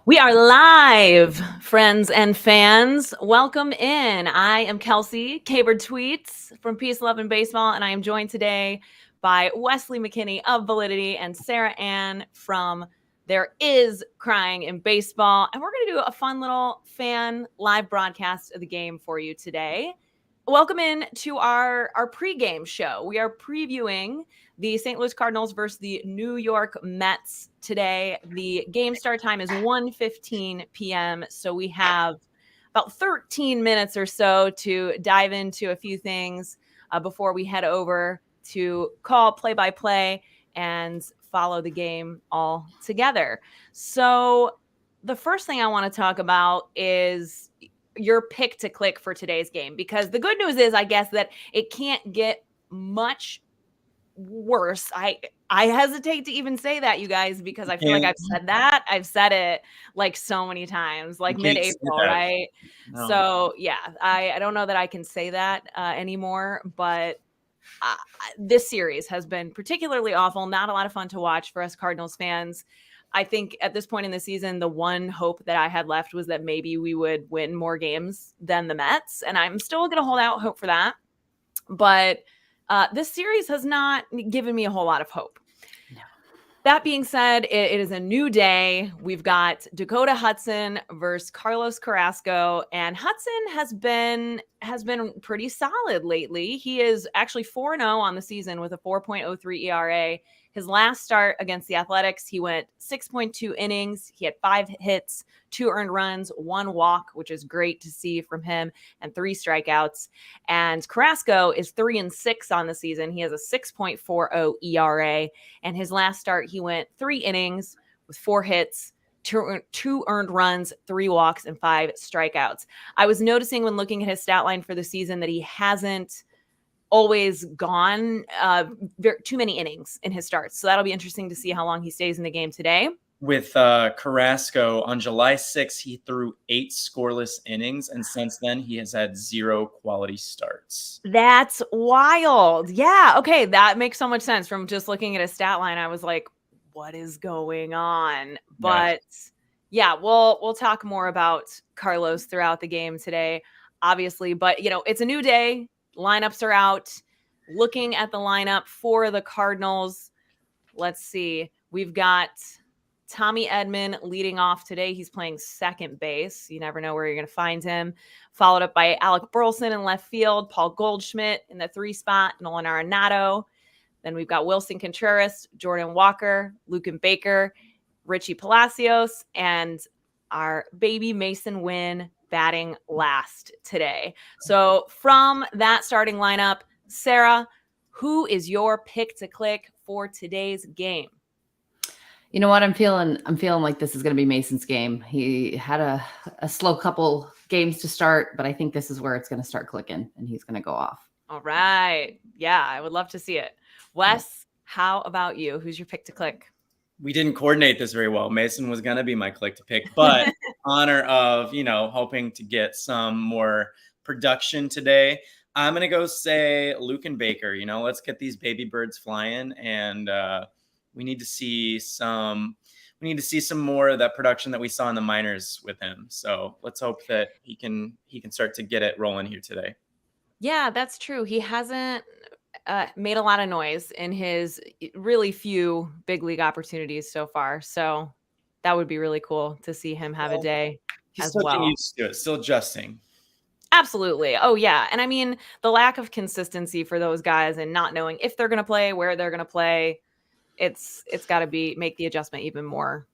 We are live, friends and fans. Welcome in. I am Kelsey, Caber Tweets from Peace, Love, and Baseball, and I am joined today by Wesley McKinney of Validity and Sarah Ann from There Is Crying in Baseball. And we're going to do a fun little fan live broadcast of the game for you today. Welcome in to our pregame show. We are previewing the St. Louis Cardinals versus the New York Mets today. The game start time is 1:15 p.m. So we have about 13 minutes or so to dive into a few things before we head over to call play-by-play and follow the game all together. So the first thing I want to talk about is your pick to click for today's game, because the good news is, I guess, that it can't get much worse. I hesitate to even say that, you guys, because I feel like I've said it like so many times, like mid-April, right? No. So yeah, I don't know that I can say that anymore, but this series has been particularly awful. Not a lot of fun to watch for us Cardinals fans. I think at this point in the season, the one hope that I had left was that maybe we would win more games than the Mets. And I'm still going to hold out hope for that. But this series has not given me a whole lot of hope. No. That being said, it is a new day. We've got Dakota Hudson versus Carlos Carrasco, and Hudson has been pretty solid lately. He is actually 4-0 on the season with a 4.03 ERA. His last start against the Athletics, he went 6.2 innings. He had 5 hits, 2 earned runs, 1 walk, which is great to see from him, and 3 strikeouts. And Carrasco is 3-6 on the season. He has a 6.40 ERA. And his last start, he went 3 innings with 4 hits, 2 earned runs, 3 walks, and 5 strikeouts. I was noticing when looking at his stat line for the season that he hasn't always gone too many innings in his starts. So that'll be interesting to see how long he stays in the game today. With Carrasco, on July 6th, he threw 8 scoreless innings, and since then he has had 0 quality starts. That's wild. Yeah, okay, that makes so much sense. From just looking at his stat line, I was like, what is going on? But yeah, we'll talk more about Carlos throughout the game today, obviously. But, it's a new day. Lineups are out. Looking at the lineup for the Cardinals, let's see. We've got Tommy Edman leading off today. He's playing second base. You never know where you're going to find him. Followed up by Alec Burleson in left field, Paul Goldschmidt in the 3 spot, Nolan Arenado. Then we've got Wilson Contreras, Jordan Walker, Lucan Baker, Richie Palacios, and our baby Mason Wynn batting last today. So from that starting lineup, Sarah, who is your pick to click for today's game? You know what? I'm feeling like this is going to be Mason's game. He had a slow couple games to start, but I think this is where it's going to start clicking and he's going to go off. All right. Yeah, I would love to see it. Wes, how about you? Who's your pick to click? We didn't coordinate this very well. Mason was going to be my click to pick, but honor of, hoping to get some more production today, I'm going to go say Lucan Baker. Let's get these baby birds flying, and we need to see some more of that production that we saw in the minors with him. So let's hope that he can start to get it rolling here today. Yeah, that's true. He hasn't made a lot of noise in his really few big league opportunities so far. So that would be really cool to see him have a day he's as still well. Getting used to it, still adjusting. Absolutely. Oh, yeah. And I mean, the lack of consistency for those guys and not knowing if they're going to play, where they're going to play, it's got to make the adjustment even more,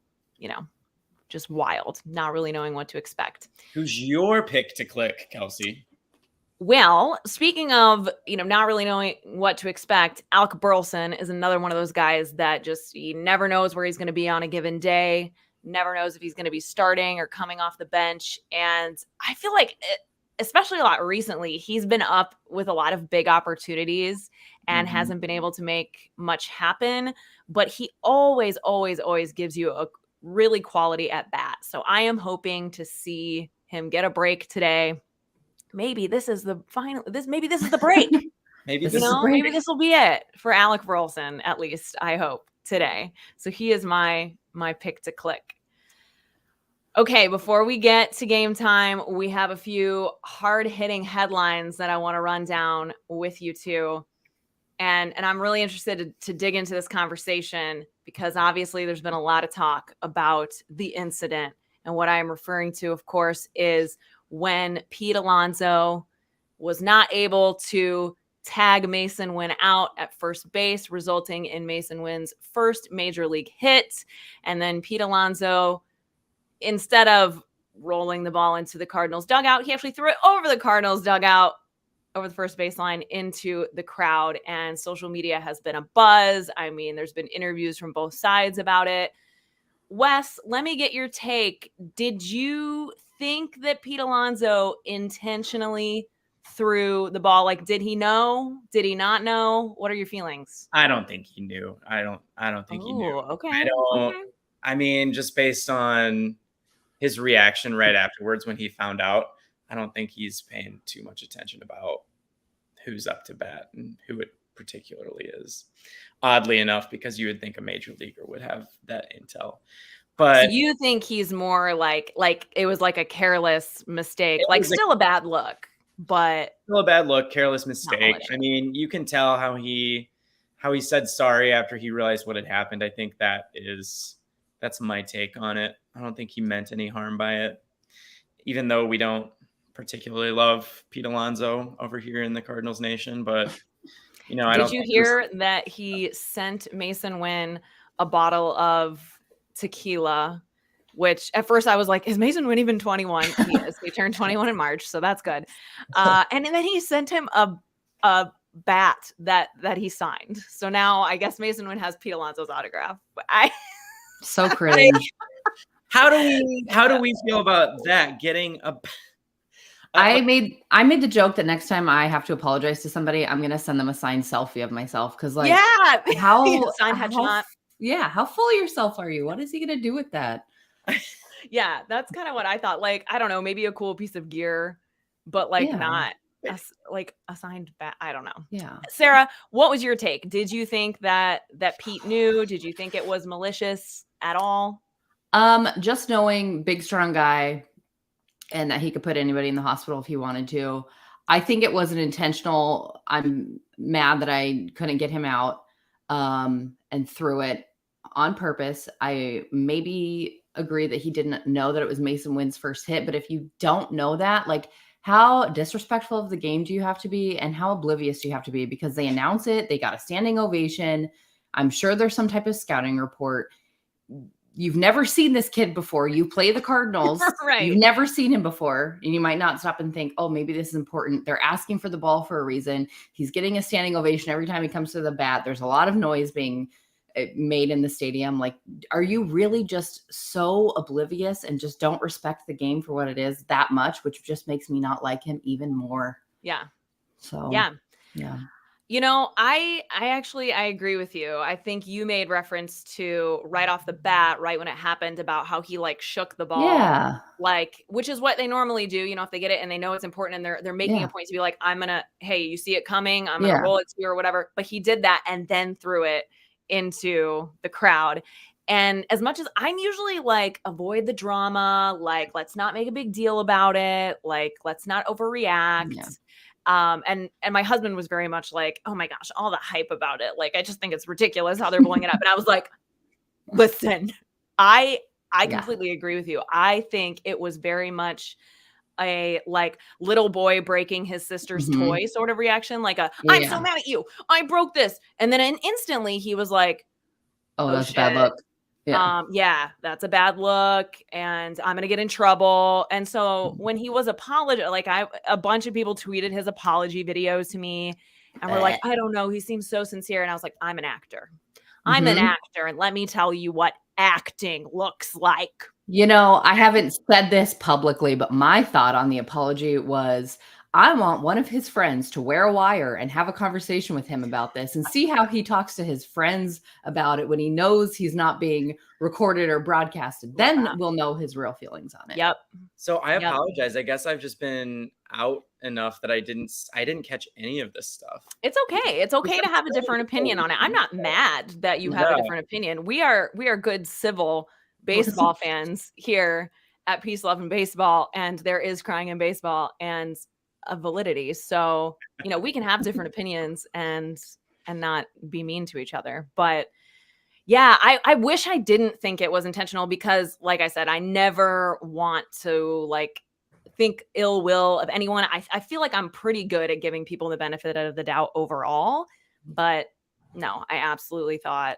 just wild, not really knowing what to expect. Who's your pick to click, Kelsey? Well, speaking of, not really knowing what to expect, Alec Burleson is another one of those guys that just, he never knows where he's going to be on a given day, never knows if he's going to be starting or coming off the bench. And I feel like, especially a lot recently, he's been up with a lot of big opportunities and hasn't been able to make much happen. But he always, always, always gives you a really quality at bat. So I am hoping to see him get a break today. Maybe this is the final. Maybe this is the break. Maybe maybe this will be it for Alec Burleson, at least I hope today. So he is my pick to click. Okay, before we get to game time, we have a few hard-hitting headlines that I want to run down with you two. And I'm really interested to dig into this conversation because obviously there's been a lot of talk about the incident. And what I am referring to, of course, is when Pete Alonso was not able to tag Mason Wynn out at first base, resulting in Mason Wynn's first major league hit. And then Pete Alonso, instead of rolling the ball into the Cardinals dugout, he actually threw it over the Cardinals dugout, over the first baseline into the crowd. And social media has been a buzz. I mean, there's been interviews from both sides about it. Wes, let me get your take. Did you think that Pete Alonso intentionally threw the ball? Like, did he know? Did he not know? What are your feelings? I don't think he knew. I don't think he knew. Okay. I mean, just based on his reaction right afterwards when he found out, I don't think he's paying too much attention about who's up to bat and who it particularly is. Oddly enough, because you would think a major leaguer would have that intel. But so you think he's more like it was like a careless mistake, like still a bad look, but still a bad look, careless mistake. I mean, you can tell how he said sorry after he realized what had happened. I think that's my take on it. I don't think he meant any harm by it, even though we don't particularly love Pete Alonso over here in the Cardinals nation. But did you hear that he sent Mason Wynn a bottle of tequila, which at first I was like, is Mason Wynn even 21? He is. He turned 21 in March, so that's good. And then he sent him a bat that he signed. So now I guess Mason Wynn has Pete Alonso's autograph. So cringe. How do we feel about that? Getting a I made the joke that next time I have to apologize to somebody, I'm gonna send them a signed selfie of myself because, like, how full of yourself are you? What is he gonna do with that? Yeah, that's kind of what I thought. Like, I don't know, maybe a cool piece of gear, but like not a signed bat. I don't know. Yeah, Sarah, what was your take? Did you think that Pete knew? Did you think it was malicious at all? Just knowing big strong guy, and that he could put anybody in the hospital if he wanted to. I think it wasn't intentional. I'm mad that I couldn't get him out and threw it on purpose. I maybe agree that he didn't know that it was Mason Wynn's first hit, but if you don't know that, like, how disrespectful of the game do you have to be and how oblivious do you have to be? Because they announce it, they got a standing ovation. I'm sure there's some type of scouting report. You've never seen this kid before. You play the Cardinals. Right. You've never seen him before. And you might not stop and think, oh, maybe this is important. They're asking for the ball for a reason. He's getting a standing ovation every time he comes to the bat. There's a lot of noise being made in the stadium. Like, are you really just so oblivious and just don't respect the game for what it is that much, which just makes me not like him even more? Yeah. So, yeah. I agree with you. I think you made reference to right off the bat, right when it happened, about how he like shook the ball. Yeah. Like, which is what they normally do, if they get it and they know it's important and they're making a point to be like, hey, you see it coming, I'm gonna roll it to you or whatever. But he did that and then threw it into the crowd. And as much as I'm usually like, avoid the drama, like, let's not make a big deal about it, like, let's not overreact. Yeah. And my husband was very much like, oh my gosh, all the hype about it. Like, I just think it's ridiculous how they're blowing it up. And I was like, listen, I completely agree with you. I think it was very much a like little boy breaking his sister's toy sort of reaction. Like I'm so mad at you. I broke this. And then instantly he was like, oh that's shit. A bad look. Yeah, that's a bad look and I'm going to get in trouble. And so when he was apologizing, like a bunch of people tweeted his apology videos to me and we're like, I don't know. He seems so sincere. And I was like, I'm an actor. I'm an actor. And let me tell you what acting looks like. I haven't said this publicly, but my thought on the apology was, I want one of his friends to wear a wire and have a conversation with him about this and see how he talks to his friends about it when he knows he's not being recorded or broadcasted. Then we'll know his real feelings on it. Yep. So I apologize. I guess I've just been out enough that I didn't catch any of this stuff. It's okay. It's okay to have a different opinion on it. I'm not mad that you have a different opinion. We are good civil baseball fans here at Peace, Love, and Baseball, and there is crying in baseball and a validity. So, we can have different opinions and not be mean to each other. But yeah, I wish I didn't think it was intentional because, like I said, I never want to think ill will of anyone. I feel like I'm pretty good at giving people the benefit of the doubt overall, but no, I absolutely thought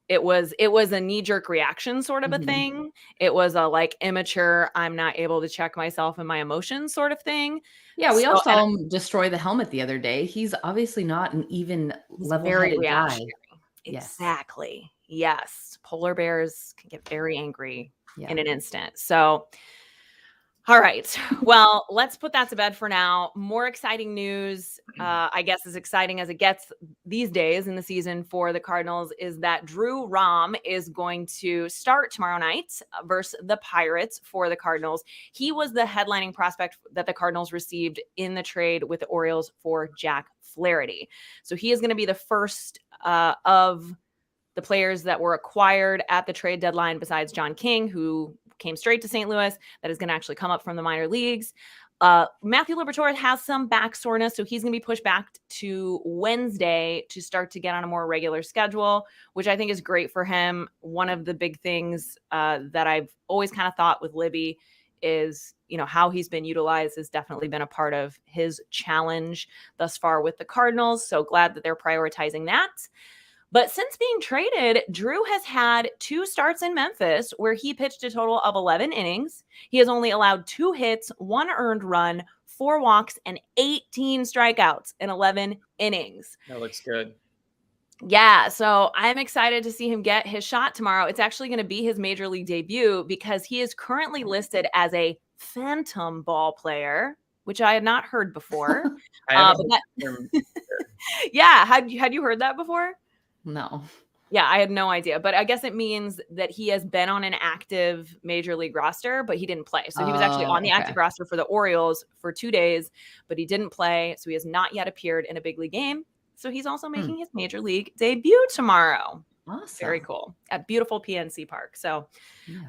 it was a knee-jerk reaction sort of a thing. It was a immature, I'm not able to check myself and my emotions sort of thing. Yeah, we all saw him destroy the helmet the other day. He's obviously not an even level-headed guy. Exactly. Yes. Polar bears can get very angry in an instant. So, all right. Well, let's put that to bed for now. More exciting news, I guess as exciting as it gets these days in the season for the Cardinals, is that Drew Rom is going to start tomorrow night versus the Pirates for the Cardinals. He was the headlining prospect that the Cardinals received in the trade with the Orioles for Jack Flaherty. So he is going to be the first of the players that were acquired at the trade deadline, besides John King, who came straight to St. Louis, that is going to actually come up from the minor leagues. Matthew Liberatore has some back soreness, so he's going to be pushed back to Wednesday to start to get on a more regular schedule, which I think is great for him. One of the big things that I've always kind of thought with Libby is, how he's been utilized has definitely been a part of his challenge thus far with the Cardinals. So glad that they're prioritizing that. But since being traded, Drew has had 2 starts in Memphis where he pitched a total of 11 innings. He has only allowed 2 hits, 1 earned run, 4 walks, and 18 strikeouts in 11 innings. That looks good. Yeah, so I'm excited to see him get his shot tomorrow. It's actually going to be his major league debut because he is currently listed as a phantom ball player, which I had not heard before. Yeah, had you heard that before? No. Yeah, I had no idea. But I guess it means that he has been on an active major league roster, but he didn't play. So he was actually on the active roster for the Orioles for 2 days, but he didn't play. So he has not yet appeared in a big league game. So he's also making his major league debut tomorrow. Awesome. Very cool. At beautiful PNC Park. So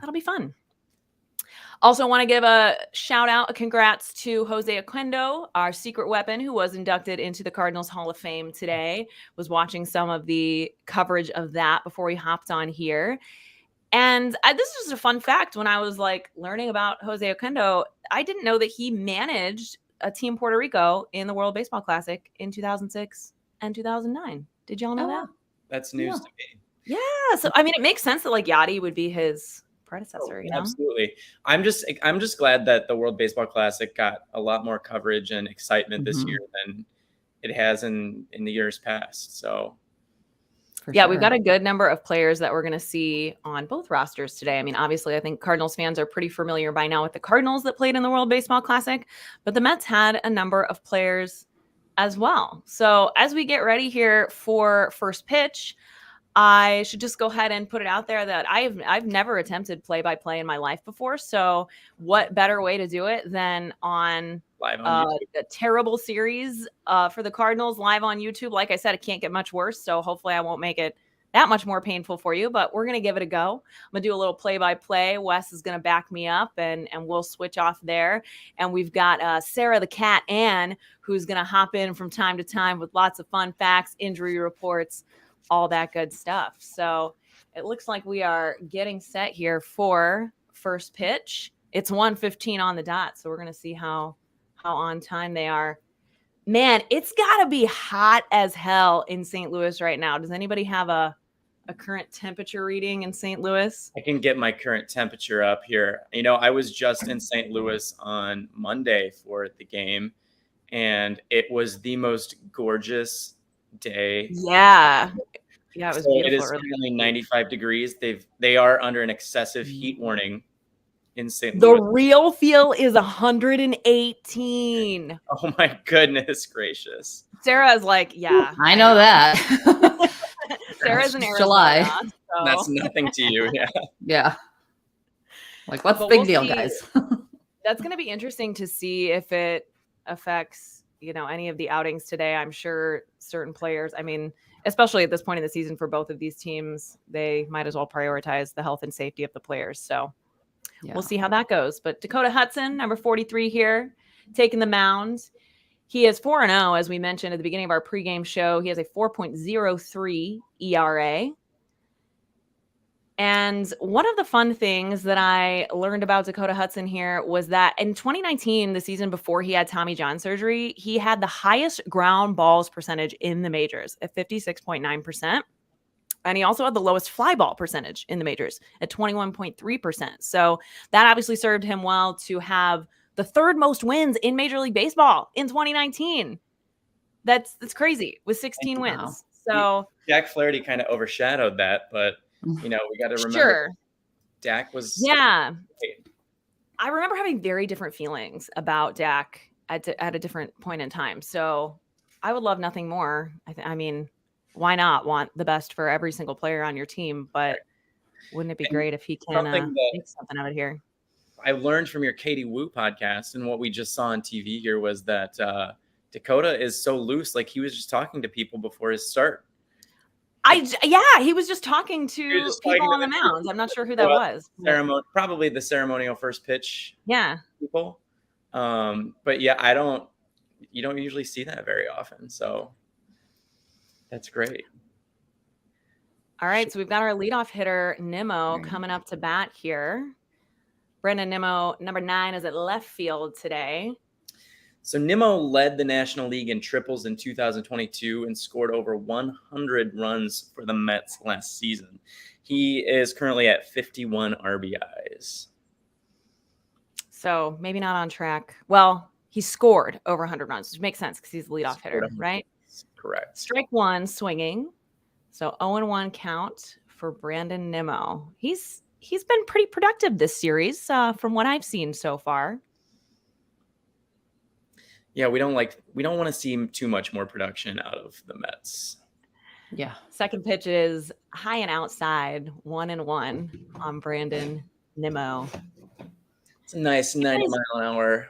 that'll be fun. Also want to give a shout out, a congrats to Jose Oquendo, our secret weapon, who was inducted into the Cardinals Hall of Fame today. Was watching some of the coverage of that before we hopped on here. And this is just a fun fact. When I was learning about Jose Oquendo, I didn't know that he managed a Team Puerto Rico in the World Baseball Classic in 2006 and 2009. Did y'all know that? That's news to me. Yeah. So, I mean, it makes sense that Yachty would be his predecessor, Absolutely. I'm just glad that the World Baseball Classic got a lot more coverage and excitement this year than it has in the years past. So we've got a good number of players that we're going to see on both rosters today. I mean, obviously, I think Cardinals fans are pretty familiar by now with the Cardinals that played in the World Baseball Classic, but the Mets had a number of players as well. So as we get ready here for first pitch, I should just go ahead and put it out there that I've never attempted play-by-play in my life before. So what better way to do it than on live on a terrible series for the Cardinals live on YouTube. Like I said, it can't get much worse. So hopefully I won't make it that much more painful for you, but we're going to give it a go. I'm going to do a little play-by-play. Wes is going to back me up and we'll switch off there. And we've got Sarah the Cat Ann, who's going to hop in from time to time with lots of fun facts, injury reports, all that good stuff. So it looks like we are getting set here for first pitch. It's 1:15 on the dot. So we're going to see how on time they are. Man, it's got to be hot as hell in St. Louis right now. Does anybody have a current temperature reading in St. Louis? I can get my current temperature up here. I was just in St. Louis on Monday for the game, and it was the most gorgeous day. Yeah, it was beautiful. It is currently 95 degrees. They are under an excessive heat warning in St. Louis. The real feel is 118. Oh my goodness gracious. Sarah's like, yeah. I know that. Sarah's in Arizona. July. So. That's nothing to you. Yeah. Yeah. Like, what's the big deal, guys? That's going to be interesting to see if it affects, any of the outings today. I'm sure certain players, I mean, especially at this point in the season for both of these teams, they might as well prioritize the health and safety of the players. So Yeah. We'll see how that goes. But Dakota Hudson, number 43 here, taking the mound. He is 4-0, as we mentioned at the beginning of our pregame show. He has a 4.03 ERA. And one of the fun things that I learned about Dakota Hudson here was that in 2019, the season before he had Tommy John surgery, he had the highest ground balls percentage in the majors at 56.9%. And he also had the lowest fly ball percentage in the majors at 21.3%. So that obviously served him well to have the third most wins in Major League Baseball in 2019. That's crazy with 16 wins. Wow. So Jack Flaherty kind of overshadowed that, but we got to remember sure. Dak was. Yeah. I remember having very different feelings about Dak at a different point in time. So I would love nothing more. I mean, why not want the best for every single player on your team? But wouldn't it be great if he can make something out of here? I learned from your Katie Wu podcast, and what we just saw on TV here was that Dakota is so loose. Like, he was just talking to people before his start. He was just talking to people on the mound. I'm not sure who that was. Probably the ceremonial first pitch. Yeah. People. But yeah, you don't usually see that very often. So that's great. All right. So we've got our leadoff hitter, Nimmo, coming up to bat here. Brandon Nimmo, number 9, is at left field today. So Nimmo led the National League in triples in 2022 and scored over 100 runs for the Mets last season. He is currently at 51 RBIs. So maybe not on track. Well, he scored over 100 runs, which makes sense because he's the leadoff hitter, right? Correct. Strike 1 swinging. So 0-1 count for Brandon Nimmo. He's been pretty productive this series from what I've seen so far. Yeah, we don't want to see too much more production out of the Mets. Yeah. Second pitch is high and outside, 1-1 on Brandon Nimmo. It's a nice 90-mile-an-hour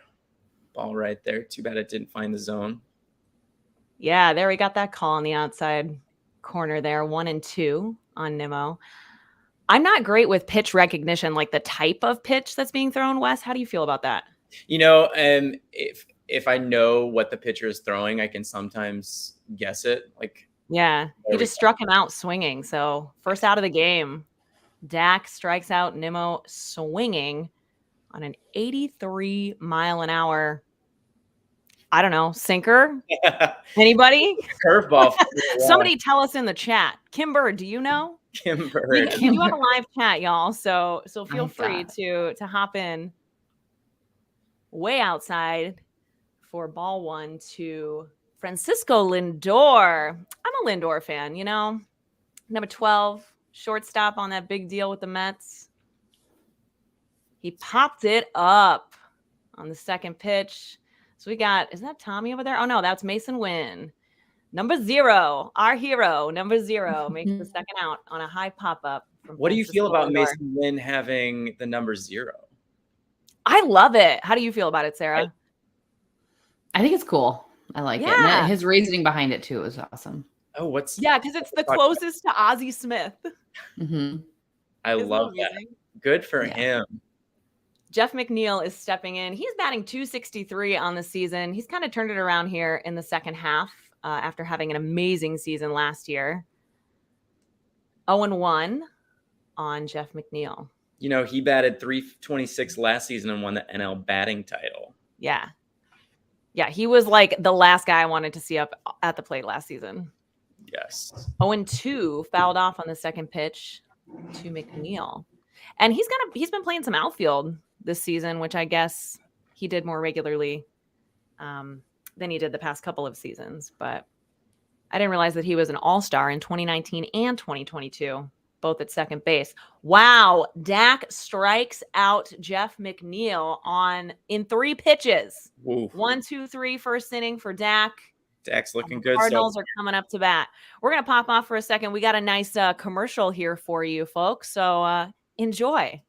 ball right there. Too bad it didn't find the zone. Yeah, there we got that call on the outside corner there, 1-2 on Nimmo. I'm not great with pitch recognition, like the type of pitch that's being thrown. Wes, how do you feel about that? If I know what the pitcher is throwing, I can sometimes guess it. Yeah, he just struck him out swinging. So first out of the game, Dak strikes out Nimmo swinging on an 83-mile-an-hour, I don't know, sinker? Anybody? Curveball. Somebody tell us in the chat. Kimber, do you know? Kimber. We do have a live chat, y'all. So feel free to hop in way outside for ball 1 to Francisco Lindor. I'm a Lindor fan, number 12, shortstop on that big deal with the Mets. He popped it up on the second pitch. So we got, is that Tommy over there? Oh no, that's Mason Wynn. Number 0, our hero, number 0, makes the second out on a high pop-up. What do you feel about Mason Wynn having the number 0? I love it. How do you feel about it, Sarah? I think it's cool. I like it. And his reasoning behind it too is awesome. Oh, because it's the closest to Ozzie Smith. Mm-hmm. I love that. Good for him. Jeff McNeil is stepping in. He's batting .263 on the season. He's kind of turned it around here in the second half after having an amazing season last year. 0-1 on Jeff McNeil. He batted .326 last season and won the NL batting title. Yeah. Yeah, he was like the last guy I wanted to see up at the plate last season. Yes. 0-2, fouled off on the second pitch to McNeil. And he's been playing some outfield this season, which I guess he did more regularly than he did the past couple of seasons. But I didn't realize that he was an all-star in 2019 and 2022, both at second base. Wow, Dak strikes out Jeff McNeil in 3 pitches. Woo. 1, 2, 3, first inning for Dak. Dak's looking good. Cardinals are coming up to bat. We're going to pop off for a second. We got a nice commercial here for you folks. So enjoy.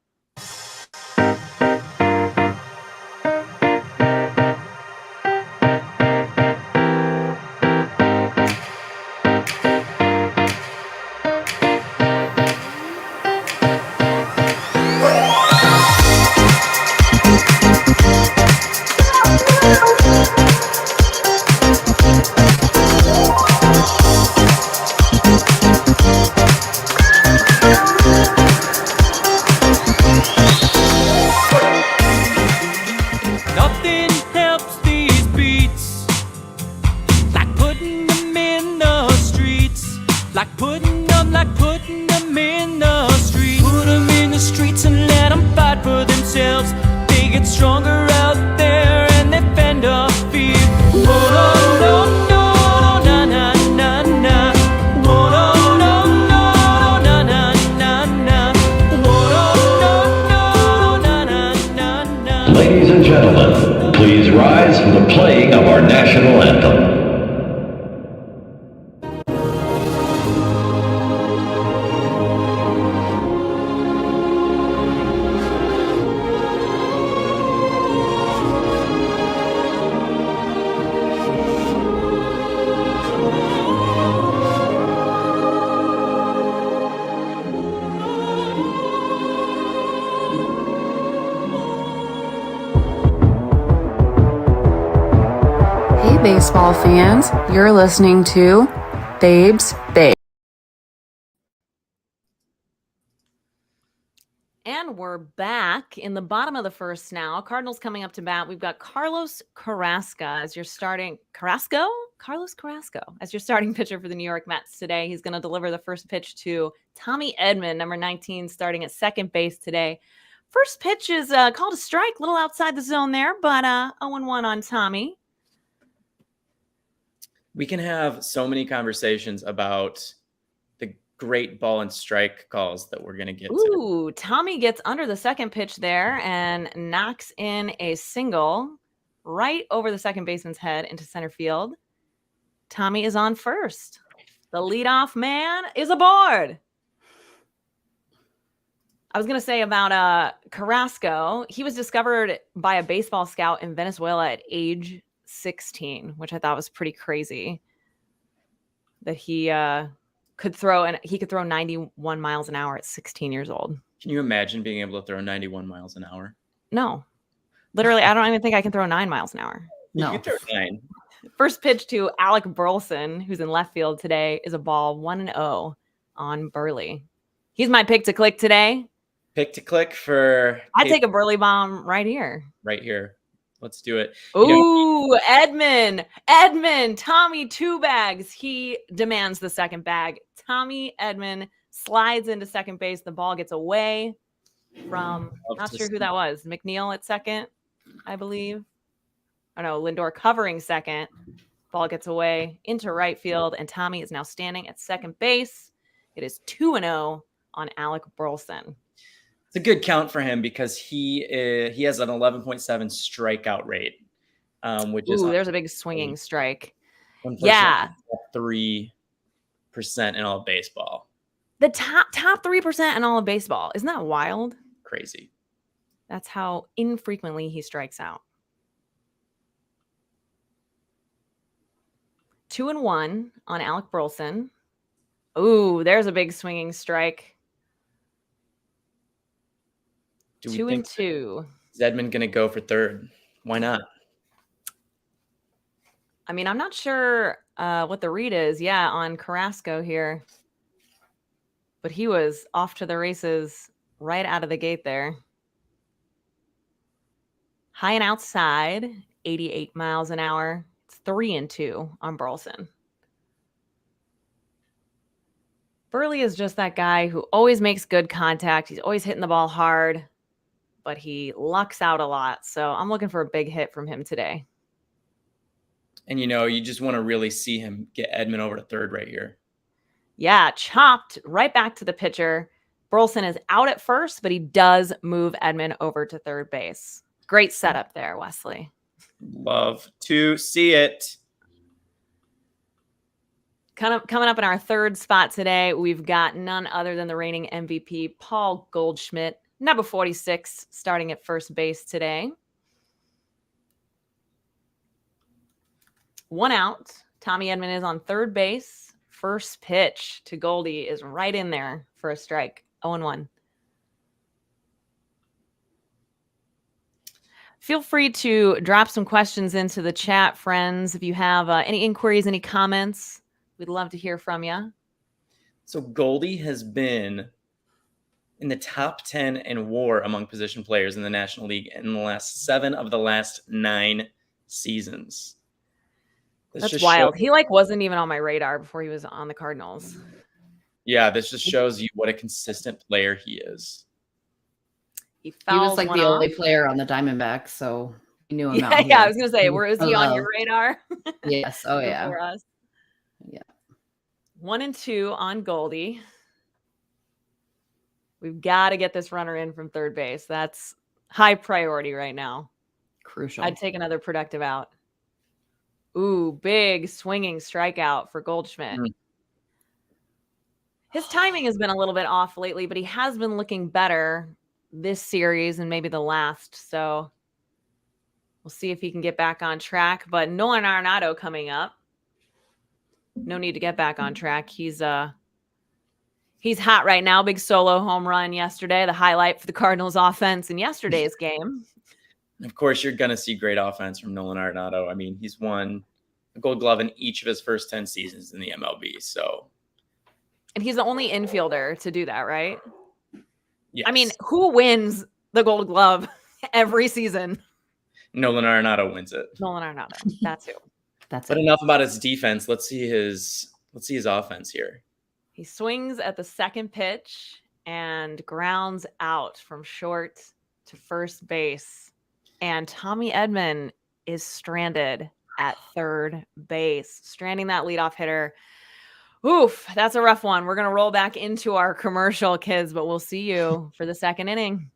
Ladies and gentlemen, please rise for the playing of our national anthem. Baseball fans, you're listening to Babes Babe. And we're back in the bottom of the first now. Cardinals coming up to bat. We've got Carlos Carrasco as your starting Carlos Carrasco as your starting pitcher for the New York Mets today. He's going to deliver the first pitch to Tommy Edman, number 19, starting at second base today. First pitch is called a strike, a little outside the zone there, but 0-1 on Tommy. We can have so many conversations about the great ball and strike calls that we're going to get to. Ooh, Tommy gets under the second pitch there and knocks in a single right over the second baseman's head into center field. Tommy is on first. The leadoff man is aboard. I was going to say about Carrasco. He was discovered by a baseball scout in Venezuela at age 16, which I thought was pretty crazy that he could throw, and he could throw 91 miles an hour at 16 years old. Can you imagine being able to throw 91 miles an hour? No, literally, I don't even think I can throw 9 miles an hour. You No. can throw 9. First pitch to Alec Burleson, who's in left field today, is a ball 1-0 on Burley. He's my pick to click today. Pick to click for... I'd take a Burley bomb right here. Right here. Let's do it. Ooh, Edman, Tommy 2 bags. He demands the second bag. Tommy Edman slides into second base. The ball gets away from, not sure who that was. McNeil at second, I believe. Oh no, Lindor covering second. Ball gets away into right field, and Tommy is now standing at second base. It is 2-0 on Alec Burleson. It's a good count for him because he has an 11.7 strikeout rate, which is there's a big swinging strike. Yeah, 3% in all of baseball. The top 3% in all of baseball. Isn't that wild? Crazy. That's how infrequently he strikes out. 2-1 on Alec Burleson. Ooh, there's a big swinging strike. 2-2. Is Edman going to go for third? Why not? I mean, I'm not sure what the read is, on Carrasco here. But he was off to the races right out of the gate there. High and outside, 88 miles an hour. It's 3-2 on Burleson. Burley is just that guy who always makes good contact. He's always hitting the ball hard, but he lucks out a lot. So I'm looking for a big hit from him today. And, you just want to really see him get Edman over to third right here. Yeah, chopped right back to the pitcher. Burleson is out at first, but he does move Edman over to third base. Great setup there, Wesley. Love to see it. Coming up in our third spot today, we've got none other than the reigning MVP, Paul Goldschmidt, number 46, starting at first base today. 1 out. Tommy Edman is on third base. First pitch to Goldie is right in there for a strike. 0-1. Feel free to drop some questions into the chat, friends. If you have any inquiries, any comments, we'd love to hear from you. So Goldie has been in the top 10 in WAR among position players in the National League in the last 7 of the last 9 seasons. That's wild. He wasn't even on my radar before he was on the Cardinals. Yeah, this just shows you what a consistent player he is. He was like the only player on the Diamondbacks, so we knew him. Yeah, I was gonna say, where is he on your radar? Yes. Oh yeah. For us. Yeah. 1-2 on Goldie. We've got to get this runner in from third base. That's high priority right now. Crucial. I'd take another productive out. Ooh, big swinging strikeout for Goldschmidt. His timing has been a little bit off lately, but he has been looking better this series and maybe the last. So we'll see if he can get back on track. But Nolan Arenado coming up. No need to get back on track. He's hot right now. Big solo home run yesterday. The highlight for the Cardinals offense in yesterday's game. Of course, you're going to see great offense from Nolan Arenado. I mean, he's won a Gold Glove in each of his first 10 seasons in the MLB. So, and he's the only infielder to do that, right? yes. I mean, who wins the Gold Glove every season? Nolan Arenado wins it. Nolan Arenado. That's who. But enough about his defense. Let's see his offense here. He swings at the second pitch and grounds out from short to first base. And Tommy Edman is stranded at third base, stranding that leadoff hitter. Oof, that's a rough one. We're going to roll back into our commercial, kids, but we'll see you for the second inning.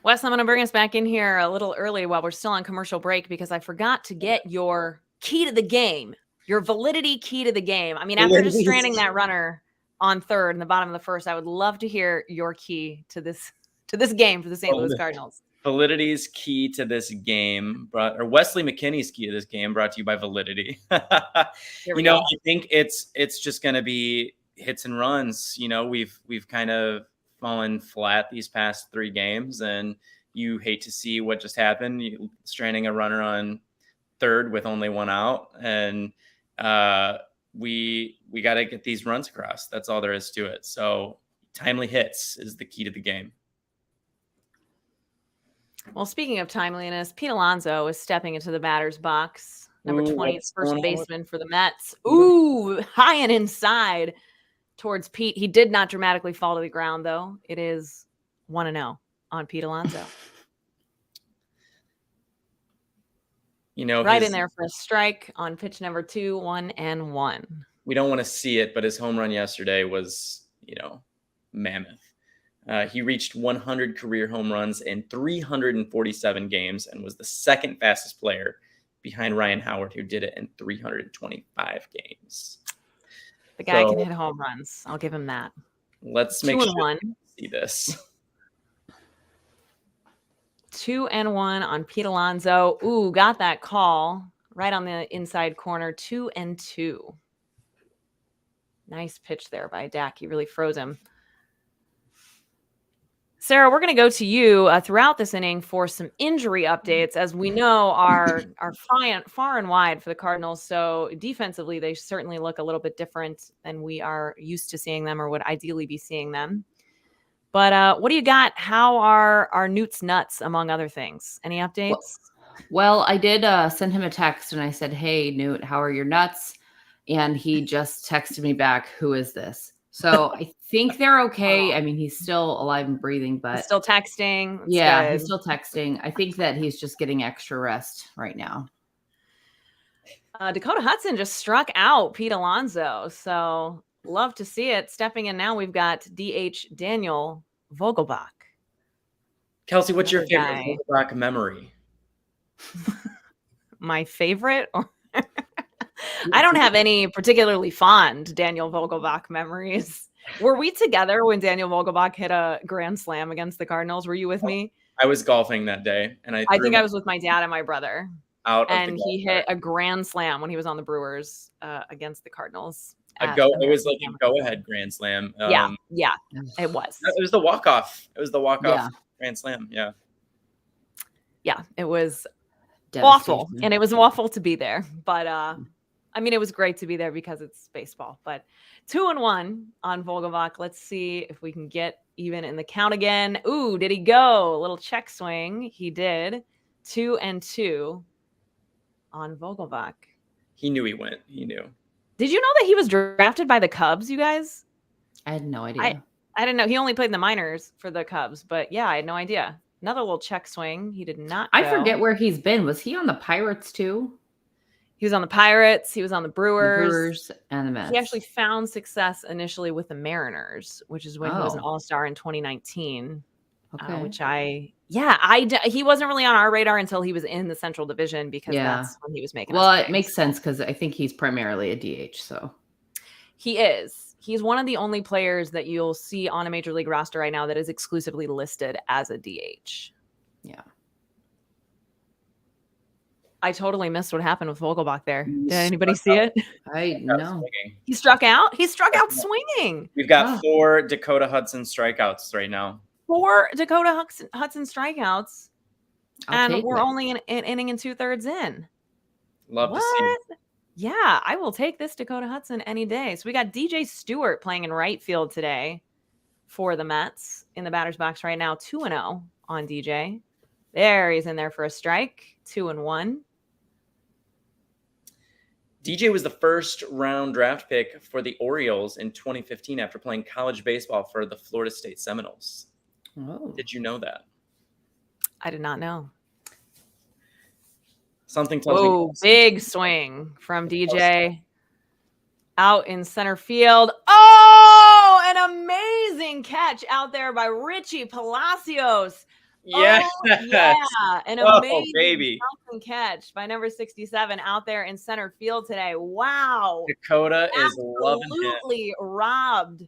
Wes, I'm going to bring us back in here a little early while we're still on commercial break because I forgot to get your key to the game, your validity key to the game. I mean, after just stranding that runner on third in the bottom of the first, I would love to hear your key to this game for the St. Louis Cardinals. Validity's key to this game or Wesley McKinney's key to this game brought to you by Validity. I think it's just going to be hits and runs. You know, we've kind of fallen flat these past 3 games, and you hate to see what just happened. You stranding a runner on third with only 1 out, and we got to get these runs across. That's all there is to it. So timely hits is the key to the game. Well, speaking of timeliness, Pete Alonso is stepping into the batter's box. Number 20 is first baseman for the Mets. Ooh, high and inside towards Pete. He did not dramatically fall to the ground, though. It is 1-0 on Pete Alonso. You know, right in there for a strike on pitch number 2, 1-1. We don't want to see it, but his home run yesterday was, mammoth. He reached 100 career home runs in 347 games and was the second fastest player behind Ryan Howard, who did it in 325 games. The guy can hit home runs. I'll give him that. Let's make sure we see this. 2-1 on Pete Alonso. Ooh, got that call right on the inside corner. 2-2. Nice pitch there by Dak. He really froze him. Sarah, we're going to go to you throughout this inning for some injury updates. As we know, are far and wide for the Cardinals. So defensively, they certainly look a little bit different than we are used to seeing them or would ideally be seeing them. But what do you got? How are our Newt's nuts, among other things? Any updates? Well, I did send him a text and I said, "Hey, Newt, how are your nuts?" And he just texted me back, "Who is this?" So I think they're okay. I mean, he's still alive and breathing, but he's still texting. That's good. He's still texting. I think that he's just getting extra rest right now. Dakota Hudson just struck out Pete Alonso. So love to see it. Stepping in now, we've got DH Daniel Vogelbach. Kelsey, what's your Another favorite guy. Vogelbach memory? My favorite? I don't have any particularly fond Daniel Vogelbach memories. Were we together when Daniel Vogelbach hit a grand slam against the Cardinals? Were you with me? I was golfing that day, and I I threw think I him was with my dad and my brother. out of the And golf he hit a grand slam when he was on the Brewers against the Cardinals. cart. At It was American like a Family go-ahead Field. grand slam. Yeah, it was. It was the walk-off. It was the walk-off Yeah. grand slam. Yeah. Yeah, it was awful, Devastation. and it was awful to be there. But I mean, it was great to be there because it's baseball. But 2-1 on Vogelbach. Let's see if we can get even in the count again. Ooh, did he go? A little check swing. He did. 2-2 on Vogelbach. He knew he went. He knew. Did you know that he was drafted by the Cubs, you guys? I had no idea. I didn't know. He only played in the minors for the Cubs, but yeah, I had no idea. Another little check swing. He did not I go. forget where he's been. Was he on the Pirates too? He was on the Pirates. He was on the The Brewers. Brewers and the Mets. He actually found success initially with the Mariners, which is when he was an Oh. all-star in 2019. Okay. He wasn't really on our radar until he was in the Central Division because Yeah. that's when he was making. Well, us it big. makes sense because I think he's primarily a DH. So He is. He's one of the only players that you'll see on a major league roster right now that is exclusively listed as a DH. yeah. I totally missed what happened with Vogelbach there. He Did anybody struck see out. it? I Kept know. swinging. He struck out. He struck out swinging. We've got Ah. 4 Dakota Hudson strikeouts right now. 4 Dakota Hudson strikeouts, I'll and take we're it. only an inning and 2/3 in. Love to see. What? Yeah, I will take this Dakota Hudson any day. So we got DJ Stewart playing in right field today for the Mets in the batter's box right now. 2-0 on DJ. There, he's in there for a strike. 2-1. DJ was the first round draft pick for the Orioles in 2015 after playing college baseball for the Florida State Seminoles. Oh. Did you know that? I did not know. Something tells Oh, me. big swing from DJ out in center field. Oh, an amazing catch out there by Richie Palacios. Yeah. Oh, yeah, an Oh, amazing baby. bouncing catch by number 67 out there in center field today. Wow. Dakota is loving it. Absolutely robbed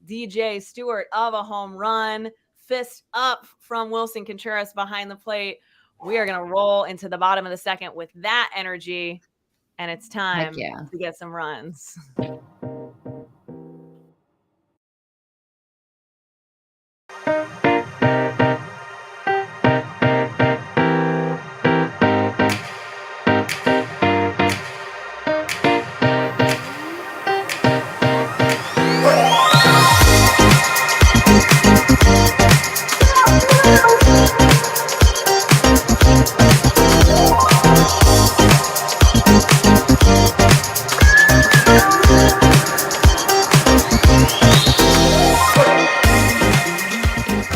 DJ Stewart of a home run. Fist up from Wilson Contreras behind the plate. We are going to roll into the bottom of the second with that energy, and it's time yeah. to get some runs.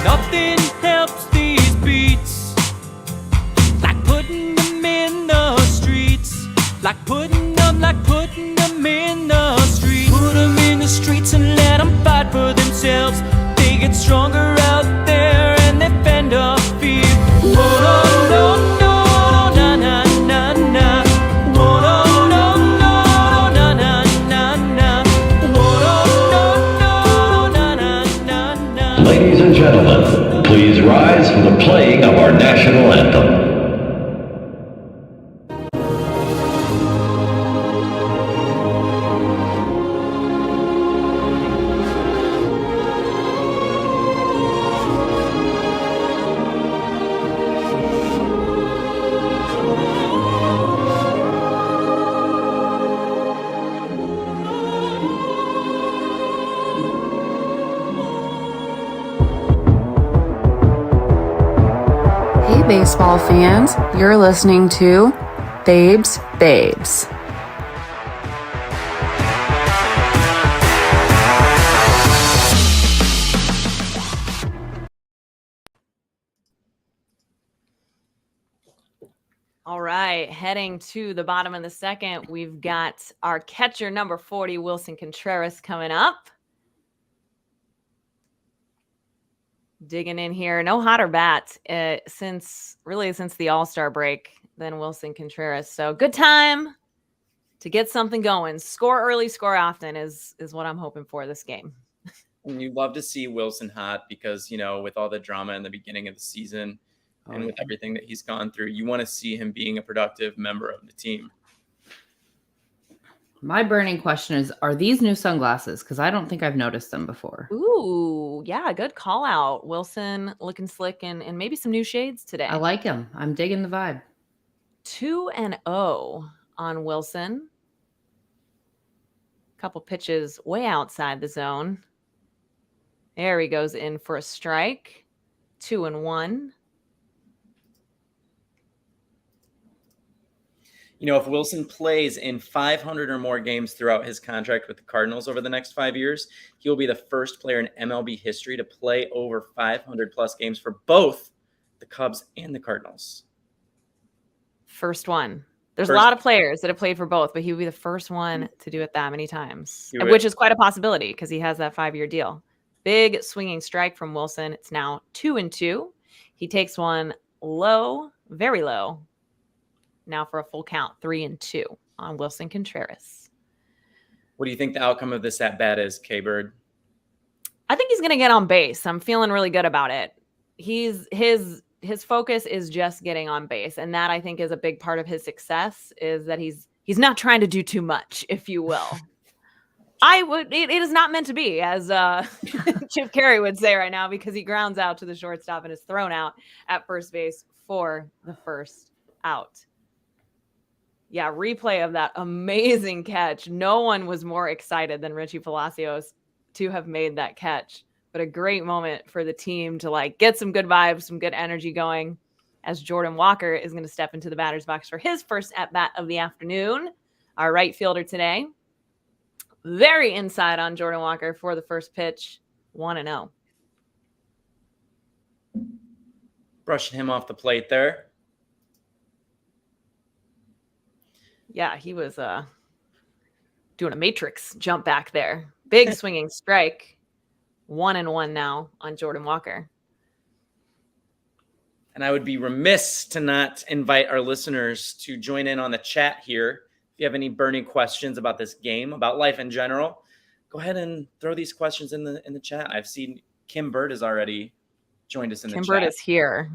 Nothing helps these beats like putting them in the streets, like putting them in the streets. Put them in the streets and let them fight for themselves. They get stronger out there and they fend off fear. Oh no, no, no, na na na na. Oh no, no, no, na na na na. Oh no, no, no, na na na na. Ladies and gentlemen, please rise for the playing of our national anthem. Hey, baseball fans, you're listening to Babes. All right, heading to the bottom of the second, we've got our catcher number 40, Wilson Contreras, coming up. Digging in here. No hotter bat since the All-Star break than Wilson Contreras. So good time to get something going. Score early, score often is what I'm hoping for this game. And you'd love to see Wilson hot because, with all the drama in the beginning of the season and with everything that he's gone through, you want to see him being a productive member of the team. My burning question is, are these new sunglasses? Because I don't think I've noticed them before. Ooh, yeah, good call out. Wilson looking slick and maybe some new shades today. I like them. I'm digging the vibe. 2-0 on Wilson. Couple pitches way outside the zone. There he goes in for a strike. 2-1. If Wilson plays in 500 or more games throughout his contract with the Cardinals over the next 5 years, he will be the first player in MLB history to play over 500 plus games for both the Cubs and the Cardinals. First one. There's a lot of players that have played for both, but he would be the first one to do it that many times, which is quite a possibility because he has that 5-year deal. Big swinging strike from Wilson. It's now 2-2. He takes one low, very low. Now for a full count, 3-2 on Wilson Contreras. What do you think the outcome of this at bat is, K-Bird? I think he's going to get on base. I'm feeling really good about it. His focus is just getting on base, and that I think is a big part of his success. Is that he's not trying to do too much, if you will. It is not meant to be, as Chip Carey would say right now, because he grounds out to the shortstop and is thrown out at first base for the first out. Yeah, replay of that amazing catch. No one was more excited than Richie Palacios to have made that catch. But a great moment for the team to get some good vibes, some good energy going, as Jordan Walker is going to step into the batter's box for his first at-bat of the afternoon. Our right fielder today. Very inside on Jordan Walker for the first pitch. 1-0. Brushing him off the plate there. Yeah, he was doing a matrix jump back there. Big swinging strike. 1-1 now on Jordan Walker. And I would be remiss to not invite our listeners to join in on the chat here. If you have any burning questions about this game, about life in general, go ahead and throw these questions in the chat. I've seen Kim Bird has already joined us in the chat. Kim Bird is here.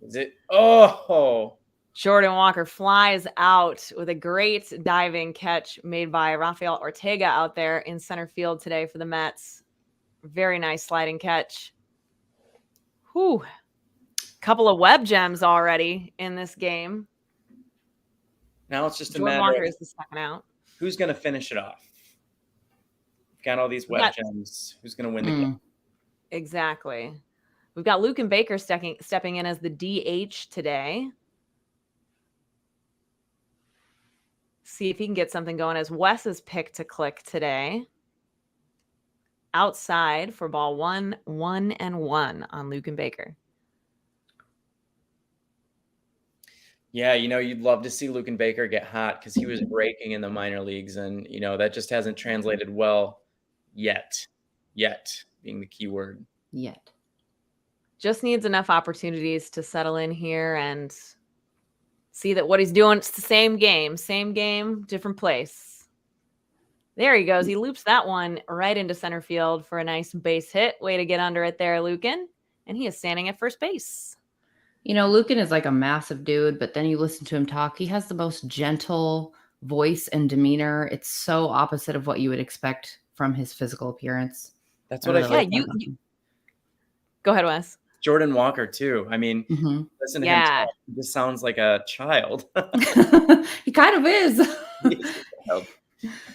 Is it? Oh, Jordan Walker flies out with a great diving catch made by Rafael Ortega out there in center field today for the Mets. Very nice sliding catch. Whew. Couple of web gems already in this game. Now it's just a Jordan matter Walker of is the second out. Who's going to finish it off. Got all these web gems. Who's going to win the game? Exactly. We've got Luke and Baker stepping in as the DH today. See if he can get something going as Wes's pick to click today. Outside for ball 1-1 on Luke and Baker. Yeah, you'd love to see Luke and Baker get hot because he was breaking in the minor leagues, and that just hasn't translated well yet. Yet being the key word. Yet. Just needs enough opportunities to settle in here and see that what he's doing, it's the same game, different place. There he goes. He loops that one right into center field for a nice base hit. Way to get under it there, Lucan. And he is standing at first base. Lucan is like a massive dude, but then you listen to him talk. He has the most gentle voice and demeanor. It's so opposite of what you would expect from his physical appearance. That's what I feel. Yeah, you go ahead, Wes. Jordan Walker too. I mean, listen to him talk. He just sounds like a child. He kind of is.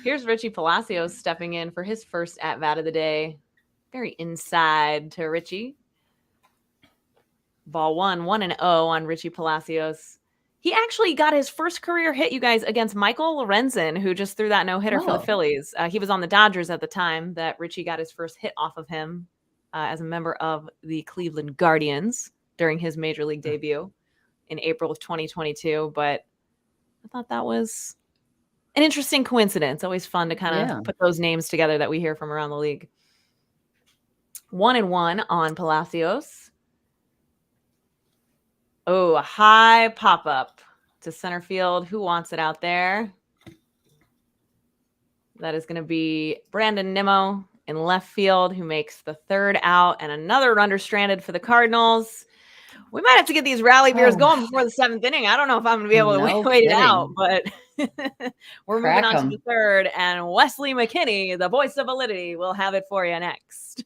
Here's Richie Palacios stepping in for his first at-bat of the day. Very inside to Richie. Ball 1-0 on Richie Palacios. He actually got his first career hit, you guys, against Michael Lorenzen, who just threw that no-hitter for the Phillies. He was on the Dodgers at the time that Richie got his first hit off of him as a member of the Cleveland Guardians during his major league debut in April of 2022. But I thought that was an interesting coincidence. Always fun to kind of put those names together that we hear from around the league. 1-1 on Palacios. Oh, a high pop-up to center field. Who wants it out there? That is going to be Brandon Nimmo in left field, who makes the third out, and another runner stranded for the Cardinals. We might have to get these rally beers going before the 7th inning. I don't know if I'm going to be able to wait it out, but we're moving on to the third, and Wesley McKinney, the voice of Validity, will have it for you next.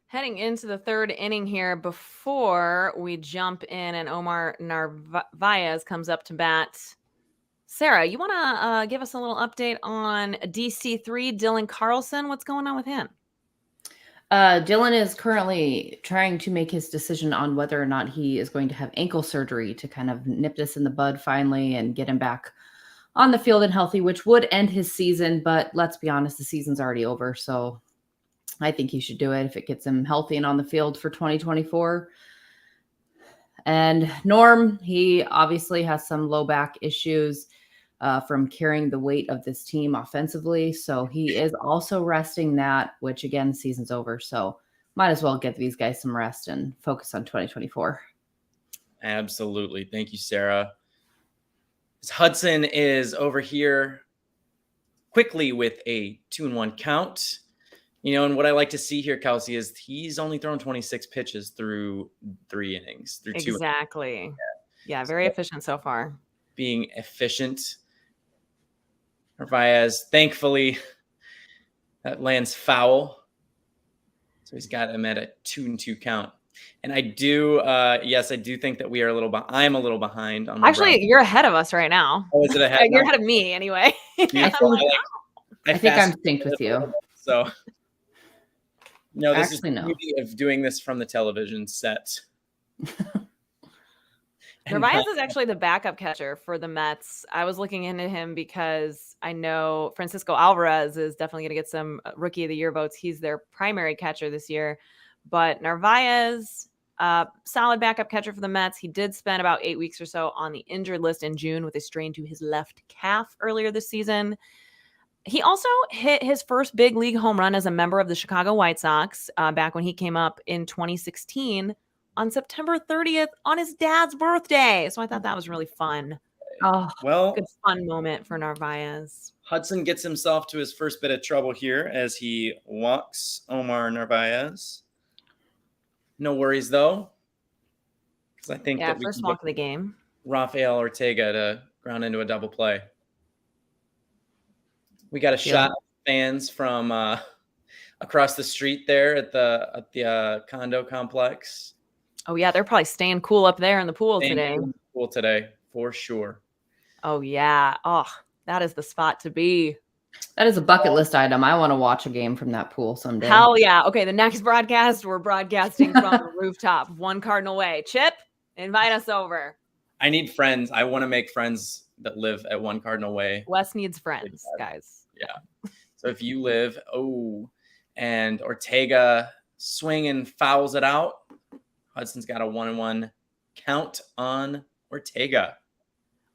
Heading into the third inning here, before we jump in and Omar Narvaez comes up to bat. Sarah, you want to give us a little update on DC3, Dylan Carlson? What's going on with him? Dylan is currently trying to make his decision on whether or not he is going to have ankle surgery to kind of nip this in the bud finally and get him back on the field and healthy, which would end his season. But let's be honest, the season's already over. So I think he should do it if it gets him healthy and on the field for 2024. And Norm, he obviously has some low back issues from carrying the weight of this team offensively. So he is also resting that, which again, the season's over. So might as well get these guys some rest and focus on 2024. Absolutely. Thank you, Sarah. Hudson is over here quickly with a 2-1 count. And what I like to see here, Kelsey, is he's only thrown 26 pitches through 3 innings, through 2. Exactly. Yeah, very efficient so far. Being efficient. Narvaez, thankfully, that lands foul. So he's got him at a 2-2 count. And I do, yes, I do think that we are I'm a little behind. On Actually, you're ahead of us right now. Oh, is it ahead? You're ahead of me anyway. I think I'm synced with you. So. No, this is the beauty of doing this from the television set. Narvaez is actually the backup catcher for the Mets. I was looking into him because I know Francisco Alvarez is definitely going to get some Rookie of the Year votes. He's their primary catcher this year. But Narvaez, solid backup catcher for the Mets. He did spend about 8 weeks or so on the injured list in June with a strain to his left calf earlier this season. He also hit his first big league home run as a member of the Chicago White Sox back when he came up in 2016 on September 30th on his dad's birthday. So I thought that was really fun. Oh, well, good fun moment for Narvaez. Hudson gets himself to his first bit of trouble here as he walks Omar Narvaez. No worries, though, because I think that first walk of the game. Rafael Ortega to ground into a double play. We got a shot of fans from across the street there at the condo complex. Oh yeah, they're probably staying cool up there in the pool today. Pool today for sure. Oh yeah. Oh, that is the spot to be. That is a bucket list item. I want to watch a game from that pool someday. Hell yeah. Okay, the next broadcast, we're broadcasting from the rooftop, One Cardinal Way. Chip, invite us over. I need friends. I want to make friends that live at One Cardinal Way. Wes needs friends, guys. Yeah. So if you live, and Ortega swing and fouls it out. Hudson's got a 1-1 count on Ortega.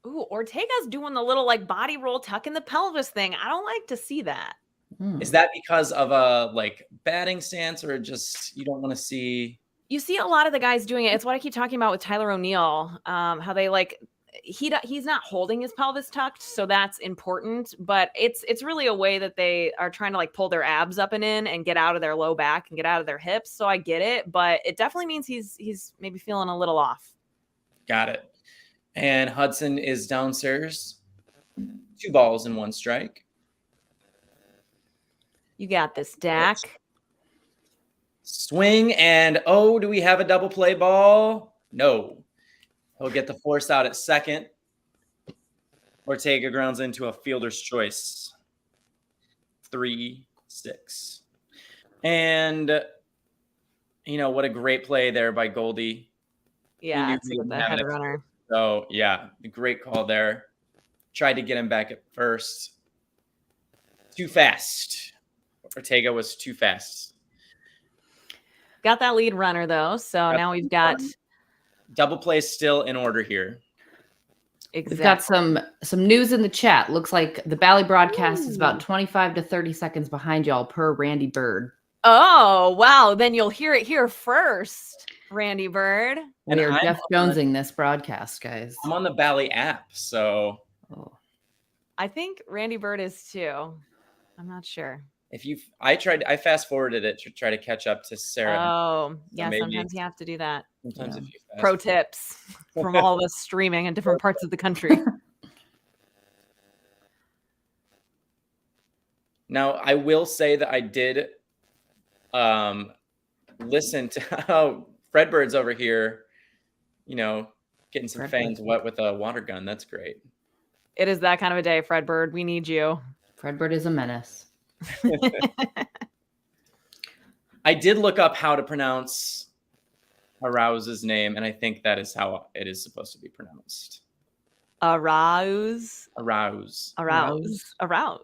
Ooh, Ortega's doing the little body roll tuck in the pelvis thing. I don't like to see that. Is that because of a batting stance or just you don't want to see? You see a lot of the guys doing it. It's what I keep talking about with Tyler O'Neill, how they like he's not holding his pelvis tucked, so that's important. But it's really a way that they are trying to like pull their abs up and in and get out of their low back and get out of their hips. So I get it, but it definitely means he's maybe feeling a little off. Got it. And Hudson is downstairs. 2 balls and 1 strike. You got this, Dak. Swing and do we have a double play ball? No. He'll get the force out at second. Ortega grounds into a fielder's choice. 3-6. And what a great play there by Goldie. Yeah, He knew it's he the didn't have head it. runner. So yeah, great call there. Tried to get him back at first. Too fast. Ortega was too fast. Got that lead runner though, so now we've got double play still in order here. exactly. We've got some news in the chat. Looks like the Bally broadcast is about 25 to 30 seconds behind y'all per Randy Bird. Oh, wow. Then you'll hear it here first, Randy Bird. And We are I'm Jeff on Jonesing this broadcast, guys. I'm on the Bally app, so I think Randy Bird is too. I'm not sure. I fast forwarded it to try to catch up to Sarah. Oh, yeah. maybe- Sometimes you have to do that. Sometimes if you fast Pro tips from all of us streaming in different parts of the country. Now, I will say that I did listen to Fredbird's over here, getting some fans wet with a water gun. That's great. It is that kind of a day, Fred Bird. We need you. Fred Bird is a menace. I did look up how to pronounce Arouse's name, and I think that is how it is supposed to be pronounced. Arouse. Arouse. Okay, arouse.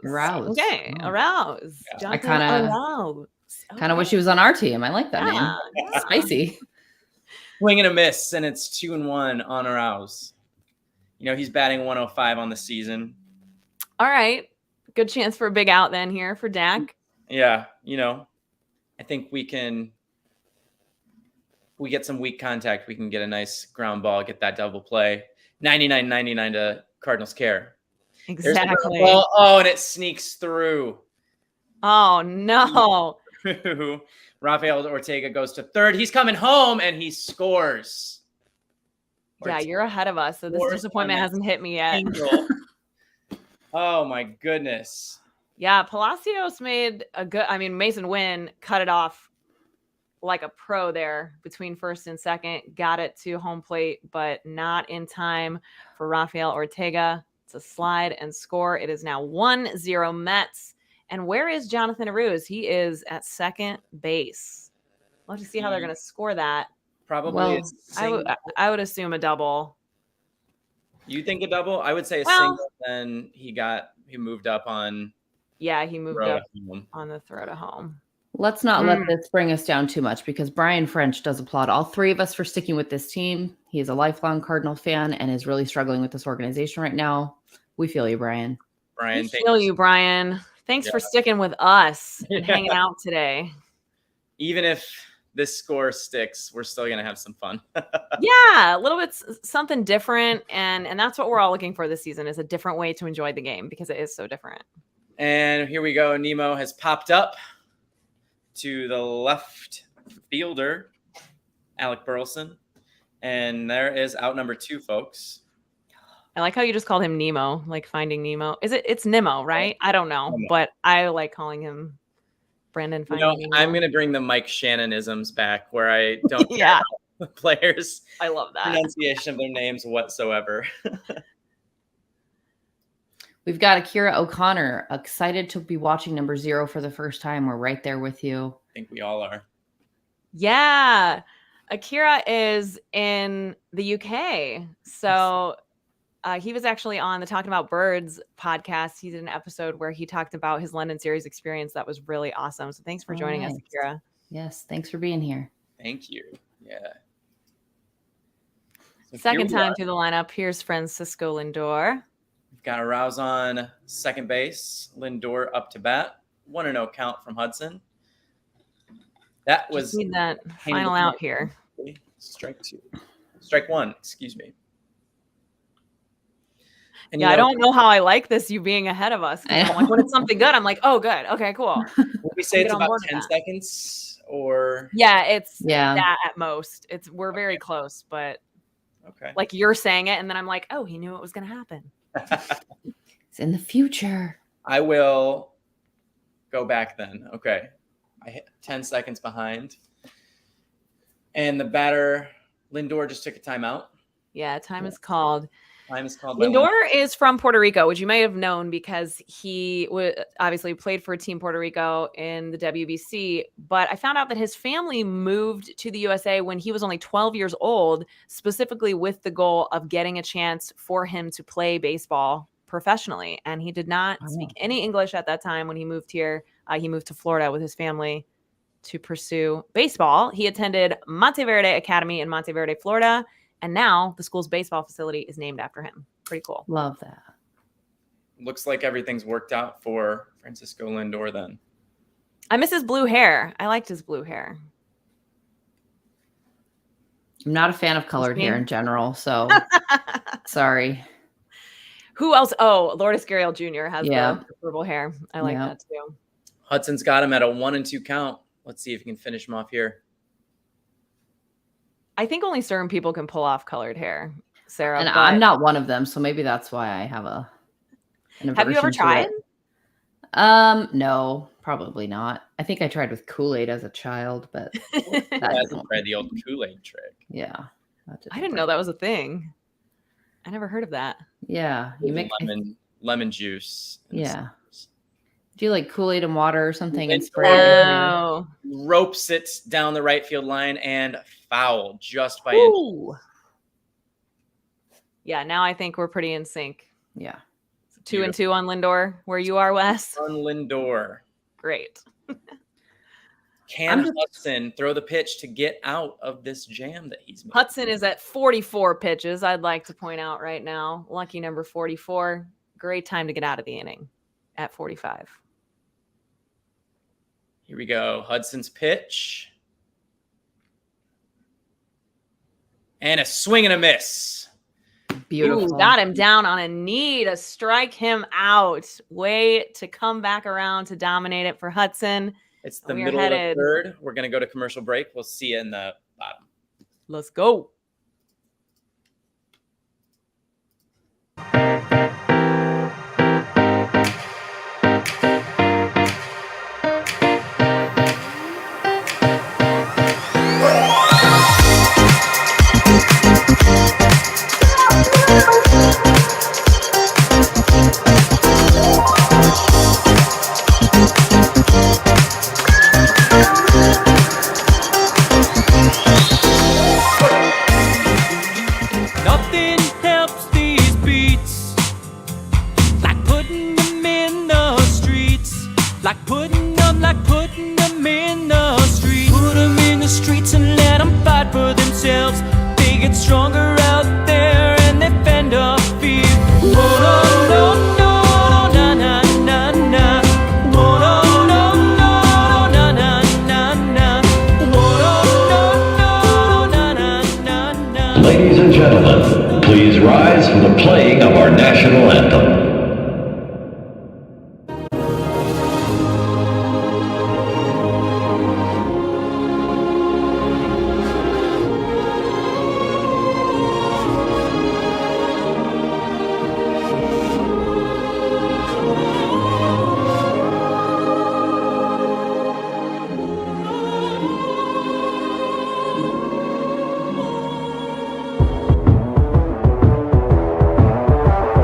Yeah. I kind of wish he was on our team. I like that name. Yeah. Spicy. Swing and a miss, and it's 2-1 on Arouse. He's batting 105 on the season. All right. Good chance for a big out then here for Dak. Yeah, I think we get some weak contact. We can get a nice ground ball, get that double play. 99-99 to Cardinals care. Exactly. And it sneaks through. Oh, no. Rafael Ortega goes to third. He's coming home, and he scores. Yeah, you're ahead of us. So this disappointment hasn't hit me yet. Oh, my goodness. Yeah, Palacios made Mason Wynn cut it off like a pro there between first and second. Got it to home plate, but not in time for Rafael Ortega to slide and score. It is now 1-0 Mets. And where is Jonathan Arouse? He is at second base. We'll have to see how they're going to score that. Probably. I would assume a double. You think a double? I would say a single. Then he moved up on. Yeah, he moved up on the throw to home. Let's not let this bring us down too much because Brian French does applaud all three of us for sticking with this team. He is a lifelong Cardinal fan and is really struggling with this organization right now. We feel you, Brian. We feel you, Brian. Thanks for sticking with us and hanging out today. Even if this score sticks, we're still going to have some fun. Yeah, a little bit something different. And that's what we're all looking for this season is a different way to enjoy the game because it is so different. And here we go. Nemo has popped up to the left fielder, Alec Burleson. And there is out number 2, folks. I like how you just called him Nemo, like Finding Nemo. It's Nemo, right? I don't know, but I like calling him Brandon Finding Nemo. I'm going to bring the Mike Shannonisms back where I don't care about the players. I love that. Pronunciation of their names whatsoever. We've got Akira O'Connor, excited to be watching number 0 for the first time. We're right there with you. I think we all are. Yeah. Akira is in the UK. So he was actually on the Talking About Birds podcast. He did an episode where he talked about his London series experience. That was really awesome. So thanks for joining us, Akira. Yes. Thanks for being here. Thank you. Yeah. So Second time through the lineup. Here's Francisco Lindor. We've got Arouse on second base. Lindor up to bat. 1-0 count from Hudson. That Just was need that final out here. strike 2. Strike 1, excuse me. And Yeah, I don't know how I like this, you being ahead of us. 'Cause I'm like, when it's something good, I'm like, oh, good. Okay, cool. Would we say Get it's on about board with 10 that. seconds or? Yeah, it's Yeah. that at most. We're very close, but Okay. like you're saying it, and then I'm like, oh, he knew it was gonna happen. It's in the future. I will go back then. Okay. I hit 10 seconds behind. And the batter, Lindor, just took a timeout. Yeah, time is called. Time is called. by Lindor is from Puerto Rico, which you may have known because he obviously played for Team Puerto Rico in the WBC. But I found out that his family moved to the USA when he was only 12 years old, specifically with the goal of getting a chance for him to play baseball professionally. And he did not speak any English at that time when he moved here. He moved to Florida with his family to pursue baseball. He attended Monteverde Academy in Monteverde, Florida. And now the school's baseball facility is named after him. Pretty cool. Love that. Looks like everything's worked out for Francisco Lindor then. I miss his blue hair. I liked his blue hair. I'm not a fan of colored hair in general, so sorry. Who else? Oh, Lourdes Gurriel Jr. has Yeah. the purple hair. I like Yeah. that too. Hudson's got him at a 1-2 count. Let's see if he can finish him off here. I think only certain people can pull off colored hair, Sarah. And but I'm not one of them, so maybe that's why I have an have you ever aversion to tried? it. No, probably not. I think I tried with Kool-Aid as a child, but that I didn't tried the old Kool-Aid trick. yeah. I didn't know that was a thing. I never heard of that. Yeah. You make Lemon juice. Yeah. Do you like Kool-Aid and water or something and Lindor spray it in your hair? Oh, ropes it down the right field line and foul just by ooh. Yeah, now I think we're pretty in sync. Yeah. 2-2 on Lindor, where you are, Wes. on Lindor. Great. Can Hudson throw the pitch to get out of this jam that he's made? Hudson is at 44 pitches, I'd like to point out right now. Lucky number 44. Great time to get out of the inning at 45. Here we go. Hudson's pitch. And a swing and a miss. Beautiful. Ooh, got him down on a knee to strike him out. Way to come back around to dominate it for Hudson. It's the We are middle of the headed. third. We're going to go to commercial break. We'll see you in the bottom. Let's go. Nothing helps these beats like putting them in the streets, like putting them in the streets. Put them in the streets and let them fight for themselves. They get stronger out there and they fend off fear. Oh, no, no, no, na, na, na, na. Oh, no, no, no, na, na, na, na. Oh, no, no, no, na, na, na, na. Ladies and gentlemen, please rise for the playing of our national anthem.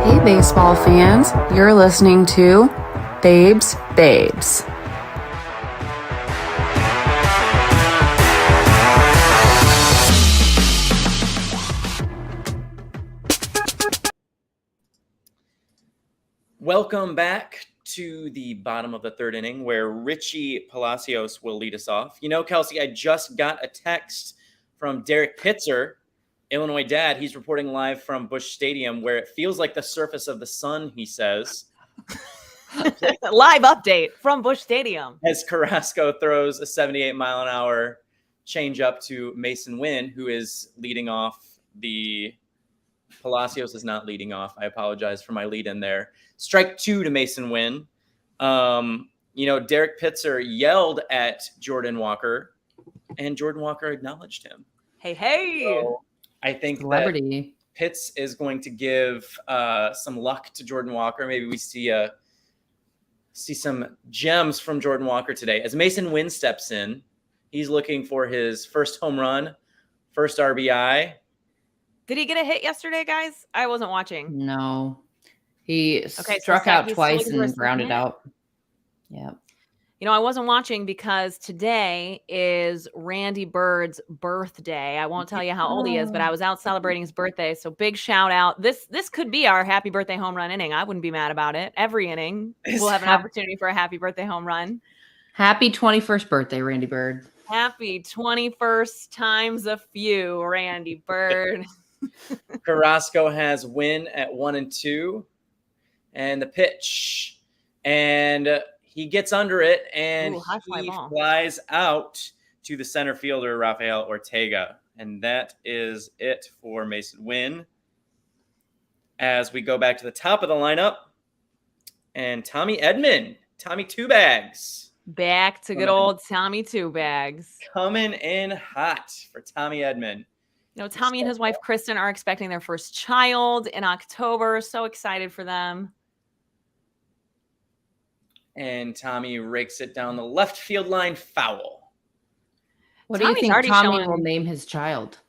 Hey, baseball fans, you're listening to Babes. Welcome back to the bottom of the third inning where Richie Palacios will lead us off. You know, Kelsey, I just got a text from Derek Pitzer, Illinois dad. He's reporting live from Busch Stadium where it feels like the surface of the sun, he says. Live update from Busch Stadium. As Carrasco throws a 78-mile-an-hour change-up to Mason Wynn, who is leading off the – Palacios is not leading off. I apologize for my lead in there. Strike 2 to Mason Wynn. Derek Pitzer yelled at Jordan Walker, and Jordan Walker acknowledged him. Hey. So I think Celebrity. that Pitts is going to give some luck to Jordan Walker. Maybe we see some gems from Jordan Walker today. As Mason Wynn steps in, he's looking for his first home run, first RBI. Did he get a hit yesterday, guys? I wasn't watching. No. He Okay, struck out he's twice still looking for a and grounded second? out. Yeah. I wasn't watching because today is Randy Bird's birthday. I won't tell you how old he is, but I was out celebrating his birthday. So big shout out. This could be our happy birthday home run inning. I wouldn't be mad about it. Every inning we'll have an opportunity for a happy birthday home run. Happy 21st birthday, Randy Bird. Happy 21st times a few, Randy Bird. Carrasco has Wynn at 1-2, and the pitch, and he gets under it, and he flies out to the center fielder, Rafael Ortega. And that is it for Mason Wynn. As we go back to the top of the lineup, and Tommy Edman, Tommy Two Bags. Back to good old Tommy Two Bags. Coming in hot for Tommy Edman. Tommy and his wife, Kristen, are expecting their first child in October. So excited for them. And Tommy rakes it down the left field line, foul. What do you think Tommy will name his child?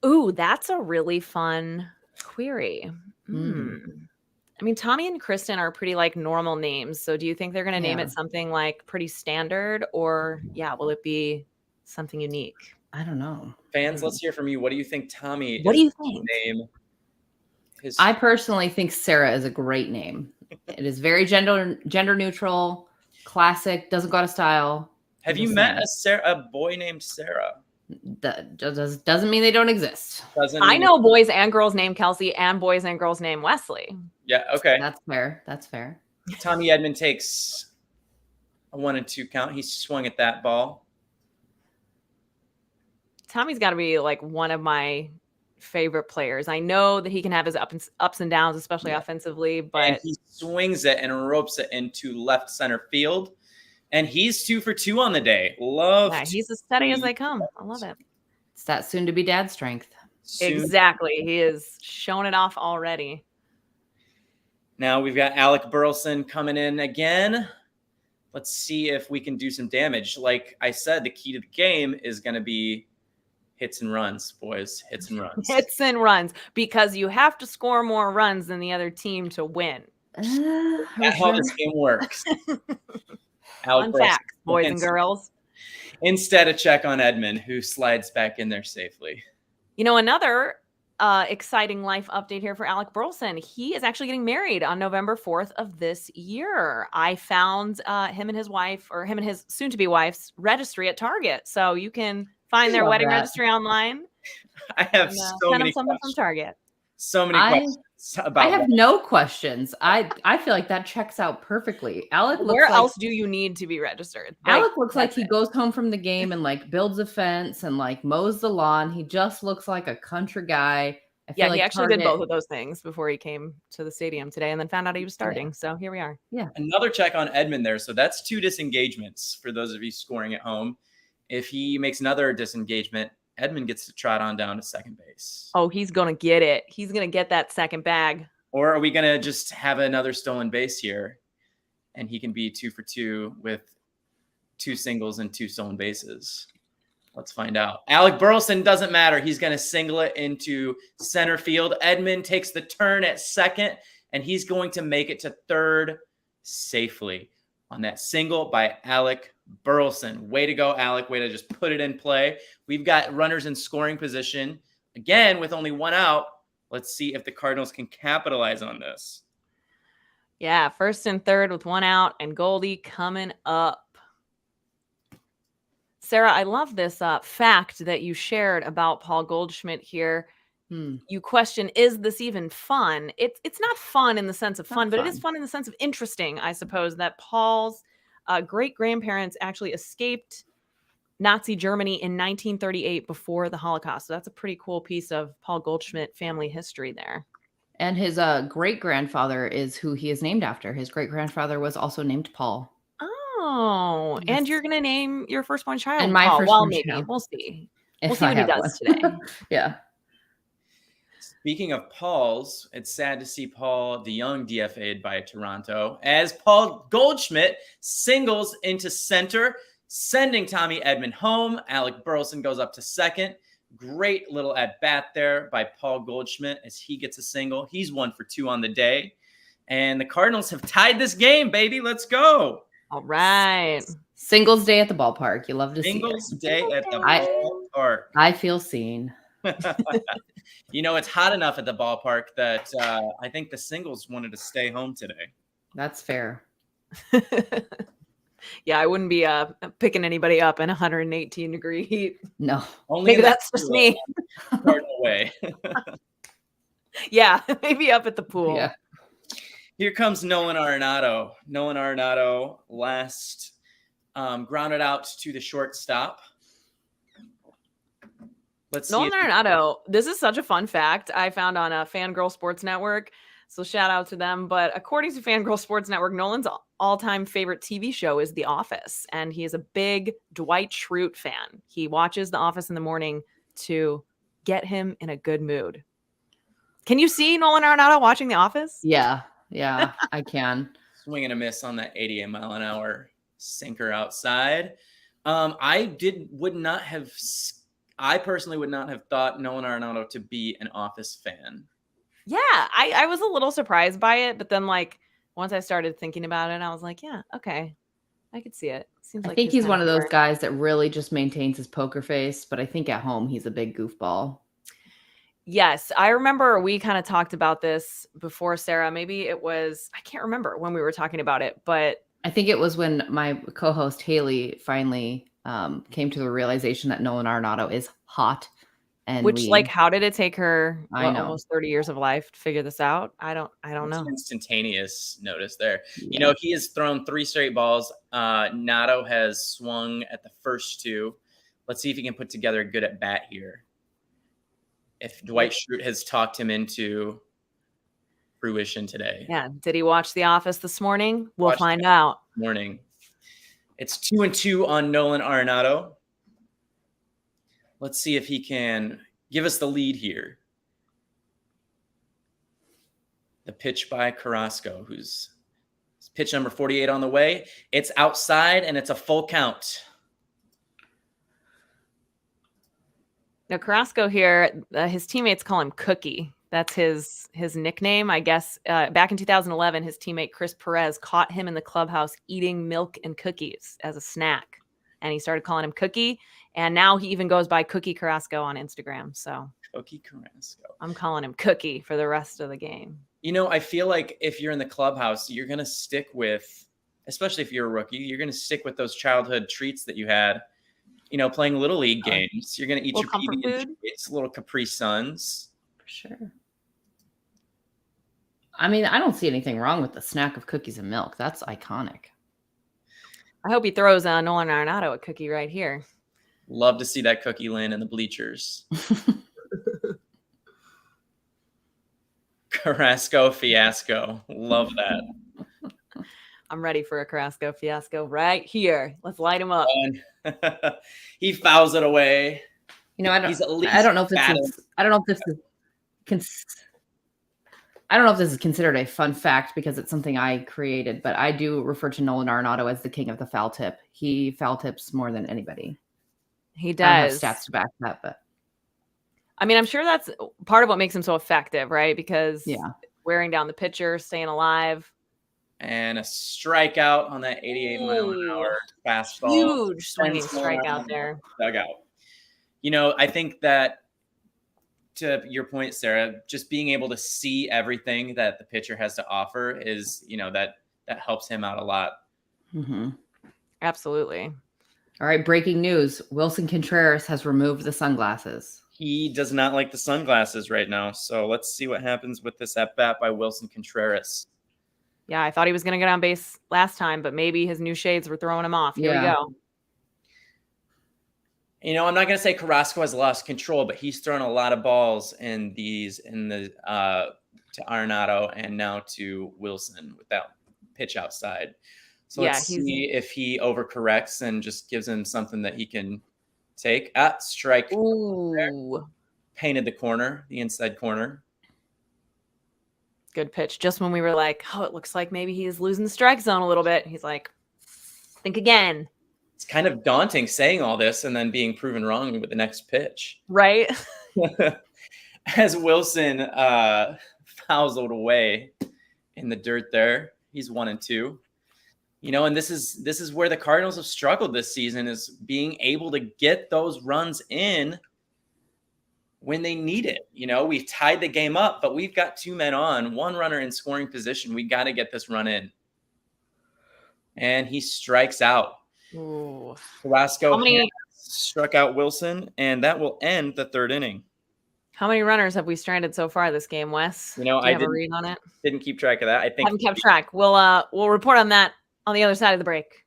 Ooh, that's a really fun query. I mean, Tommy and Kristen are pretty normal names. So do you think they're going to name it something pretty standard, or will it be something unique? I don't know. Fans, let's hear from you. What do you think Tommy What do you think? Name? I personally think Sarah is a great name. It is very gender neutral, classic, doesn't go out of style. Have you met a boy named Sarah? That doesn't mean they don't exist. I know boys and girls named Kelsey and boys and girls named Wesley. Yeah, okay. That's fair. That's fair. Tommy Edman takes a 1-2 count. He swung at that ball. Tommy's got to be one of my favorite players. I know that he can have his ups and downs, especially offensively, but and he swings it and ropes it into left center field. And he's 2 for 2 on the day. He's as steady as they come. I love it. It's that soon to be dad strength. Exactly. He has shown it off already. Now we've got Alec Burleson coming in again. Let's see if we can do some damage. Like I said, the key to the game is going to be hits and runs, boys. Hits and runs. Hits and runs, because you have to score more runs than the other team to win. That's how this game works. Fun facts, boys and girls. Instead, a check on Edman, who slides back in there safely. Another exciting life update here for Alec Burleson. He is actually getting married on November 4th of this year. I found him and his wife, or him and his soon-to-be wife's registry at Target. So you can find their wedding registry online. I have so many something from Target. So many questions about I have no questions. I feel like that checks out perfectly. Alec looks Where else do you need to be registered? Alec looks like he goes home from the game and builds a fence and mows the lawn. He just looks like a country guy. He actually did both of those things before he came to the stadium today, and then found out he was starting. Yeah. So here we are. Yeah. Another check on Edman there. So that's 2 disengagements for those of you scoring at home. If he makes another disengagement, Edman gets to trot on down to second base. Oh, he's going to get it. He's going to get that second bag. Or are we going to just have another stolen base here, and he can be 2 for 2 with 2 singles and 2 stolen bases? Let's find out. Alec Burleson doesn't matter. He's going to single it into center field. Edman takes the turn at second, and he's going to make it to third safely on that single by Alec Burleson. Way to go, Alec. Way to just put it in play. We've got runners in scoring position. Again, with only 1 out. Let's see if the Cardinals can capitalize on this. Yeah, first and third with 1 out, and Goldie coming up. Sarah, I love this fact that you shared about Paul Goldschmidt here. you question, is this even fun? It's not fun in the sense of fun, but it is fun in the sense of interesting, I suppose, that Paul's great-grandparents actually escaped Nazi Germany in 1938 before the Holocaust. So that's a pretty cool piece of Paul Goldschmidt family history there. And his great-grandfather is who he is named after. His great-grandfather was also named Paul. Oh, Yes. and you're going to name your firstborn child And my Paul. firstborn Well, maybe. child. We'll see. If We'll see I what he have does one. today. Yeah. Speaking of Pauls, it's sad to see Paul DeYoung DFA'd by Toronto as Paul Goldschmidt singles into center, sending Tommy Edman home. Alec Burleson goes up to second. Great little at-bat there by Paul Goldschmidt as he gets a single. He's 1 for 2 on the day. And the Cardinals have tied this game, baby. Let's go. All right. Singles day at the ballpark. You love to Singles see it. day at the ballpark. I feel seen. You know, it's hot enough at the ballpark that I think the singles wanted to stay home today. That's fair. Yeah, I wouldn't be picking anybody up in 118-degree heat. No. Only Maybe that's just me. Cardinal way. Yeah, maybe up at the pool. Yeah. Here comes Nolan Arenado. Nolan Arenado last grounded out to the shortstop. Let's see. Nolan Arenado, this is such a fun fact I found on a Fangirl Sports Network. So shout out to them. But according to Fangirl Sports Network, Nolan's all-time favorite TV show is The Office. And he is a big Dwight Schrute fan. He watches The Office in the morning to get him in a good mood. Can you see Nolan Arenado watching The Office? Yeah, I can. Swing and a miss on that 88-mile-an-hour sinker outside. I personally would not have thought Nolan Arenado to be an Office fan. Yeah, I was a little surprised by it, but then like once I started thinking about it, I was like, yeah, okay, I could see it. Seems like I think he's one of those humor. guys that really just maintains his poker face, but I think at home he's a big goofball. Yes, I remember we kind of talked about this before, Sarah. Maybe it was, I can't remember when we were talking about it, but I think it was when my co-host Haley finally came to the realization that Nolan Arenado is hot. And how did it take her I know. almost 30 years of life to figure this out? I don't know. Instantaneous notice there. Yeah. You know, he has thrown 3 straight balls. Nato has swung at the first 2. Let's see if he can put together a good at bat here. If Dwight Schrute has talked him into fruition today. Yeah. Did he watch The Office this morning? We'll find out. Morning. It's 2-2 on Nolan Arenado. Let's see if he can give us the lead here. The pitch by Carrasco, who's pitch number 48 on the way. It's outside, and it's a full count. Now, Carrasco here, his teammates call him Cookie. That's his nickname, I guess. Back in 2011, his teammate Chris Perez caught him in the clubhouse eating milk and cookies as a snack. And he started calling him Cookie. And now he even goes by Cookie Carrasco on Instagram. So Cookie Carrasco. I'm calling him Cookie for the rest of the game. You know, I feel like if you're in the clubhouse, you're going to stick with, especially if you're a rookie, you're going to stick with those childhood treats that you had, you know, playing Little League games. You're going to eat your comfort PB&J food. treats, little Capri Suns. For sure. I mean, I don't see anything wrong with the snack of cookies and milk. That's iconic. I hope he throws Nolan Arenado a cookie right here. Love to see that cookie land in the bleachers. Carrasco fiasco. Love that. I'm ready for a Carrasco fiasco right here. Let's light him up. He fouls it away. You know, I don't know if this is considered a fun fact because it's something I created, but I do refer to Nolan Arenado as the king of the foul tip. He foul tips more than anybody. He I don't have does. stats to back that, but I mean, I'm sure that's part of what makes him so effective, right? Because yeah, wearing down the pitcher, staying alive. And a strikeout on that 88-mile-an-hour fastball. Huge swinging strikeout there. Dugout. You know, I think that, to your point, Sarah, just being able to see everything that the pitcher has to offer is, you know, that helps him out a lot. Mm-hmm. Absolutely. All right, breaking news. Wilson Contreras has removed the sunglasses. He does not like the sunglasses right now. So let's see what happens with this at bat by Wilson Contreras. Yeah, I thought he was going to get on base last time, but maybe his new shades were throwing him off. Here we go. You know, I'm not going to say Carrasco has lost control, but he's thrown a lot of balls to Arenado and now to Wilson with that pitch outside. So let's see if he overcorrects and just gives him something that he can take. Strike. Ooh. Painted the corner, the inside corner. Good pitch. Just when we were like, oh, it looks like maybe he's losing the strike zone a little bit. He's like, think again. It's kind of daunting saying all this and then being proven wrong with the next pitch. Right. As Wilson fouled away in the dirt there. He's 1-2. You know, and this is where the Cardinals have struggled this season, is being able to get those runs in when they need it. You know, we've tied the game up, but we've got 2 men on, 1 runner in scoring position. We got to get this run in. And he strikes out. Ooh. Carrasco struck out Wilson, and that will end the 3rd inning. How many runners have we stranded so far this game, Wes? You know, I have a read on it. Didn't keep track of that. I think haven't kept track. We'll report on that on the other side of the break.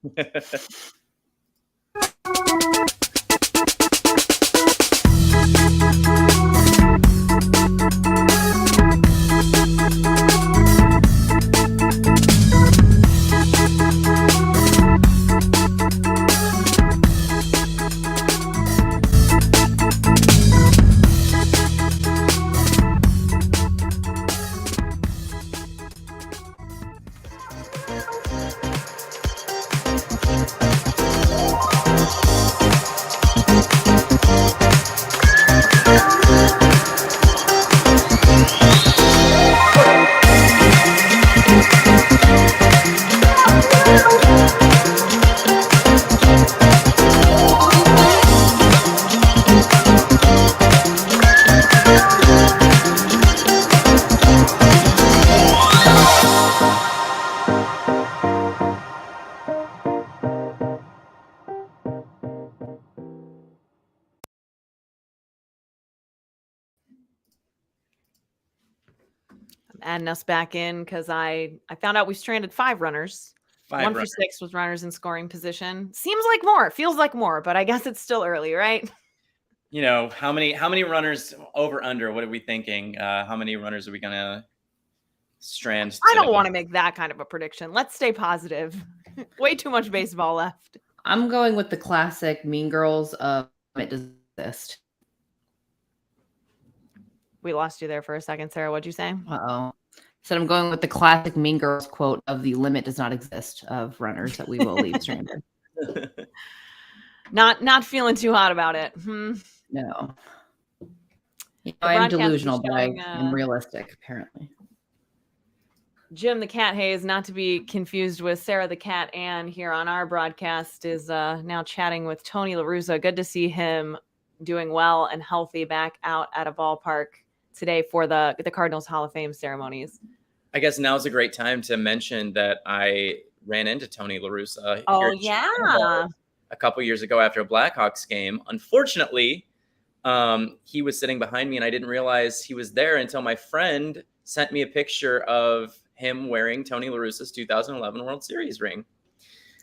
Adding us back in because I found out we stranded 5 runners. 1 for 6 was runners in scoring position. Seems like more. Feels like more, but I guess it's still early, right? You know, how many runners over under? What are we thinking? How many runners are we gonna strand today? I don't want to make that kind of a prediction. Let's stay positive. Way too much baseball left. I'm going with the classic Mean Girls of it does exist. We lost you there for a second, Sarah. What'd you say? Uh-oh. So I'm going with the classic Mean Girls quote of the limit does not exist of runners that we will leave stranded. Not feeling too hot about it. No. You know, I am delusional, but I am realistic, apparently. Jim the Cat Hayes, not to be confused with Sarah the Cat Ann here on our broadcast, is now chatting with Tony La Russa. Good to see him doing well and healthy back out at a ballpark today for the Cardinals Hall of Fame ceremonies. I guess now's a great time to mention that I ran into Tony La Russa. Oh, yeah. A couple years ago after a Blackhawks game. Unfortunately, he was sitting behind me and I didn't realize he was there until my friend sent me a picture of him wearing Tony La Russa's 2011 World Series ring.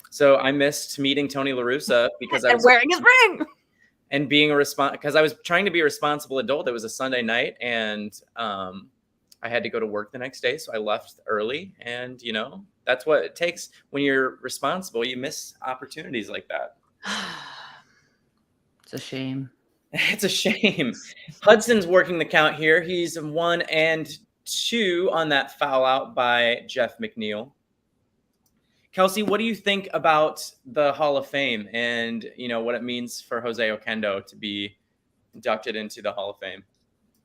So I missed meeting Tony La Russa because I was wearing his ring. And being because I was trying to be a responsible adult. It was a Sunday night and I had to go to work the next day. So I left early and, you know, that's what it takes when you're responsible. You miss opportunities like that. It's a shame. It's a shame. Hudson's working the count here. He's 1-2 on that foul out by Jeff McNeil. Kelsey, what do you think about the Hall of Fame and, you know, what it means for Jose Oquendo to be inducted into the Hall of Fame?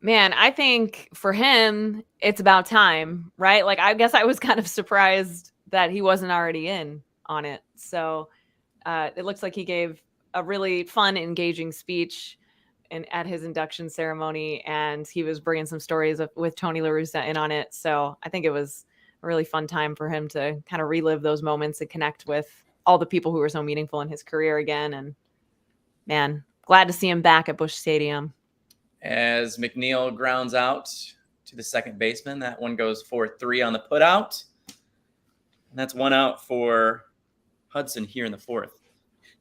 Man, I think for him, it's about time, right? Like, I guess I was kind of surprised that he wasn't already in on it. So it looks like he gave a really fun, engaging speech at his induction ceremony, and he was bringing some stories with Tony La Russa in on it. So I think it was a really fun time for him to kind of relive those moments and connect with all the people who were so meaningful in his career again. And man, glad to see him back at Busch Stadium. as McNeil grounds out to the second baseman. That one goes for 3 on the put out. And that's 1 out for Hudson here in the 4th.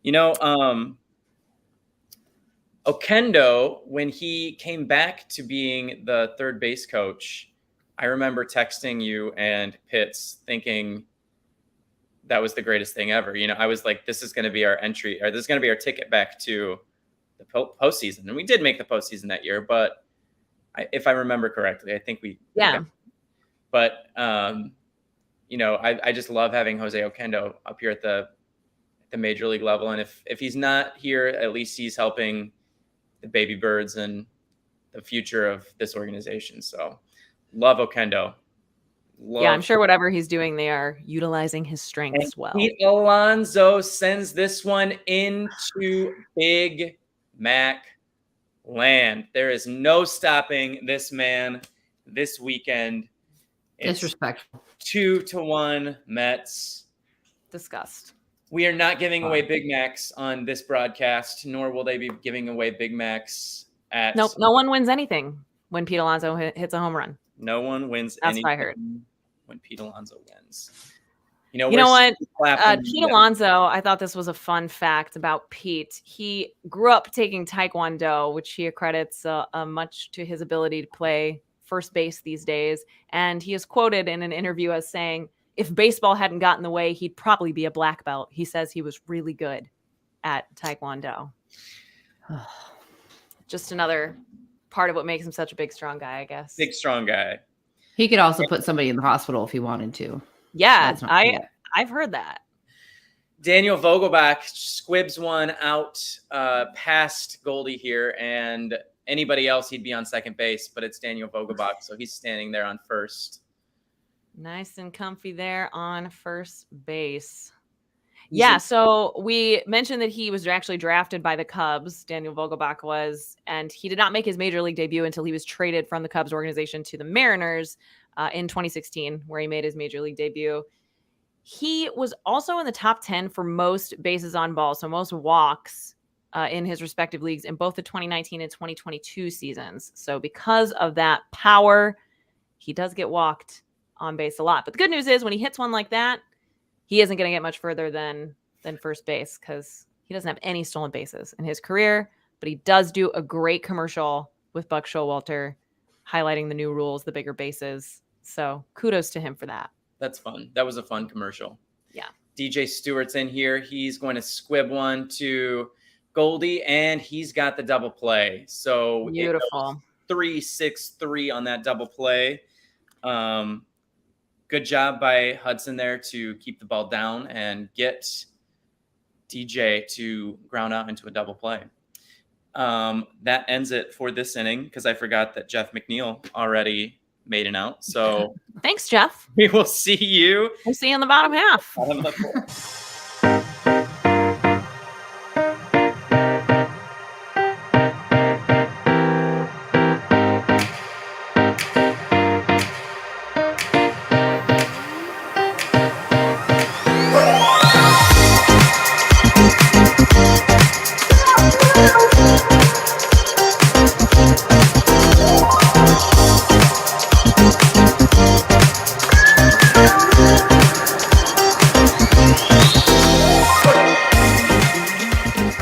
You know, Okendo, when he came back to being the third base coach, I remember texting you and Pitts thinking that was the greatest thing ever. You know, I was like, this is going to be our entry, or this is going to be our ticket back to the postseason. And we did make the postseason that year, but if I remember correctly, I think we. Yeah. But, you know, I just love having Jose Okendo up here at the major league level. And if he's not here, at least he's helping the baby birds and the future of this organization. So love Okendo. Yeah, I'm sure whatever he's doing, they are utilizing his strengths well. Pete Alonso sends this one into Big Mac land. There is no stopping this man this weekend. It's Disrespectful. 2-1 Mets. Disgust. We are not giving away Big Macs on this broadcast, nor will they be giving away Big Macs at. Nope, no one wins anything when Pete Alonso hits a home run. No one wins That's anything what I heard. when Pete Alonso wins. You know what? Pete Alonso, I thought this was a fun fact about Pete. He grew up taking Taekwondo, which he accredits much to his ability to play first base these days. And he is quoted in an interview as saying, if baseball hadn't gotten in the way, he'd probably be a black belt. He says he was really good at Taekwondo. Just another part of what makes him such a big, strong guy, I guess. Big, strong guy. He could also put somebody in the hospital if he wanted to. Yeah, So I've heard that. Daniel Vogelbach squibs one out past Goldie here, and anybody else, he'd be on second base, but it's Daniel Vogelbach, so he's standing there on first. Nice and comfy there on first base. Yeah, so we mentioned that he was actually drafted by the Cubs, Daniel Vogelbach was, and he did not make his major league debut until he was traded from the Cubs organization to the Mariners in 2016, where he made his major league debut. He was also in the top 10 for most bases on balls, so most walks in his respective leagues in both the 2019 and 2022 seasons. So because of that power, he does get walked on base a lot. But the good news is when he hits one like that, he isn't going to get much further than first base because he doesn't have any stolen bases in his career. But he does do a great commercial with Buck Showalter highlighting the new rules, the bigger bases. So kudos to him for that. That's fun. That was a fun commercial. Yeah. DJ Stewart's in here. He's going to squib one to Goldie, and he's got the double play. So beautiful. 3-6-3 on that double play. Good job by Hudson there to keep the ball down and get DJ to ground out into a double play. That ends it for this inning because I forgot that Jeff McNeil already made an out. So thanks, Jeff. We will see you. We'll see you in the bottom half. Bottom of the fourth.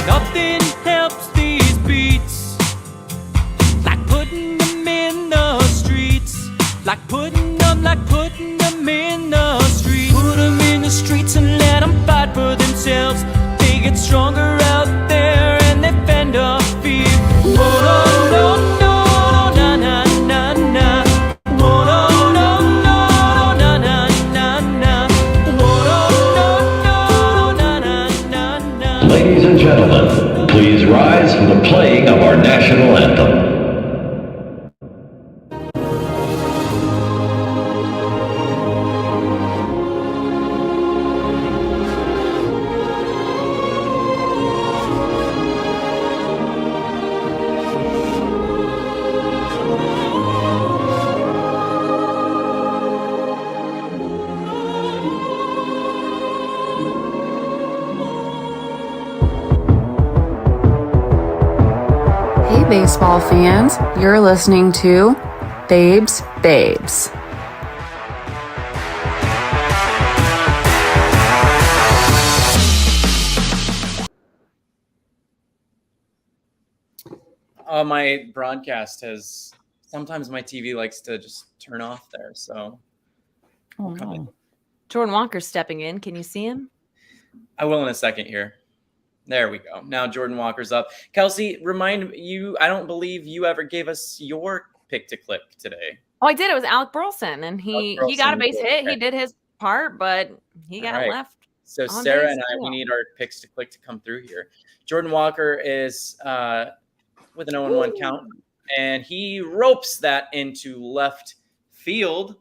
Nothing helps these beats like putting them in the streets, like putting them in the streets. Put them in the streets and let them fight for themselves. They get stronger out there and they fend off fear. Oh, no, no, no, na, na, na, na. Oh, no, no, no, na, na, na, na. Oh, no, no, no, na, na, na. Ladies and gentlemen, please rise for the playing of our national anthem. baseball fans. You're listening to Babes. My broadcast has sometimes my TV likes to just turn off there. So Oh, come in. no. Jordan Walker's stepping in. Can you see him? I will in a second here. There we go. Now Jordan Walker's up. Kelsey, remind you, I don't believe you ever gave us your pick to click today. Oh, I did. It was Alec Burleson, and he got a base hit. He did his part, but he got left. So on Sarah base and I, too. we need our picks to click to come through here. Jordan Walker is with an 0-1 count, and he ropes that into left field.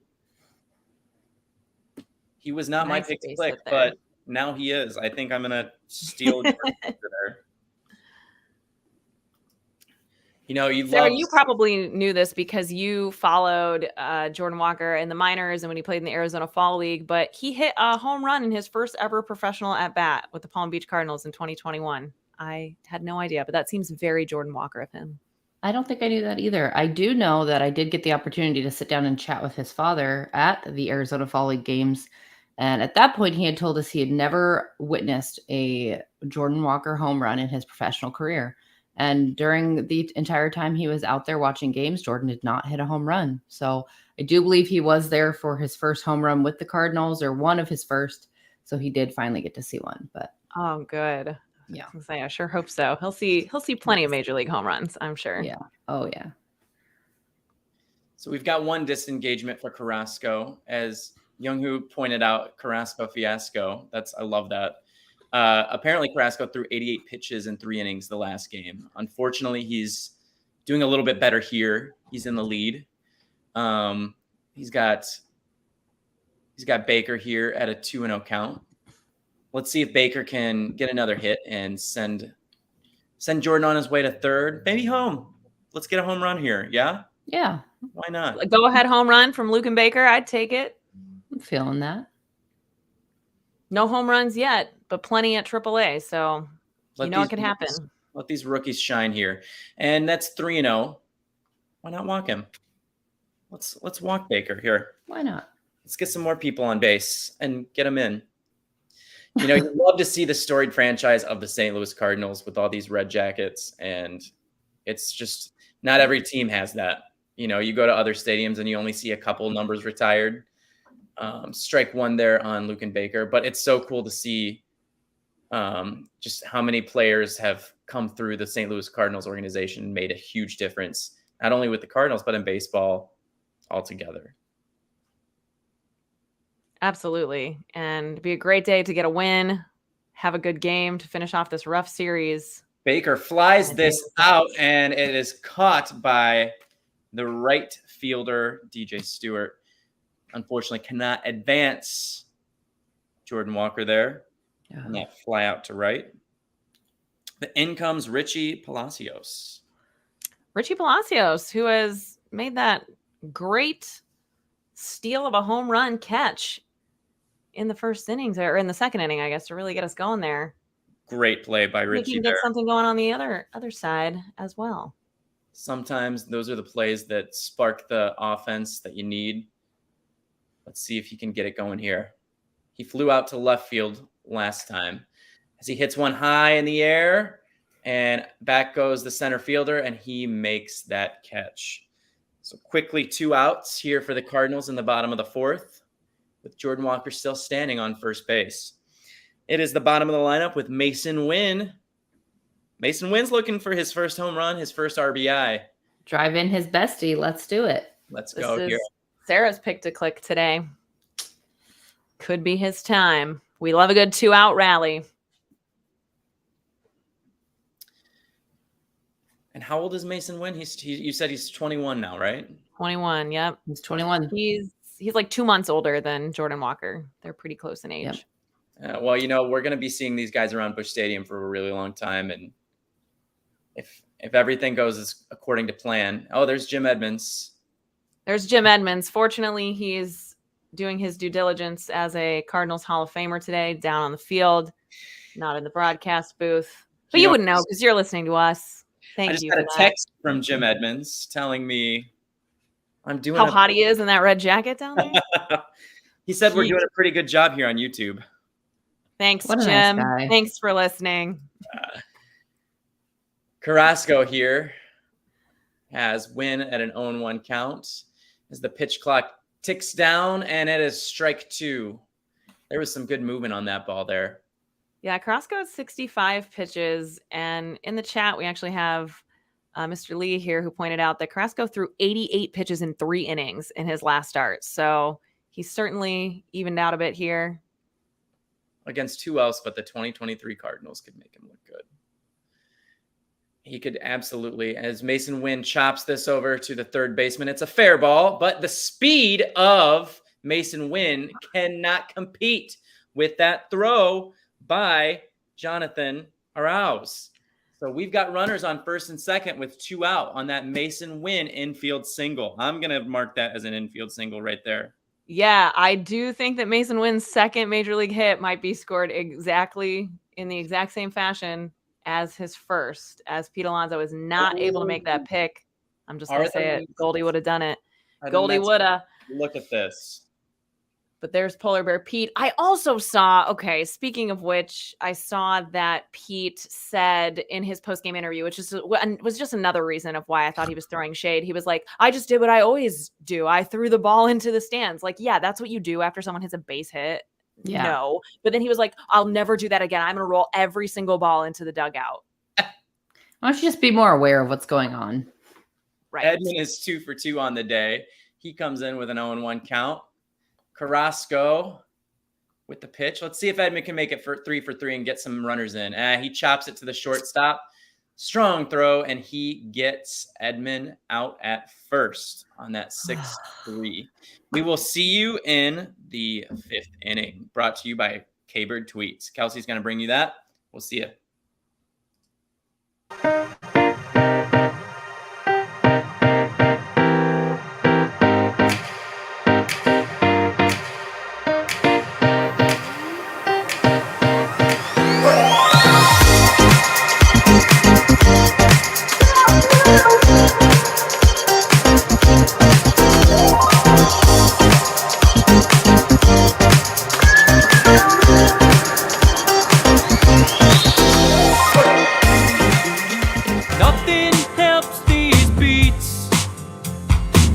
He was not my Nice pick to base click, hit there. but now he is. I think I'm gonna steal Jordan Walker there. You know, Sarah, you probably knew this because you followed Jordan Walker in the minors and when he played in the Arizona Fall League, but he hit a home run in his first ever professional at bat with the Palm Beach Cardinals in 2021. I had no idea, but that seems very Jordan Walker of him. I don't think I knew that either. I do know that I did get the opportunity to sit down and chat with his father at the Arizona Fall League games. And at that point, he had told us he had never witnessed a Jordan Walker home run in his professional career. And during the entire time he was out there watching games, Jordan did not hit a home run. So I do believe he was there for his first home run with the Cardinals, or one of his first. So he did finally get to see one. But Oh, good. yeah. I was gonna say, I sure hope so. He'll see plenty of major league home runs, I'm sure. Yeah. Oh, yeah. So we've got one disengagement for Carrasco, as Young-Hoo pointed out. Carrasco fiasco. I love that. Apparently, Carrasco threw 88 pitches in 3 innings the last game. Unfortunately, he's doing a little bit better here. He's in the lead. He's got Baker here at a 2-0 count. Let's see if Baker can get another hit and send Jordan on his way to third, maybe home. Let's get a home run here. Yeah. Yeah. Why not? A go-ahead home run from Luke and Baker. I'd take it. I'm feeling that. No home runs yet, but plenty at AAA. So it can happen. Let these rookies shine here. And that's 3-0. Why not walk him? Let's walk Baker here. Why not? Let's get some more people on base and get them in. You know, you'd love to see the storied franchise of the St. Louis Cardinals with all these red jackets. And it's just not every team has that. You know, you go to other stadiums and you only see a couple numbers retired. Strike one there on Luke and Baker. But it's so cool to see just how many players have come through the St. Louis Cardinals organization and made a huge difference, not only with the Cardinals, but in baseball altogether. Absolutely. And it'd be a great day to get a win, have a good game to finish off this rough series. Baker flies this out, and it is caught by the right fielder, DJ Stewart. Unfortunately, cannot advance Jordan Walker there. Yeah. And that fly out to right. The in comes Richie Palacios. Richie Palacios, who has made that great steal of a home run catch in the first innings, or in the second inning, I guess, to really get us going there. Great play by He Richie can there. get something going on the other side as well. Sometimes those are the plays that spark the offense that you need. Let's see if he can get it going here. He flew out to left field last time as he hits one high in the air, and back goes the center fielder, and he makes that catch. So quickly 2 outs here for the Cardinals in the bottom of the 4th, with Jordan Walker still standing on first base. It is the bottom of the lineup with Mason Wynn. Mason Wynn's looking for his first home run, his first RBI. Drive in his bestie. Let's do it. Let's This go is here. Sarah's pick to click today. Could be his time. We love a good 2-out rally. And how old is Mason Wynn? You said he's 21 now, right? 21. Yep. He's 21. He's like 2 months older than Jordan Walker. They're pretty close in age. Yep. Well, you know, we're going to be seeing these guys around Busch Stadium for a really long time. And if everything goes according to plan. Oh, there's Jim Edmonds. There's Jim Edmonds. Fortunately, he's doing his due diligence as a Cardinals Hall of Famer today, down on the field, not in the broadcast booth. But you wouldn't know because you're listening to us. Thank I just you got for a that. text from Jim Edmonds telling me I'm doing How hot he is in that red jacket down there. He said we're Jeez. doing a pretty good job here on YouTube. Thanks, What a nice Jim. guy. Thanks for listening. Carrasco here has win at an 0-1 count as the pitch clock ticks down, and it is strike 2. There was some good movement on that ball there. Yeah, Carrasco had 65 pitches. And in the chat, we actually have Mr. Lee here who pointed out that Carrasco threw 88 pitches in 3 innings in his last start. So he's certainly evened out a bit here. Against who else but the 2023 Cardinals could make him look good. He could absolutely, as Mason Wynn chops this over to the third baseman, it's a fair ball, but the speed of Mason Wynn cannot compete with that throw by Jonathan Arauz. So we've got runners on first and second with 2 out on that Mason Wynn infield single. I'm going to mark that as an infield single right there. Yeah, I do think that Mason Wynn's second major league hit might be scored exactly in the exact same fashion as his first, as Pete Alonso is not able to make that pick. I'm just going to say it. Goldie would have done it. Goldie would have. Look at this. But there's Polar Bear Pete. I also saw, okay, speaking of which, I saw that Pete said in his post-game interview, which was just another reason of why I thought he was throwing shade. He was like, I just did what I always do. I threw the ball into the stands. Like, yeah, that's what you do after someone hits a base hit. Yeah. No. But then he was like, I'll never do that again. I'm going to roll every single ball into the dugout. Why don't you just be more aware of what's going on? Right. Edmund is 2 for 2 on the day. He comes in with an 0-1 count. Carrasco with the pitch. Let's see if Edmund can make it for 3 for 3 and get some runners in. He chops it to the shortstop. Strong throw, and he gets Edmund out at first on that 6-3. We will see you in the 5th inning. Brought to you by K-Bird Tweets. Kelsey's going to bring you that. We'll see you. Nothing helps these beats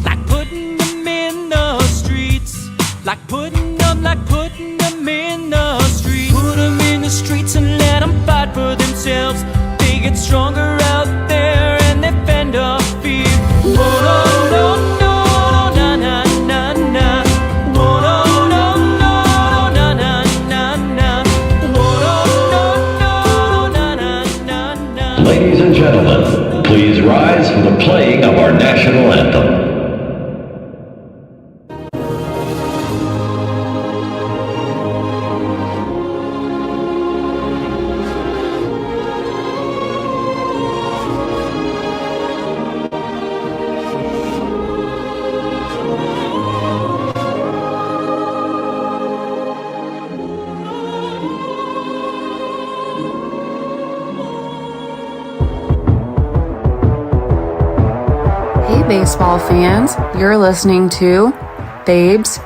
like putting them in the streets, like putting them in the streets. Put them in the streets and let them fight for themselves. They get stronger out there and they fend off fear. Oh no, no, no, na na na na. Oh no, no, no, na na na na. Oh no, no, no, na na na na. Ladies and gentlemen, please rise for the playing of our national anthem. Hey, baseball fans, you're listening to Babes.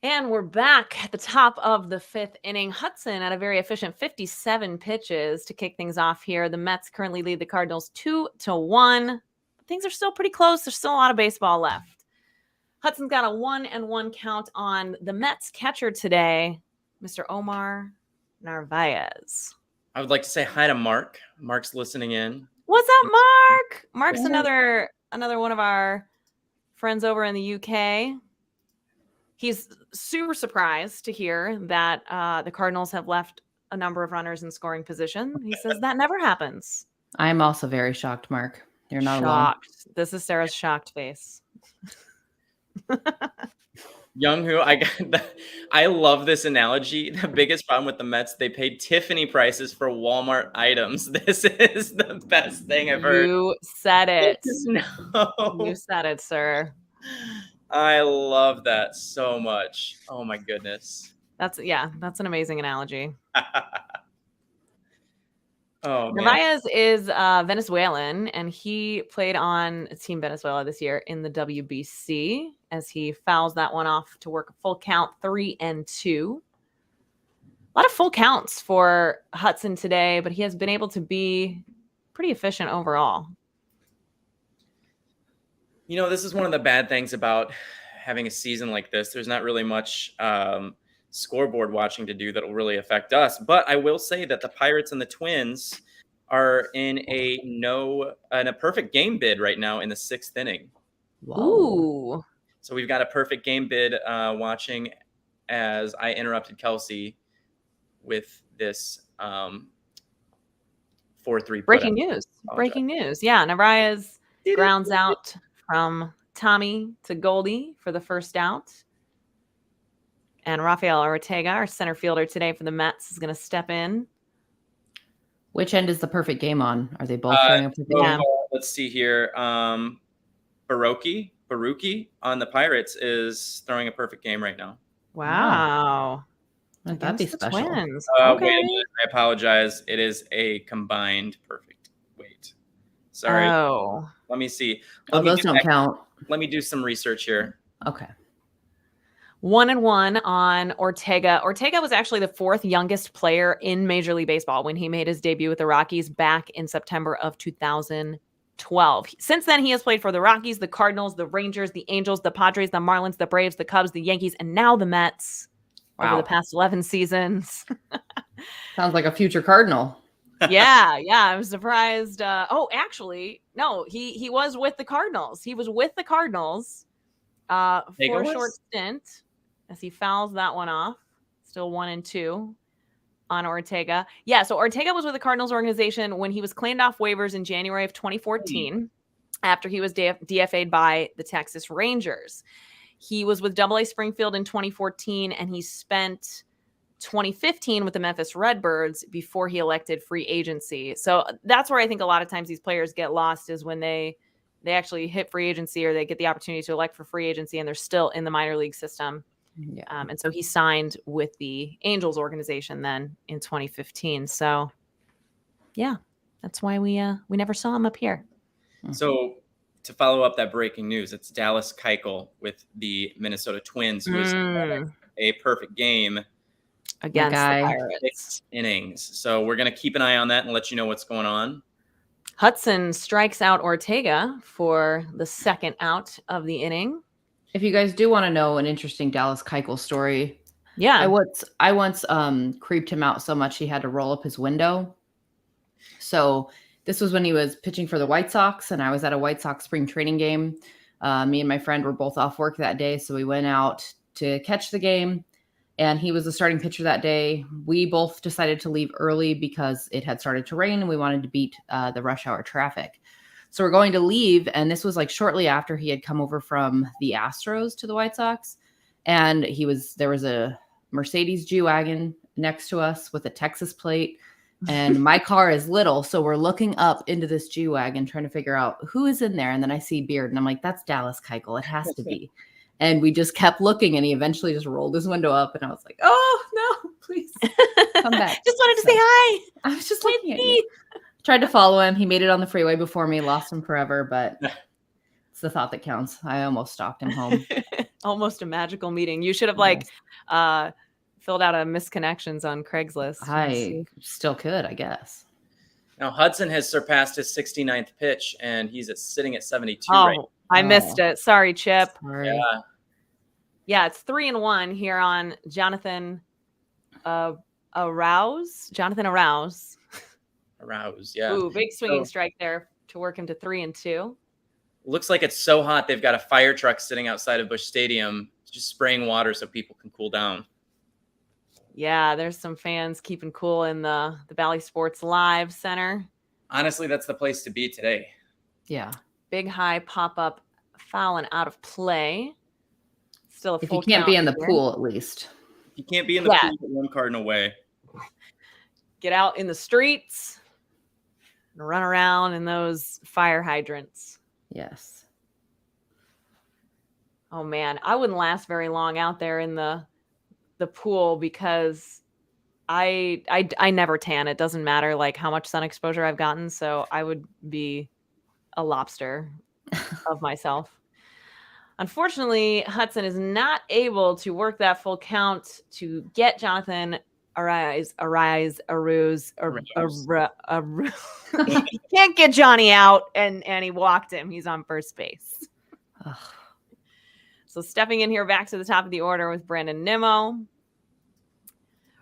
And we're back at the top of the 5th inning. Hudson at a very efficient 57 pitches to kick things off here. The Mets currently lead the Cardinals 2-1. Things are still pretty close. There's still a lot of baseball left. Hudson's got a 1-1 count on the Mets catcher today, Mr. Omar Narvaez. I would like to say hi to Mark. Mark's listening in. What's up, Mark? Mark's another one of our friends over in the UK. He's super surprised to hear that the Cardinals have left a number of runners in scoring position. He says that never happens. I'm also very shocked, Mark. You're not alone. Shocked. This is Sarah's shocked face. Young-Hoo, I love this analogy. The biggest problem with the Mets, they paid Tiffany prices for Walmart items. This is the best thing I've heard. You said it. You No. said it, sir. I love that so much. Oh my goodness. That's an amazing analogy. Oh man. Narvaez is Venezuelan, and he played on Team Venezuela this year in the WBC as he fouls that one off to work a full count 3-2. A lot of full counts for Hudson today, but he has been able to be pretty efficient overall. You know, this is one of the bad things about having a season like this. There's not really much scoreboard watching to do that will really affect us. But I will say that the Pirates and the Twins are in a perfect game bid right now in the 6th inning. Ooh. So we've got a perfect game bid watching as I interrupted Kelsey with this 4-3 Breaking news. Breaking news. Yeah, Narvaez grounds out from Tommy to Goldie for the first out. And Rafael Ortega, our center fielder today for the Mets, is going to step in. Which end is the perfect game on? Are they both throwing up the game? Let's see here. Baruki on the Pirates is throwing a perfect game right now. Wow. That'd be special. Twins. Wait a minute. I apologize. It is a combined perfect. Wait. Sorry. Oh. Let me see. Those don't count. Let me do some research here. Okay. 1-1 on Ortega. Ortega was actually the 4th youngest player in Major League Baseball when he made his debut with the Rockies back in September of 2012. Since then, he has played for the Rockies, the Cardinals, the Rangers, the Angels, the Padres, the Marlins, the Braves, the Cubs, the Yankees, and now the Mets over the past 11 seasons. Sounds like a future Cardinal. Yeah. I'm surprised. Actually, no, he was with the Cardinals. He was with the Cardinals for a short stint as he fouls that one off. Still 1-2 on Ortega. Yeah, so Ortega was with the Cardinals organization when he was claimed off waivers in January of 2014 after he was DFA'd by the Texas Rangers. He was with AA Springfield in 2014, and he spent 2015 with the Memphis Redbirds before he elected free agency. So that's where I think a lot of times these players get lost, is when they actually hit free agency or they get the opportunity to elect for free agency and they're still in the minor league system. Yeah. And so he signed with the Angels organization then in 2015. So yeah, that's why we never saw him up here. So to follow up that breaking news, it's Dallas Keuchel with the Minnesota Twins, who is a perfect game against the Pirates. 6 innings. So we're going to keep an eye on that and let you know what's going on. Hudson strikes out Ortega for the 2nd out of the inning. If you guys do want to know an interesting Dallas Keuchel story, yeah, I once creeped him out so much he had to roll up his window. So this was when he was pitching for the White Sox, and I was at a White Sox spring training game. Me and my friend were both off work that day, so we went out to catch the game, and he was the starting pitcher that day. We both decided to leave early because it had started to rain, and we wanted to beat the rush hour traffic. So we're going to leave, and this was like shortly after he had come over from the Astros to the White Sox, and there was a Mercedes G-Wagon next to us with a Texas plate, and my car is little, so we're looking up into this G-Wagon trying to figure out who is in there, and then I see Beard, and I'm like, that's Dallas Keuchel. It has to be. And we just kept looking, and he eventually just rolled his window up, and I was like, oh, no, please come back. Just wanted to say hi. I was just looking at you. Tried to follow him. He made it on the freeway before me, lost him forever, but it's the thought that counts. I almost stalked him home. Almost a magical meeting. You should have filled out a misconnections on Craigslist. I still could, I guess. Now Hudson has surpassed his 69th pitch, and he's sitting at 72 right now. I missed it. Sorry, Chip. Sorry. Yeah, it's 3-1 here on Jonathan Arouse. Jonathan Arouse. Arouse, yeah. Ooh, big swinging strike there to work him to 3-2. Looks like it's so hot they've got a fire truck sitting outside of Busch Stadium just spraying water so people can cool down. Yeah, there's some fans keeping cool in the Valley Sports Live Center. Honestly, that's the place to be today. Yeah. Big high pop-up foul and out of play. Still a If full you can't be in count the here. pool, at least. You can't be in the Yeah. pool with one Cardinal away. Get out in the streets and run around in those fire hydrants. Yes. Oh man, I wouldn't last very long out there in the pool because I never tan. It doesn't matter like how much sun exposure I've gotten, so I would be a lobster of myself. Unfortunately, Hudson is not able to work that full count to get Jonathan Aruz. He can't get Johnny out, and he walked him. He's on first base. Ugh. So stepping in here back to the top of the order with Brandon Nimmo.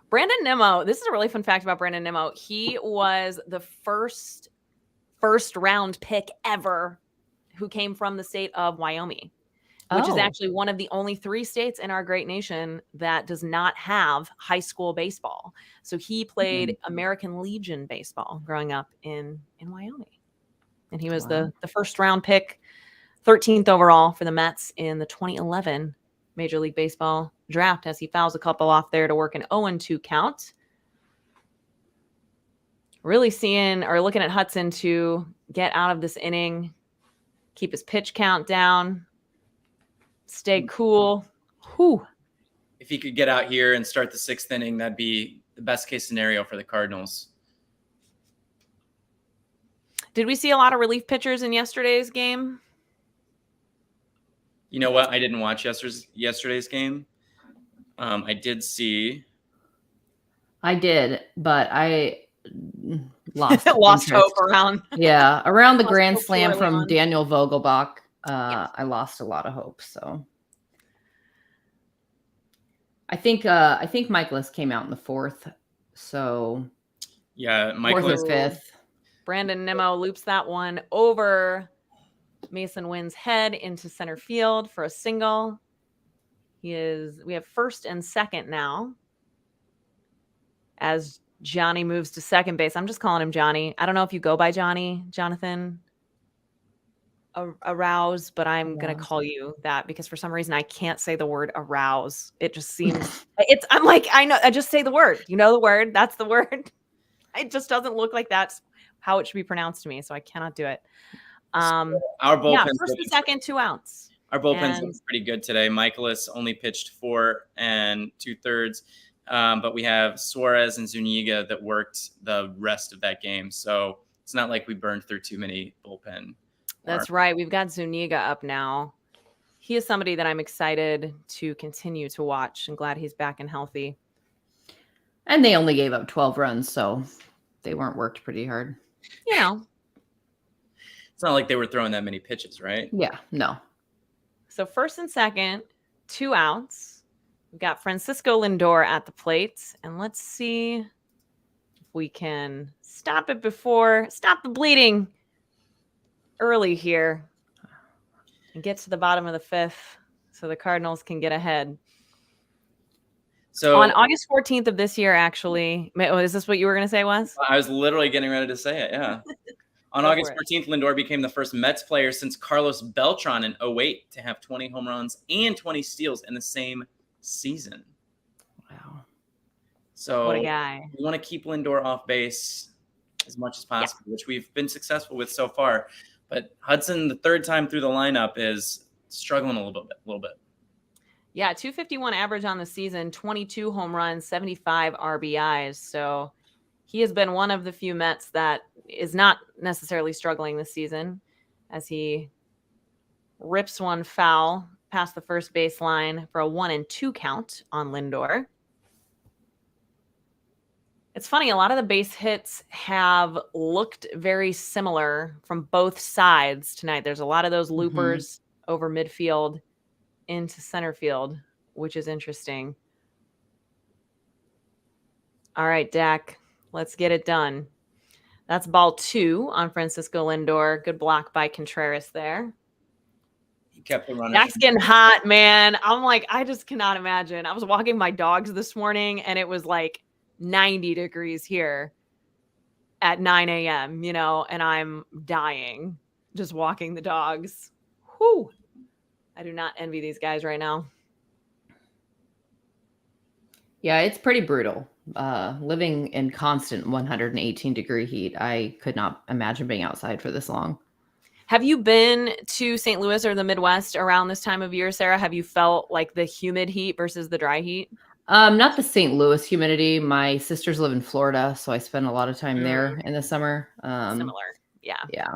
Brandon Nimmo, this is a really fun fact about Brandon Nimmo. He was the first round pick ever who came from the state of Wyoming, which is actually one of the only 3 states in our great nation that does not have high school baseball. So he played American Legion baseball growing up in Wyoming. And he was the first round pick, 13th overall for the Mets in the 2011 Major League Baseball draft, as he fouls a couple off there to work an 0-2 count. Really seeing or looking at Hudson to get out of this inning, keep his pitch count down, stay cool. Whew. If he could get out here and start the 6th inning, that'd be the best case scenario for the Cardinals. Did we see a lot of relief pitchers in yesterday's game? You know what? I didn't watch yesterday's game. I did see. I did, but I lost Lost interest. hope around. Yeah, around the Lost grand hope slam early from on. Daniel Vogelbach, Yes. I lost a lot of hope. So I think Michaelis came out in the 4th. So Yeah, 4th Michael. or 5th. Brandon Nimmo loops that one over Mason Wynn's head into center field for a single. We have first and second now as Johnny moves to second base. I'm just calling him Johnny. I don't know if you go by Johnny, Jonathan Arouse, but I'm going to call you that because for some reason I can't say the word arouse. It just seems I'm like, I know, I just say the word, you know, the word, that's the word. It just doesn't look like that's how it should be pronounced to me. So I cannot do it. Our bullpen. First and second, 2 outs. Our bullpen's looking pretty good today. Michaelis only pitched 4 2/3, but we have Suarez and Zuniga that worked the rest of that game. So it's not like we burned through too many bullpen. That's right. We've got Zuniga up now. He is somebody that I'm excited to continue to watch. I'm glad he's back and healthy. And they only gave up 12 runs, so they weren't worked pretty hard. You know. It's not like they were throwing that many pitches, right? Yeah, no. So first and second, 2 outs. We've got Francisco Lindor at the plate. And let's see if we can stop the bleeding early here and get to the bottom of the 5th so the Cardinals can get ahead. So on August 14th of this year, actually, is this what you were going to say, Wes? I was literally getting ready to say it, yeah. On August 14th, Lindor became the first Mets player since Carlos Beltran in 2008 to have 20 home runs and 20 steals in the same season. Wow. So what a guy. We want to keep Lindor off base as much as possible, which we've been successful with so far. But Hudson, the 3rd time through the lineup, is struggling a little bit. Yeah, 251 average on the season, 22 home runs, 75 RBIs. So he has been one of the few Mets that is not necessarily struggling this season as he rips one foul past the first baseline for a 1-2 count on Lindor. It's funny, a lot of the base hits have looked very similar from both sides tonight. There's a lot of those loopers over midfield into center field, which is interesting. All right, Dak, let's get it done. That's ball 2 on Francisco Lindor. Good block by Contreras there. He kept the runner. Dak's getting hot, man. I'm like, I just cannot imagine. I was walking my dogs this morning and it was like 90 degrees here at 9 a.m., you know, and I'm dying just walking the dogs. Whew. I do not envy these guys right now. Yeah, it's pretty brutal. Living in constant 118-degree heat, I could not imagine being outside for this long. Have you been to St. Louis or the Midwest around this time of year, Sarah? Have you felt like the humid heat versus the dry heat? Not the St. Louis humidity. My sisters live in Florida, so I spend a lot of time there in the summer. Similar. Yeah. Yeah.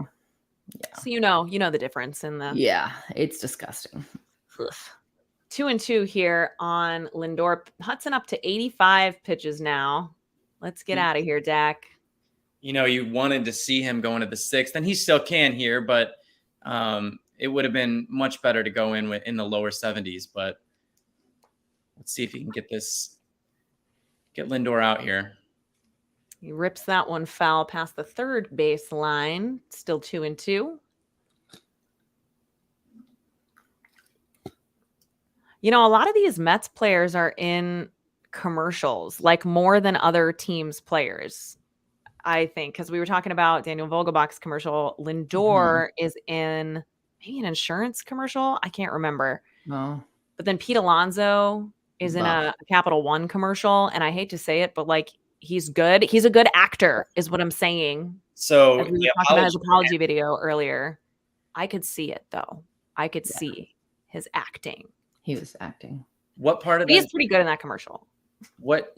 So you know the difference in the Yeah, it's disgusting. 2-2 here on Lindor. Hudson up to 85 pitches now. Let's get out of here, Dak. You know, you wanted to see him going to the 6th, and he still can here, but it would have been much better to go in in the lower 70s. But let's see if he can get Lindor out here. He rips that one foul past the third base line. Still 2-2. You know, a lot of these Mets players are in commercials, like more than other teams' players, I think, because we were talking about Daniel Vogelbach's commercial. Lindor is in maybe an insurance commercial. I can't remember. No. But then Pete Alonso is in a Capital One commercial. And I hate to say it, but like, he's good. He's a good actor is what I'm saying. So As we were talking about his apology video earlier. I could see it though. I could see his acting. He was acting. What part of He's pretty good in that commercial. What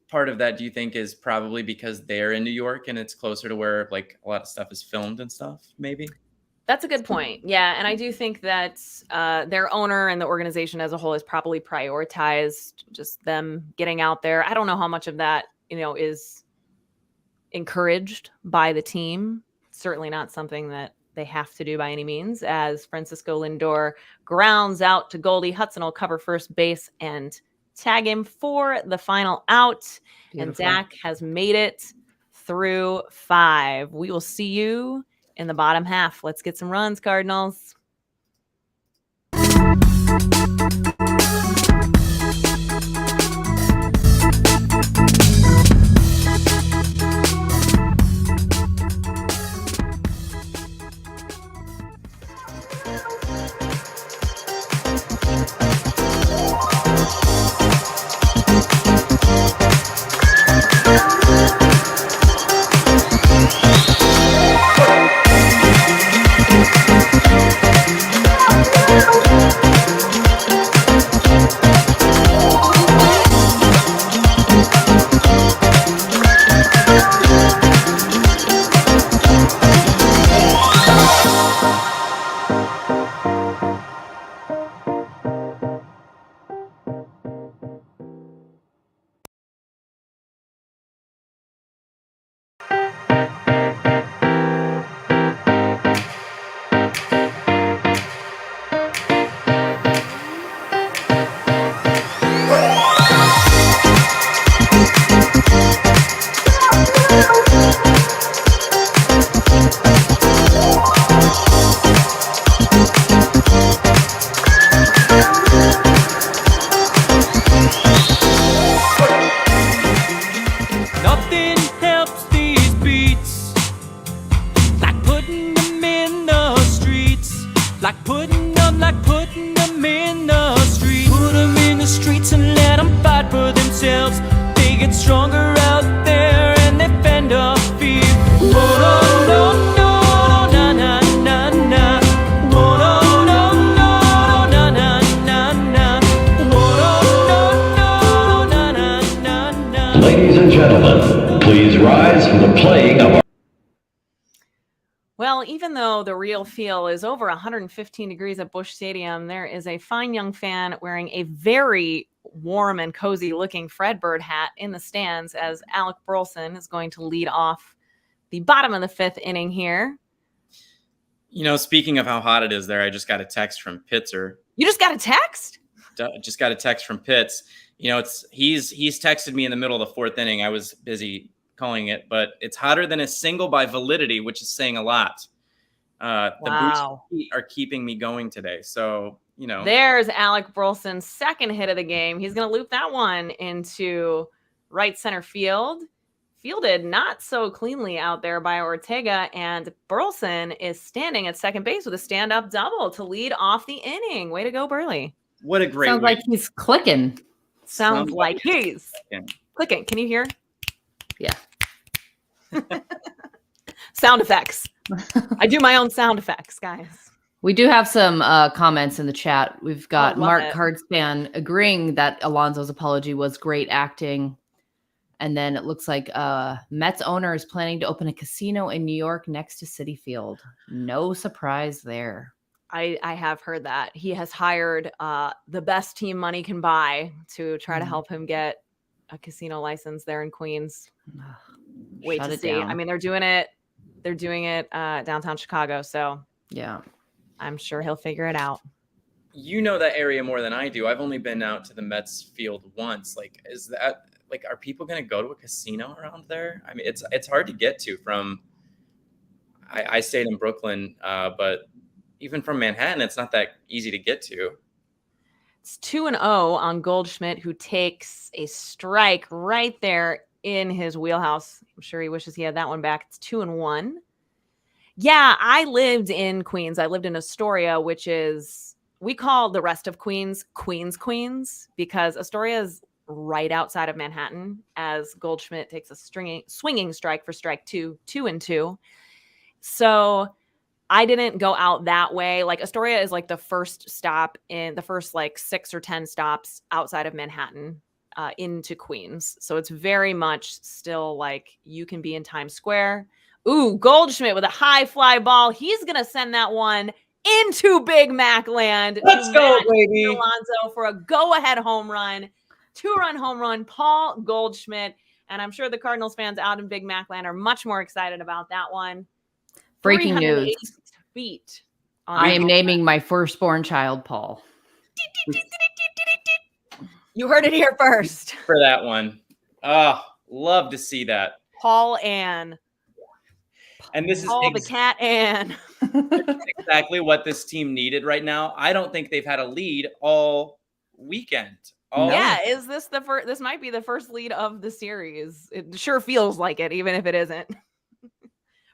part of that do you think is probably because they're in New York and it's closer to where like a lot of stuff is filmed and stuff, maybe? That's a good point. Yeah. And I do think that their owner and the organization as a whole has probably prioritized just them getting out there. I don't know how much of that, is encouraged by the team. Certainly not something that they have to do by any means, as Francisco Lindor grounds out to Goldie. Hudson will cover first base and tag him for the final out. Beautiful. And Dak has made it through 5. We will see you in the bottom half. Let's get some runs, Cardinals. Nothing helps these beats like putting them in the streets, like putting them in the streets. Put them in the streets and let them fight for themselves. They get stronger out there and they fend off fear. Oh no, no, no, na na na na. Oh no, no, no, na na na na. Oh no, no, no, na na na na. Ladies and gentlemen, please rise for the playing of our... Well, even though the real feel is over 115 degrees at Busch Stadium, there is a fine young fan wearing a very warm and cozy looking Fred Bird hat in the stands as Alec Burleson is going to lead off the bottom of the 5th inning here. Speaking of how hot it is there, I just got a text from Pitzer. You just got a text? Just got a text from Pitts. He's texted me in the middle of the 4th inning. I was busy calling it, but it's hotter than a single by Validity, which is saying a lot. The Wow. Boost heat are keeping me going today. So, There's Alec Burleson's second hit of the game. He's going to loop that one into right center field. Fielded not so cleanly out there by Ortega, and Burleson is standing at second base with a stand-up double to lead off the inning. Way to go, Burley. what a great Sounds way. like he's clicking. Sounds like Somebody- he's clicking. Can you hear? Yeah. Sound effects. I do my own sound effects, guys. We do have some comments in the chat. We've got love Mark it. Cardspan agreeing that Alonso's apology was great acting. And then it looks like Mets owner is planning to open a casino in New York next to Citi Field. No surprise there. I have heard that. He has hired the best team money can buy to try to help him get a casino license there in Queens. Wait Shut to it see. down. I mean, they're doing it downtown Chicago, so Yeah. I'm sure he'll figure it out. You know that area more than I do. I've only been out to the Mets field once. Like, is that like, are people going to go to a casino around there? I mean, it's hard to get to from. I stayed in Brooklyn, but even from Manhattan, it's not that easy to get to. It's 2-0 on Goldschmidt, who takes a strike right there in his wheelhouse. I'm sure he wishes he had that one back. It's 2-1. Yeah, I lived in Queens. I lived in Astoria, which is, we call the rest of Queens, Queens, because Astoria is right outside of Manhattan as Goldschmidt takes a swinging strike for strike 2, 2-2. So I didn't go out that way. Like, Astoria is like the first stop in the first like 6 or 10 stops outside of Manhattan into Queens. So it's very much still like you can be in Times Square. Ooh, Goldschmidt with a high fly ball. He's going to send that one into Big Mac land. Let's go, baby. Alonso for a go-ahead home run. 2-run home run, Paul Goldschmidt. And I'm sure the Cardinals fans out in Big Mac land are much more excited about that one. Breaking news. 386 feet. I am naming my firstborn child Paul. You heard it here first. For that one. Oh, love to see that. Paul Ann. And this is Paul the cat Ann. exactly what this team needed right now. I don't think they've had a lead all weekend. Yeah, is this the first? This might be the first lead of the series. It sure feels like it, even if it isn't.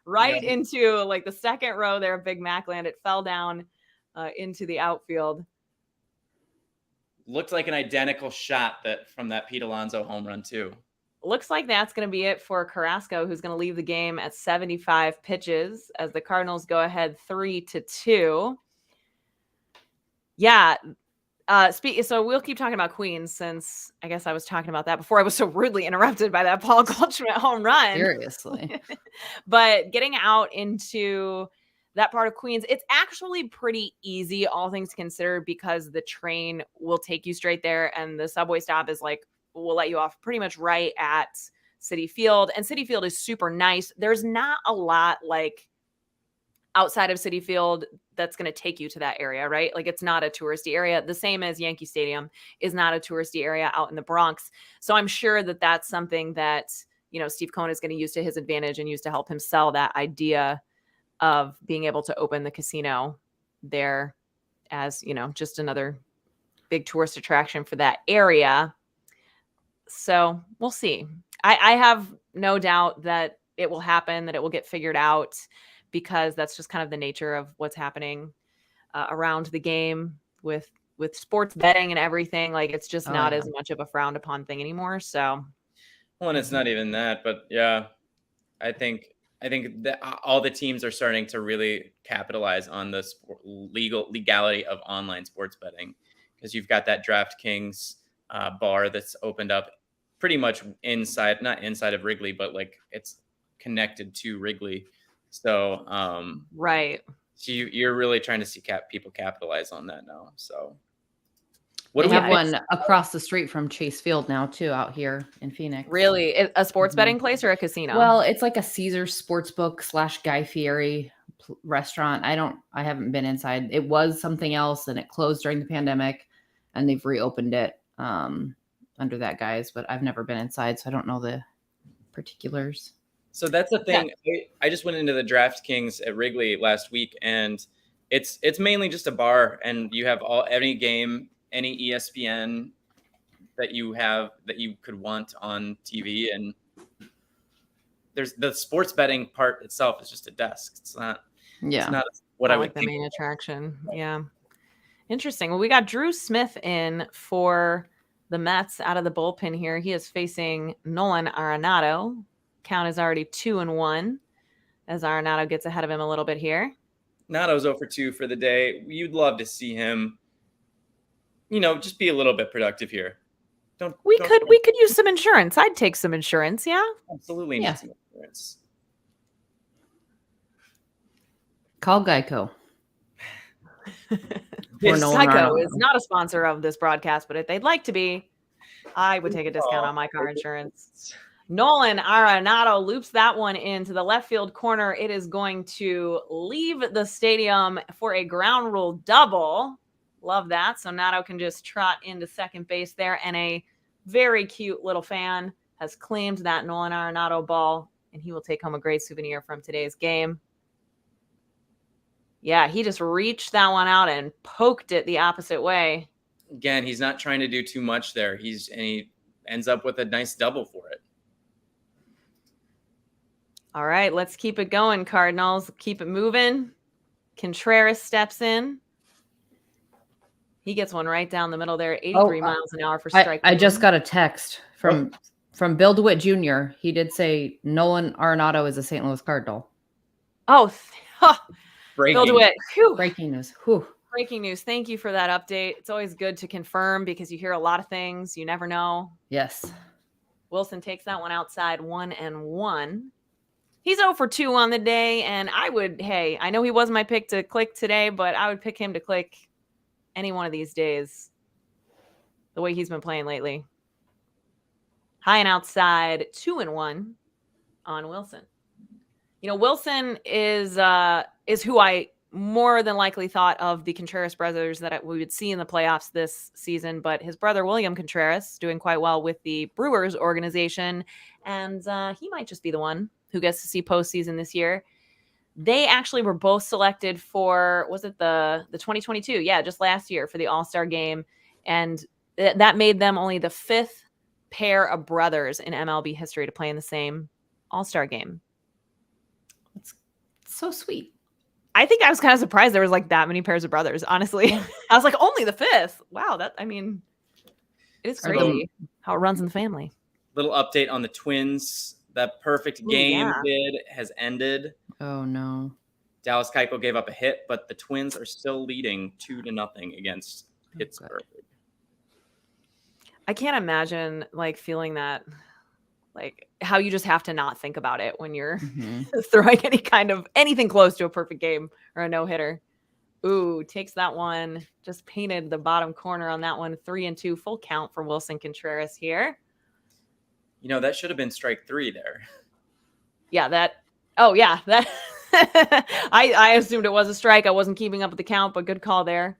Into like the second row there of Big Mac land. It fell down into the outfield. Looked like an identical shot from that Pete Alonso home run too. Looks like that's going to be it for Carrasco, who's going to leave the game at 75 pitches as the Cardinals go ahead 3-2. Yeah. So we'll keep talking about Queens, since I guess I was talking about that before I was so rudely interrupted by that Paul Goldschmidt home run. Seriously. But getting out into that part of Queens, it's actually pretty easy, all things considered, because the train will take you straight there, and the subway stop is like, will let you off pretty much right at Citi Field. And Citi Field is super nice. There's not a lot like outside of Citi Field that's going to take you to that area, right? Like, it's not a touristy area. The same as Yankee Stadium is not a touristy area out in the Bronx. So I'm sure that that's something that, Steve Cohen is going to use to his advantage and use to help him sell that idea of being able to open the casino there as, just another big tourist attraction for that area. So we'll see. I have no doubt that it will happen, that it will get figured out, because that's just kind of the nature of what's happening around the game with sports betting and everything. Like, it's just not as much of a frowned upon thing anymore. So, well, and it's not even that, but yeah, I think that all the teams are starting to really capitalize on the legality of online sports betting, because you've got that DraftKings bar that's opened up pretty much not inside of Wrigley, but like it's connected to Wrigley. So, right. So you're really trying to see people capitalize on that now. So we have one across the street from Chase Field now too, out here in Phoenix. Really? A sports betting place or a casino? Well, it's like a Caesars Sportsbook / Guy Fieri restaurant. I haven't been inside. It was something else and it closed during the pandemic, and they've reopened it under that guise, but I've never been inside, so I don't know the particulars. So that's the thing. Yeah. I just went into the DraftKings at Wrigley last week, and it's mainly just a bar, and you have any game, any ESPN that you could want on TV, and there's the sports betting part itself is just a desk. It's not. Yeah. It's not what I would think. The main attraction. Yeah. Interesting. Well, we got Drew Smith in for the Mets out of the bullpen here. He is facing Nolan Arenado. Count is already 2-1 as Arenado gets ahead of him a little bit here. Nato's 0 for 2 for the day. You'd love to see him, just be a little bit productive here. We could use some insurance. I'd take some insurance, yeah? Absolutely need some insurance. Call Geico. Geico is not a sponsor of this broadcast, but if they'd like to be, I would take a discount on my car insurance. Nolan Arenado loops that one into the left field corner. It is going to leave the stadium for a ground rule double. Love that. So Nato can just trot into second base there. And a very cute little fan has claimed that Nolan Arenado ball, and he will take home a great souvenir from today's game. Yeah, he just reached that one out and poked it the opposite way. Again, he's not trying to do too much there. He ends up with a nice double for it. All right, let's keep it going, Cardinals. Keep it moving. Contreras steps in. He gets one right down the middle there, 83 miles an hour for strike. I just got a text from Bill DeWitt Jr. He did say Nolan Arenado is a St. Louis Cardinal. Oh, Breaking. Bill DeWitt. Whew. Breaking news. Whew. Breaking news. Thank you for that update. It's always good to confirm because you hear a lot of things. You never know. Yes. Wilson takes that one outside, 1-1. He's 0 for 2 on the day, and I know he wasn't my pick to click today, but I would pick him to click any one of these days the way he's been playing lately. High and outside, 2-1 on Wilson. Wilson is who I more than likely thought of the Contreras brothers that we would see in the playoffs this season, but his brother William Contreras doing quite well with the Brewers organization, and he might just be the one who gets to see postseason this year. They actually were both selected for, was it the 2022? Yeah, just last year for the All-Star game, and that made them only the 5th pair of brothers in MLB history to play in the same All-Star game. It's so sweet. I think I was kind of surprised there was like that many pairs of brothers, honestly. I was like, only the 5th. Wow, it's crazy how it runs in the family. Little update on the Twins. That perfect game has ended. Oh, no. Dallas Keuchel gave up a hit, but the Twins are still leading 2-0 against Pittsburgh. I can't imagine feeling that, how you just have to not think about it when you're throwing anything close to a perfect game or a no-hitter. Ooh, takes that one. Just painted the bottom corner on that one. 3-2, full count for Wilson Contreras here. That should have been strike 3 there. Yeah, I assumed it was a strike. I wasn't keeping up with the count, but good call there.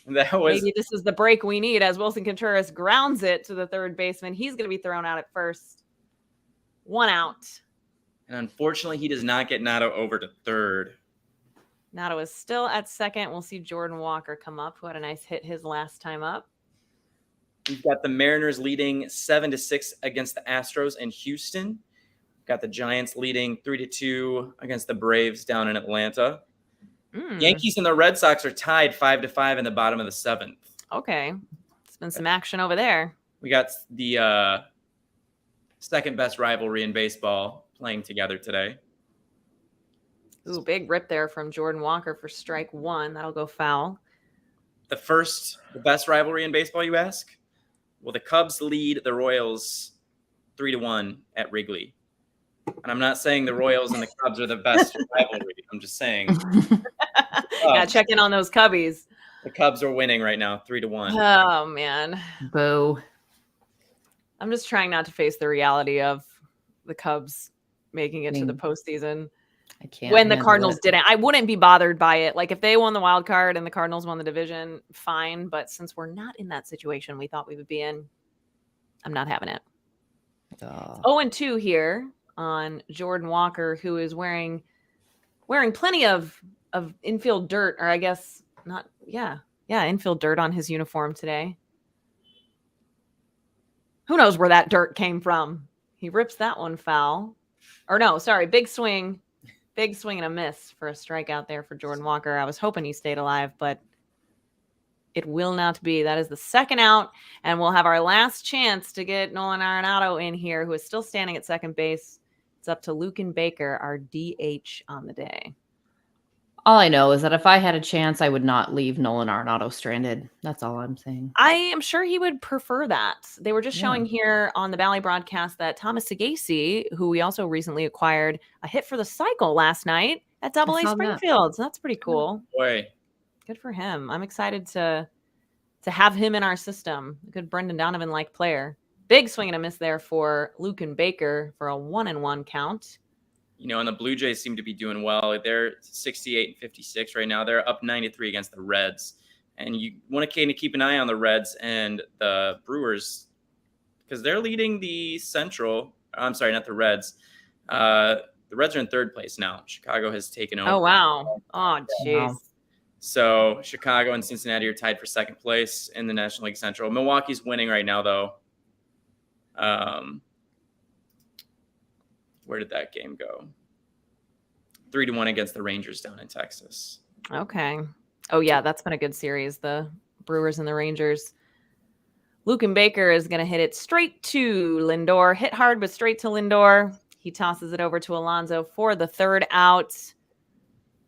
Maybe this is the break we need as Wilson Contreras grounds it to the third baseman. He's going to be thrown out at first. 1 out. And unfortunately, he does not get Nato over to third. Nato is still at second. We'll see Jordan Walker come up, who had a nice hit his last time up. We've got the Mariners leading 7-6 against the Astros in Houston. We've got the Giants leading 3-2 against the Braves down in Atlanta. Yankees and the Red Sox are tied 5-5 in the bottom of the 7th. Okay. It's been some action over there. We got the second best rivalry in baseball playing together today. Ooh, big rip there from Jordan Walker for strike 1. That'll go foul. The best rivalry in baseball, you ask? Well, the Cubs lead the Royals 3-1 at Wrigley. And I'm not saying the Royals and the Cubs are the best rivalry. I'm just saying. Yeah, check in on those Cubbies. The Cubs are winning right now, 3-1. Oh, man. Boo. I'm just trying not to face the reality of the Cubs making it to the postseason. I can't. When the Cardinals didn't, I wouldn't be bothered by it. If they won the wild card and the Cardinals won the division, fine. But since we're not in that situation we thought we would be in, I'm not having it. 0-2 here on Jordan Walker, who is wearing plenty of infield dirt, or I guess not. Yeah, infield dirt on his uniform today. Who knows where that dirt came from? He rips that one foul. Or no, sorry, big swing. Big swing and a miss for a strikeout there for Jordan Walker. I was hoping he stayed alive, but It will not be. That is the second out, and we'll have our last chance to get Nolan Arenado in here, who is still standing at second base. It's up to Lucan Baker, our DH on the day. All I know is that if I had a chance, I would not leave Nolan Arenado stranded. That's all I'm saying. I am sure he would prefer that. They were just Yeah. showing here on the Valley broadcast that Thomas Sagasi, who we also recently acquired, a hit for the cycle last night at Double A saw that. Springfield. So that's pretty cool. Boy, Good for him. I'm excited to have him in our system. A good Brendan Donovan-like player. Big swing and a miss there for Lucan Baker for a 1-1 count. you know, and the Blue Jays seem to be doing well. They're 68 and 56 right now. They're up 93 against the Reds. And you want to keep an eye on the Reds and the Brewers because they're leading the Central. I'm sorry, not the Reds. The Reds are in third place now. Chicago has taken over. Oh, wow. Oh, jeez. Wow. So Chicago and Cincinnati are tied for second place in the National League Central. Milwaukee's winning right now, though. Where did that game go? 3-1 against the Rangers down in Texas. Okay. Oh, yeah, that's been a good series, the Brewers and the Rangers. Lucan Baker is going to hit it straight to Lindor. Hit hard, but straight to Lindor. He tosses it over to Alonso for the third out.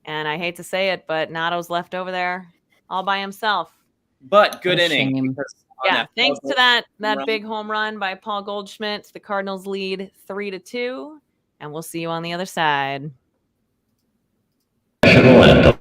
And I hate to say it, but Nato's left over there all by himself. But good What a inning. shame. because on Yeah, that thanks Paul to that run- big home run by Paul Goldschmidt, the Cardinals lead 3-2. And we'll see you on the other side. National anthem.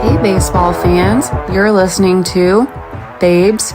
Hey, baseball fans, you're listening to Babes.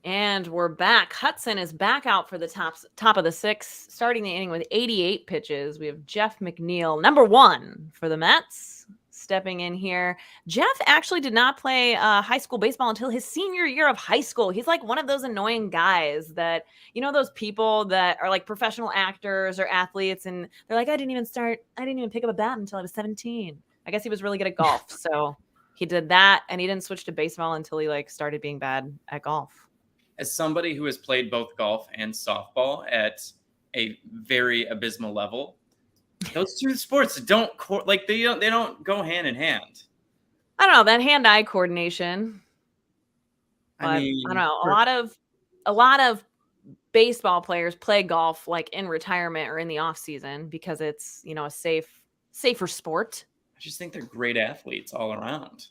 And we're back. Hudson is back out for the top of the sixth, starting the inning with 88 pitches. We have Jeff McNeil, number one for the Mets, stepping in here. Jeff actually did not play high school baseball until his senior year of high school. He's like one of those annoying guys that, you know, those people that are like professional actors or athletes, and they're like, I didn't even pick up a bat until I was 17. I guess he was really good at golf. So he did that, and he didn't switch to baseball until he like started being bad at golf. As somebody who has played both golf and softball at a very abysmal level, those two sports don't go hand in hand. I don't know, that hand-eye coordination. But I mean, I don't know. A lot of baseball players play golf like in retirement or in the off season because it's, you know, a safer sport. I just think they're great athletes all around.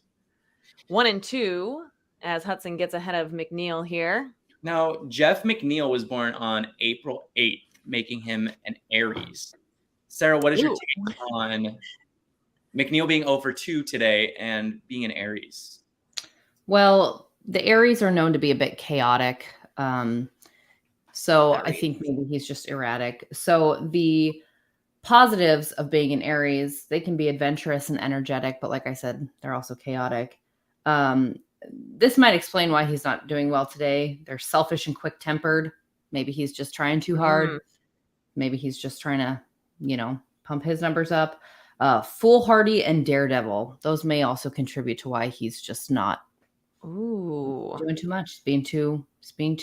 1-2 as Hudson gets ahead of McNeil here. Now, Jeff McNeil was born on April 8th, making him an Aries. Sarah, what is your take on McNeil being 0 for 2 today and being an Aries? Well, the Aries are known to be a bit chaotic. So I think maybe he's just erratic. So the positives of being an Aries, they can be adventurous and energetic, but like I said, they're also chaotic. This might explain why he's not doing well today. They're selfish and quick-tempered. Maybe he's just trying too hard. Maybe he's just trying to, pump his numbers up. Foolhardy and daredevil. Those may also contribute to why he's just not doing too much. Being too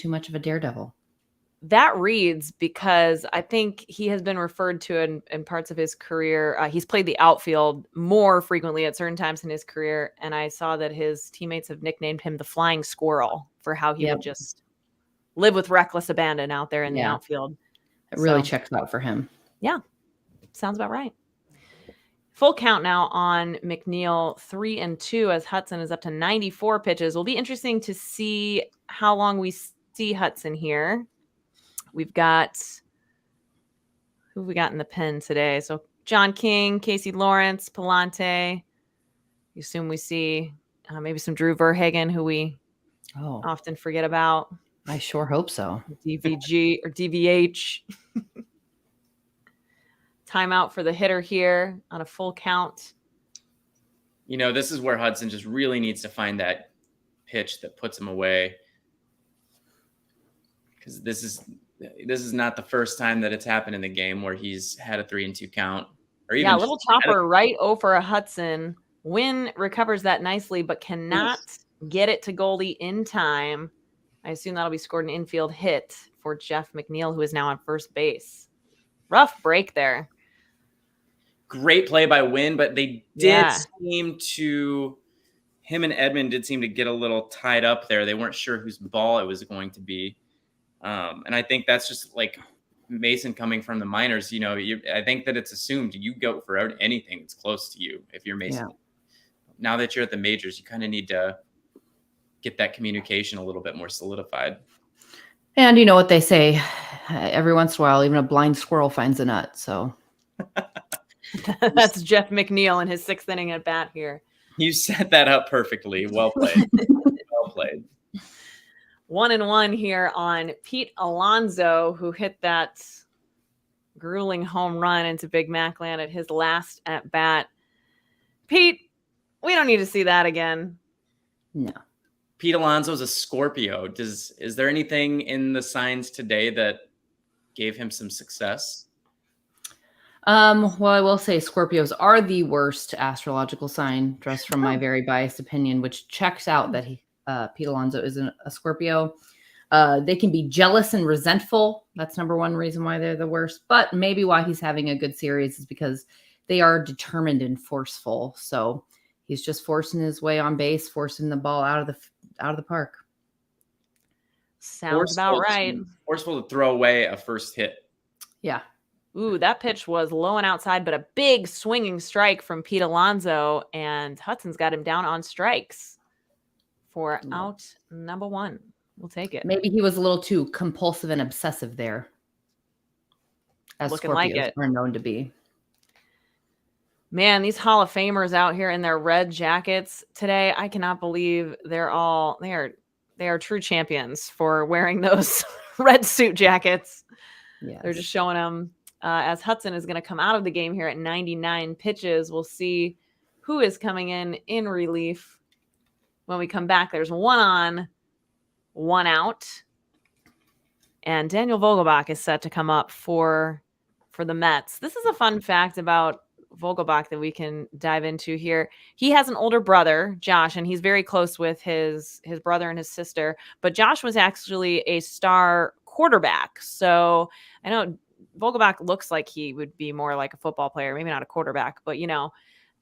much of a daredevil. That reads because I think he has been referred to in parts of his career. He's played the outfield more frequently at certain times in his career. And I saw that his teammates have nicknamed him the Flying Squirrel for how he would just live with reckless abandon out there in the outfield. It really checks out for him. Yeah, sounds about right. Full count now on McNeil, 3-2 as Hudson is up to 94 pitches. Will be interesting to see how long we see Hudson here. We've got, who have we got in the pen today? So John King, Casey Lawrence, Palante. You assume we see maybe some Drew Verhagen, who we often forget about. I sure hope so. DVG or DVH. Timeout for the hitter here on a full count. This is where Hudson just really needs to find that pitch that puts him away. Because this is not the first time that it's happened in the game where he's had a 3-2 count. Or even a little chopper right over a Hudson. Wynn recovers that nicely, but cannot get it to Goldie in time. I assume that'll be scored an infield hit for Jeff McNeil, who is now on first base. Rough break there. Great play by Wynn, but they did seem to, him and Edmund did seem to get a little tied up there. They weren't sure whose ball it was going to be. And I think that's just like Mason coming from the minors. I think that it's assumed you go for anything that's close to you if you're Mason. Yeah. Now that you're at the majors, you kind of need to get that communication a little bit more solidified. And you know what they say, every once in a while, even a blind squirrel finds a nut. So that's Jeff McNeil in his 6th inning at bat here. You set that up perfectly. Well played. Well played. 1-1 here on Pete Alonso, who hit that grueling home run into Big Mac land at his last at bat. Pete, we don't need to see that again. No. Pete Alonso's a Scorpio. Is there anything in the signs today that gave him some success? Well, I will say Scorpios are the worst astrological sign, just from my very biased opinion, which checks out that Pete Alonso isn't a Scorpio. They can be jealous and resentful. That's number one reason why they're the worst. But maybe why he's having a good series is because they are determined and forceful. So he's just forcing his way on base, forcing the ball out of the park. Sounds about right. Forceful to throw away a first hit. Yeah. Ooh, that pitch was low and outside, but a big swinging strike from Pete Alonso, and Hudson's got him down on strikes for out number 1. We'll take it. Maybe he was a little too compulsive and obsessive there, as Looking Scorpios like it. are known to be. Man, these Hall of Famers out here in their red jackets today, I cannot believe they are true champions for wearing those red suit jackets. Yes. They're just showing them. As Hudson is going to come out of the game here at 99 pitches. We'll see who is coming in relief. When we come back, there's 1 on, 1 out. And Daniel Vogelbach is set to come up for the Mets. This is a fun fact about Vogelbach that we can dive into here. He has an older brother, Josh, and he's very close with his brother and his sister. But Josh was actually a star quarterback. So I know Vogelbach looks like he would be more like a football player, maybe not a quarterback, but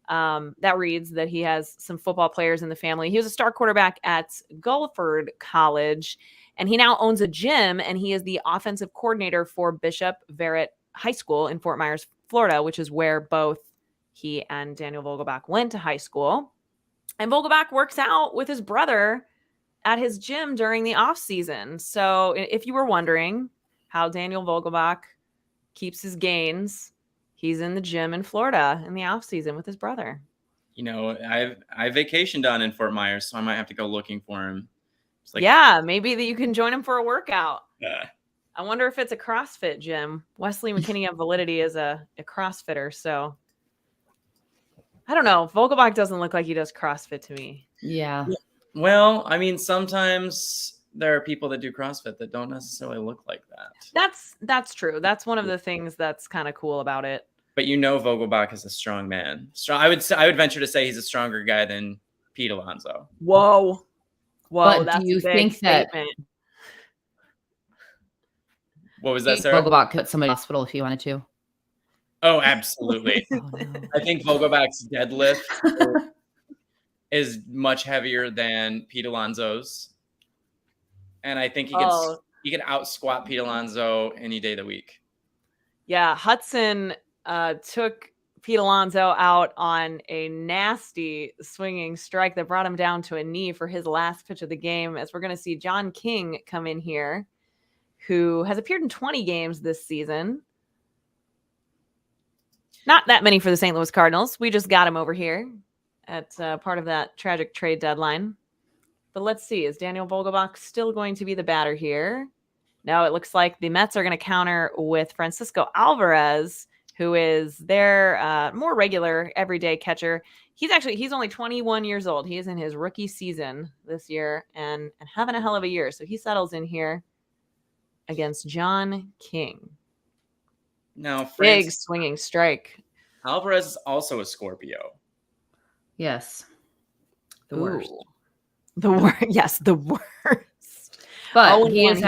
that reads that he has some football players in the family. He was a star quarterback at Guilford College, and he now owns a gym, and he is the offensive coordinator for Bishop Verrett High School in Fort Myers, Florida, which is where both he and Daniel Vogelbach went to high school. And Vogelbach works out with his brother at his gym during the off season. So if you were wondering how Daniel Vogelbach keeps his gains, he's in the gym in Florida in the off season with his brother. I vacationed down in Fort Myers, so I might have to go looking for him. Maybe that you can join him for a workout. I wonder if it's a CrossFit gym. Wesley McKinney of Validity is a CrossFitter, so I don't know. Vogelbach doesn't look like he does CrossFit to me. Yeah. Well, I mean, sometimes there are people that do CrossFit that don't necessarily look like that. That's true. That's one of the things that's kind of cool about it. But Vogelbach is a strong man. I would venture to say he's a stronger guy than Pete Alonso. Whoa, But that's do you a big think that statement. What was that, Pete Sarah? Vogelbach could put somebody in the hospital if he wanted to? Oh, absolutely. Oh, no. I think Vogelbach's deadlift is much heavier than Pete Alonso's. And I think he can out squat Pete Alonso any day of the week. Yeah, Hudson took Pete Alonso out on a nasty swinging strike that brought him down to a knee for his last pitch of the game, as we're going to see John King come in here, who has appeared in 20 games this season. Not that many for the St. Louis Cardinals. We just got him over here at part of that tragic trade deadline. But let's see. Is Daniel Vogelbach still going to be the batter here? No, it looks like the Mets are going to counter with Francisco Alvarez, who is their more regular everyday catcher. He's only 21 years old. He is in his rookie season this year and having a hell of a year. So he settles in here against John King. Now, Big swinging strike. Alvarez is also a Scorpio. Yes. The worst. The worst. Yes, the worst. But he is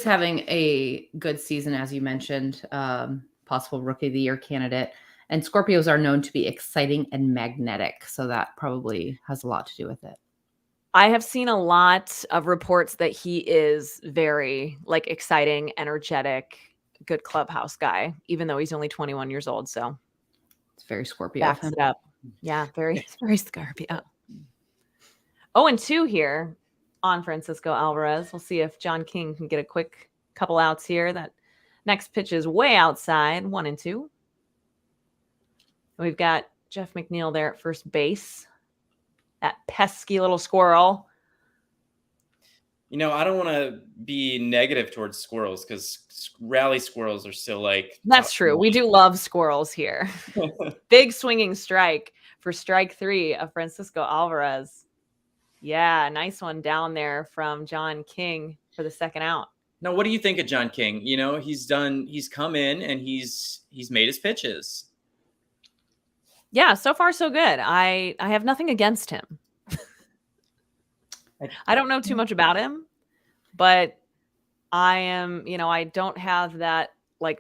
having a good season, as you mentioned. Possible Rookie of the Year candidate. And Scorpios are known to be exciting and magnetic. So that probably has a lot to do with it. I have seen a lot of reports that he is very exciting, energetic, good clubhouse guy, even though he's only 21 years old. So it's very Scorpio. Backs it up. Yeah, very Scorpio. 0-2 here on Francisco Alvarez. We'll see if John King can get a quick couple outs here. That next pitch is way outside, 1-2. We've got Jeff McNeil there at first base. That pesky little squirrel. I don't want to be negative towards squirrels because rally squirrels are still That's true. We do love squirrels here. Big swinging strike for strike 3 of Francisco Alvarez. Yeah, nice one down there from John King for the second out. Now, what do you think of John King? He's come in and he's made his pitches. Yeah, so far so good. I have nothing against him. I don't know too much about him, but I am, I don't have that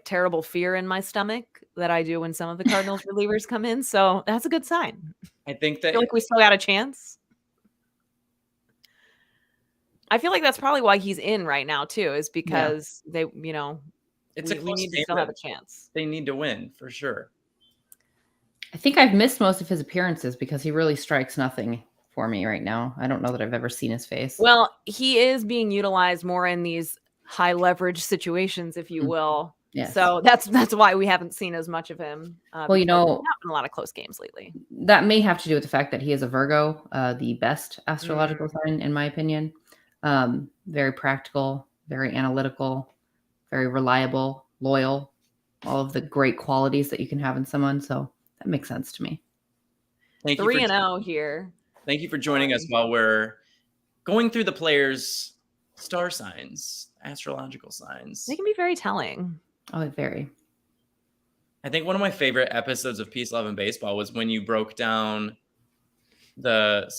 terrible fear in my stomach that I do when some of the Cardinals relievers come in. So that's a good sign. I think that I feel like we still got a chance. I feel like that's probably why he's in right now too, is because they, it's we game need to still have a chance. They need to win for sure. I think I've missed most of his appearances because he really strikes nothing for me right now. I don't know that I've ever seen his face. Well, he is being utilized more in these high leverage situations, if you will. Yes. So that's why we haven't seen as much of him. Well, there's not been a lot of close games lately. That may have to do with the fact that he is a Virgo, the best astrological sign, in my opinion. Very practical, very analytical, very reliable, loyal, all of the great qualities that you can have in someone. So that makes sense to me. Thank you 3-0 here. Thank you for joining us while we're going through the players' star signs, astrological signs. They can be very telling. Oh, very. I think one of my favorite episodes of Peace, Love, and Baseball was when you broke down the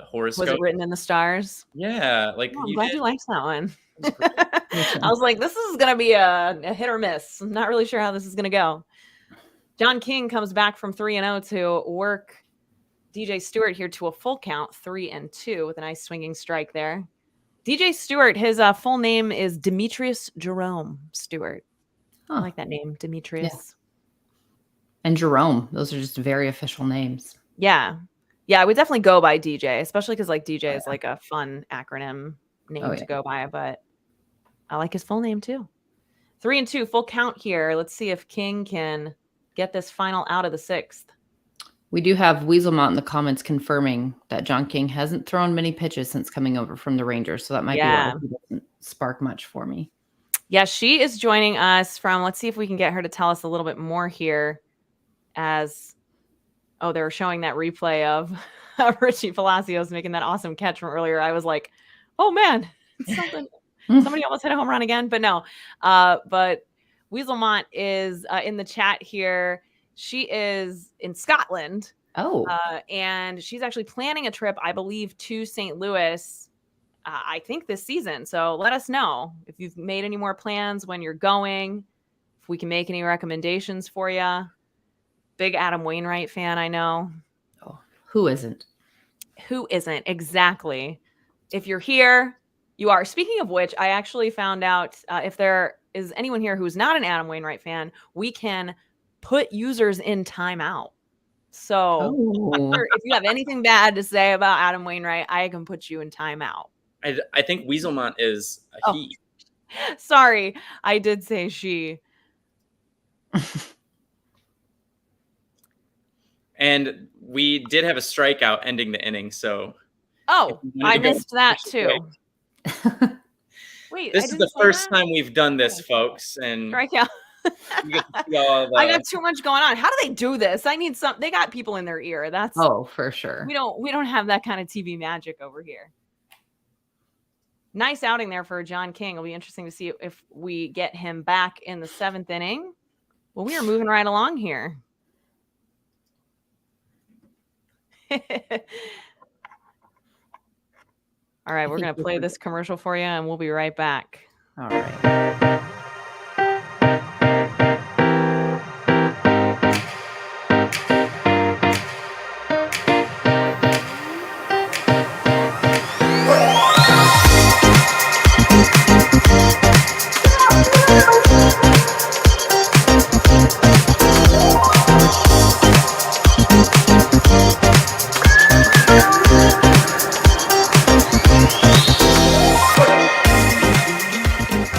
horoscope. Was it written in the stars? Yeah, I'm glad you liked that one. I was like, this is going to be a hit or miss. I'm not really sure how this is going to go. John King comes back from 3-0 to work DJ Stewart here to a full count, 3-2 with a nice swinging strike there. DJ Stewart, his full name is Demetrius Jerome Stewart. I like that name, Demetrius. Yeah. And Jerome. Those are just very official names. Yeah. Yeah, I would definitely go by DJ, especially because DJ is a fun acronym name to go by, but I like his full name too. 3-2, full count here. Let's see if King can get this final out of the 6th. We do have Weaselmont in the comments confirming that John King hasn't thrown many pitches since coming over from the Rangers. So that might be why he doesn't spark much for me. Yeah, she is joining us from, let's see if we can get her to tell us a little bit more here as, they were showing that replay of Richie Palacios making that awesome catch from earlier. I was like, oh man, it's something. Somebody almost hit a home run again, but no. But Weaselmont is in the chat here. She is in Scotland. Oh, And she's actually planning a trip, I believe, to St. Louis, I think this season. So let us know if you've made any more plans when you're going, if we can make any recommendations for you. Big Adam Wainwright fan, I know. oh, who isn't? Who isn't? Exactly. If you're here, you are. Speaking of which, I actually found out if there is anyone here who's not an Adam Wainwright fan, we can put users in timeout. So if you have anything bad to say about Adam Wainwright, I can put you in timeout. I think Weaselmont is a he. Sorry, I did say she. And we did have a strikeout ending the inning, so. I missed that too. Wait, this is the first time we've done this, folks, and strikeout. you get to see all the... I got too much going on. How do they do this? I need some. They got people in their ear. That's for sure. We don't have that kind of TV magic over here. Nice outing there for John King. It'll be interesting to see if we get him back in the 7th inning. Well, we are moving right along here. All right, we're going to play this commercial for you, and we'll be right back. All right.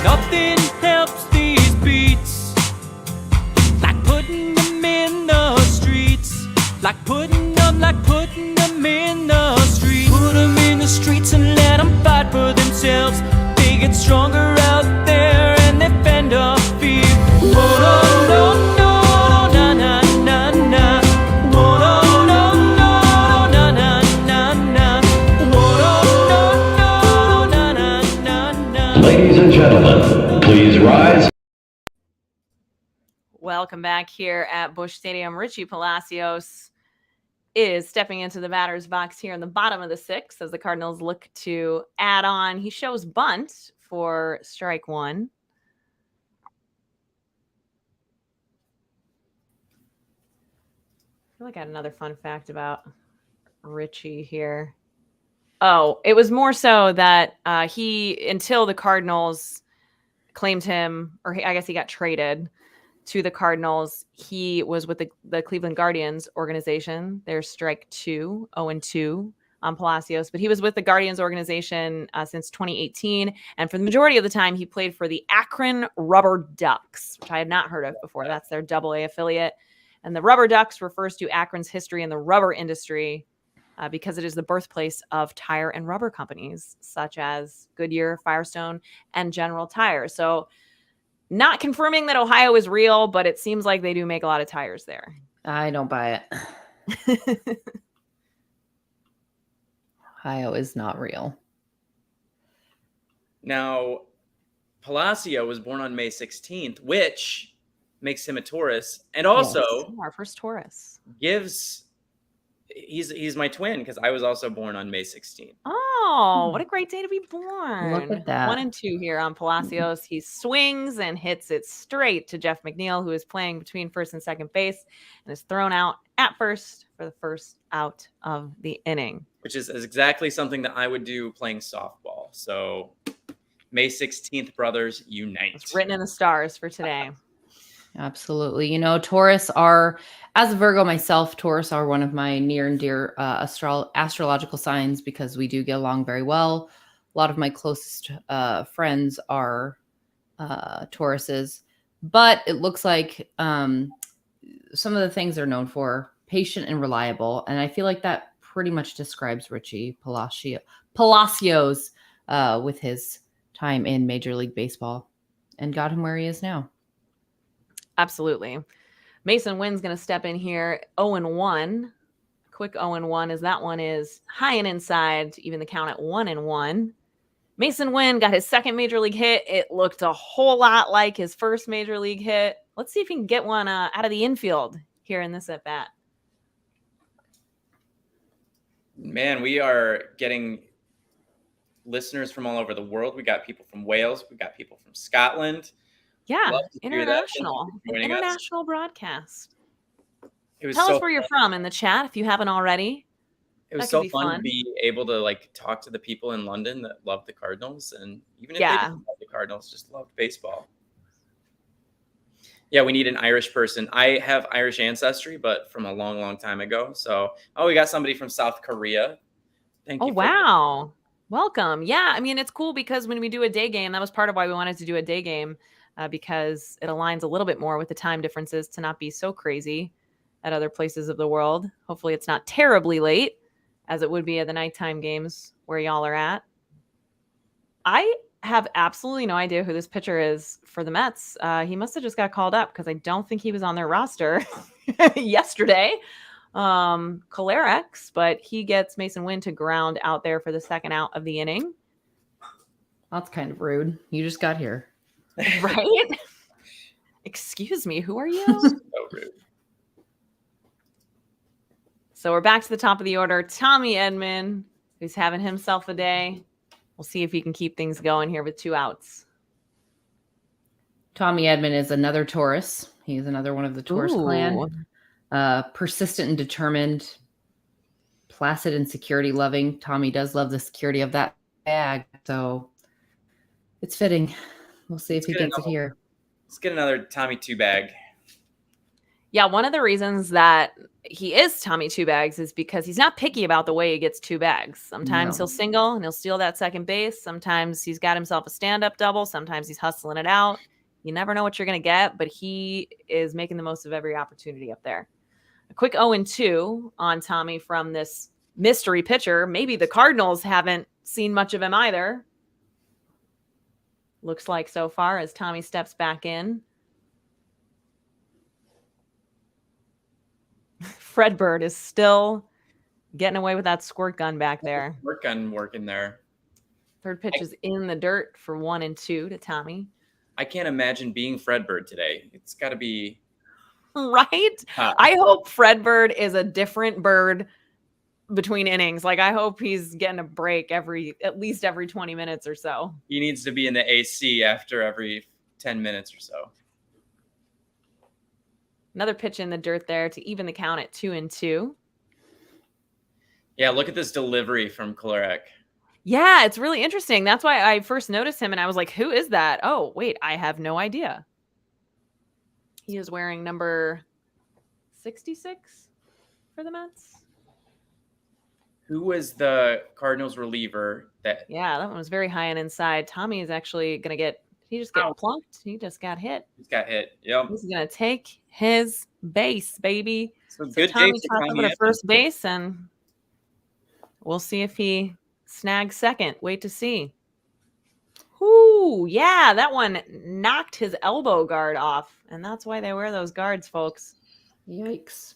Nothing helps these beats like putting them in the streets, like putting them in the streets. Put them in the streets and let them fight for themselves. They get stronger out there and they fend off fear. Oh no, no, no, na na na na. Oh no, no, no, na na na na. Oh no, no, no, na na na na. Ladies and gentlemen, please rise. Welcome back here at Busch Stadium. Richie Palacios is stepping into the batter's box here in the bottom of the 6th as the Cardinals look to add on. He shows bunt for strike 1. I feel like I had another fun fact about Richie here. Oh, it was more so that until the Cardinals claimed him, or I guess he got traded to the Cardinals, he was with the Cleveland Guardians organization. There's strike 2, 0-2 on Palacios, but he was with the Guardians organization since 2018. And for the majority of the time, he played for the Akron Rubber Ducks, which I had not heard of before. That's their AA affiliate. And the Rubber Ducks refers to Akron's history in the rubber industry because it is the birthplace of tire and rubber companies such as Goodyear, Firestone, and General Tire. So not confirming that Ohio is real, but it seems like they do make a lot of tires there. I don't buy it. Ohio is not real. Now, Palacio was born on May 16th, which makes him a Taurus, and also our first Taurus. He's my twin because I was also born on May 16th. Oh, what a great day to be born. Look at that. 1-2 here on Palacios. He swings and hits it straight to Jeff McNeil, who is playing between first and second base and is thrown out at first for the first out of the inning. Which is exactly something that I would do playing softball. So May 16th, brothers, unite. It's written in the stars for today. Absolutely. You know, Taurus are, as a Virgo myself, Taurus are one of my near and dear astrological signs because we do get along very well. A lot of my closest friends are Tauruses, but it looks like some of the things they're known for, patient and reliable. And I feel like that pretty much describes Richie Palacios with his time in Major League Baseball and got him where he is now. Absolutely. Mason Wynn's going to step in here 0-1. Quick 0-1 as that one is high and inside to even the count at 1-1. Mason Wynn got his second major league hit. It looked a whole lot like his first major league hit. Let's see if he can get one out of the infield here in this at bat. Man, we are getting listeners from all over the world. We got people from Wales. We got people from Scotland. Yeah, Love to hear that. Thank you international. for joining us. International broadcast. It was Tell so us where you're from in the chat if you haven't already. It was That could so be fun to fun. be able to like talk to the people in London that love the Cardinals, and even if they Yeah. didn't love the Cardinals, just loved baseball. Yeah, we need an Irish person. I have Irish ancestry, but from a long, long time ago. So, we got somebody from South Korea. Thank Oh, you. wow. Welcome. Yeah, I mean, it's cool because when we do a day game, that was part of why we wanted to do a day game because it aligns a little bit more with the time differences to not be so crazy at other places of the world. Hopefully it's not terribly late as it would be at the nighttime games where y'all are at. I have absolutely no idea who this pitcher is for the Mets. He must have just got called up because I don't think he was on their roster yesterday. Kolarek, but he gets Mason Wynn to ground out there for the second out of the inning. That's kind of rude. You just got here. Right? Excuse me, who are you? So rude. So we're back to the top of the order. Tommy Edman, who's having himself a day. We'll see if he can keep things going here with 2 outs. Tommy Edman is another Taurus. He's another one of the Taurus clan. Persistent and determined, placid and security loving. Tommy does love the security of that bag, so it's fitting. We'll see if he gets it here. Let's get another Tommy 2 bag. Yeah, one of the reasons that he is Tommy 2 bags is because he's not picky about the way he gets 2 bags. Sometimes he'll single and he'll steal that second base. Sometimes he's got himself a stand-up double. Sometimes he's hustling it out. You never know what you're going to get, but he is making the most of every opportunity up there. A quick 0-2 on Tommy from this mystery pitcher. Maybe the Cardinals haven't seen much of him either. Looks like so far as Tommy steps back in. Fred Bird is still getting away with that squirt gun back there. Squirt gun working there. Third pitch is in the dirt for 1-2 to Tommy. I can't imagine being Fred Bird today. It's got to be right. I hope Fred Bird is a different bird between innings. Like I hope he's getting a break at least every 20 minutes or so. He needs to be in the AC after every 10 minutes or so. Another pitch in the dirt there to even the count at 2-2. Yeah, look at this delivery from Kolarek. Yeah, it's really interesting. That's why I first noticed him and I was like, who is that? Oh, wait, I have no idea. He is wearing number 66 for the Mets. Who was the Cardinals reliever that? Yeah, that one was very high and inside. Tommy is actually going to get, he just got plunked. He just got hit. He's got hit. Yep. He's going to take his base, baby. So good Tommy day for tossed over to first base, and we'll see if he snags second. Wait to see. Ooh, yeah, that one knocked his elbow guard off, and that's why they wear those guards, folks. Yikes.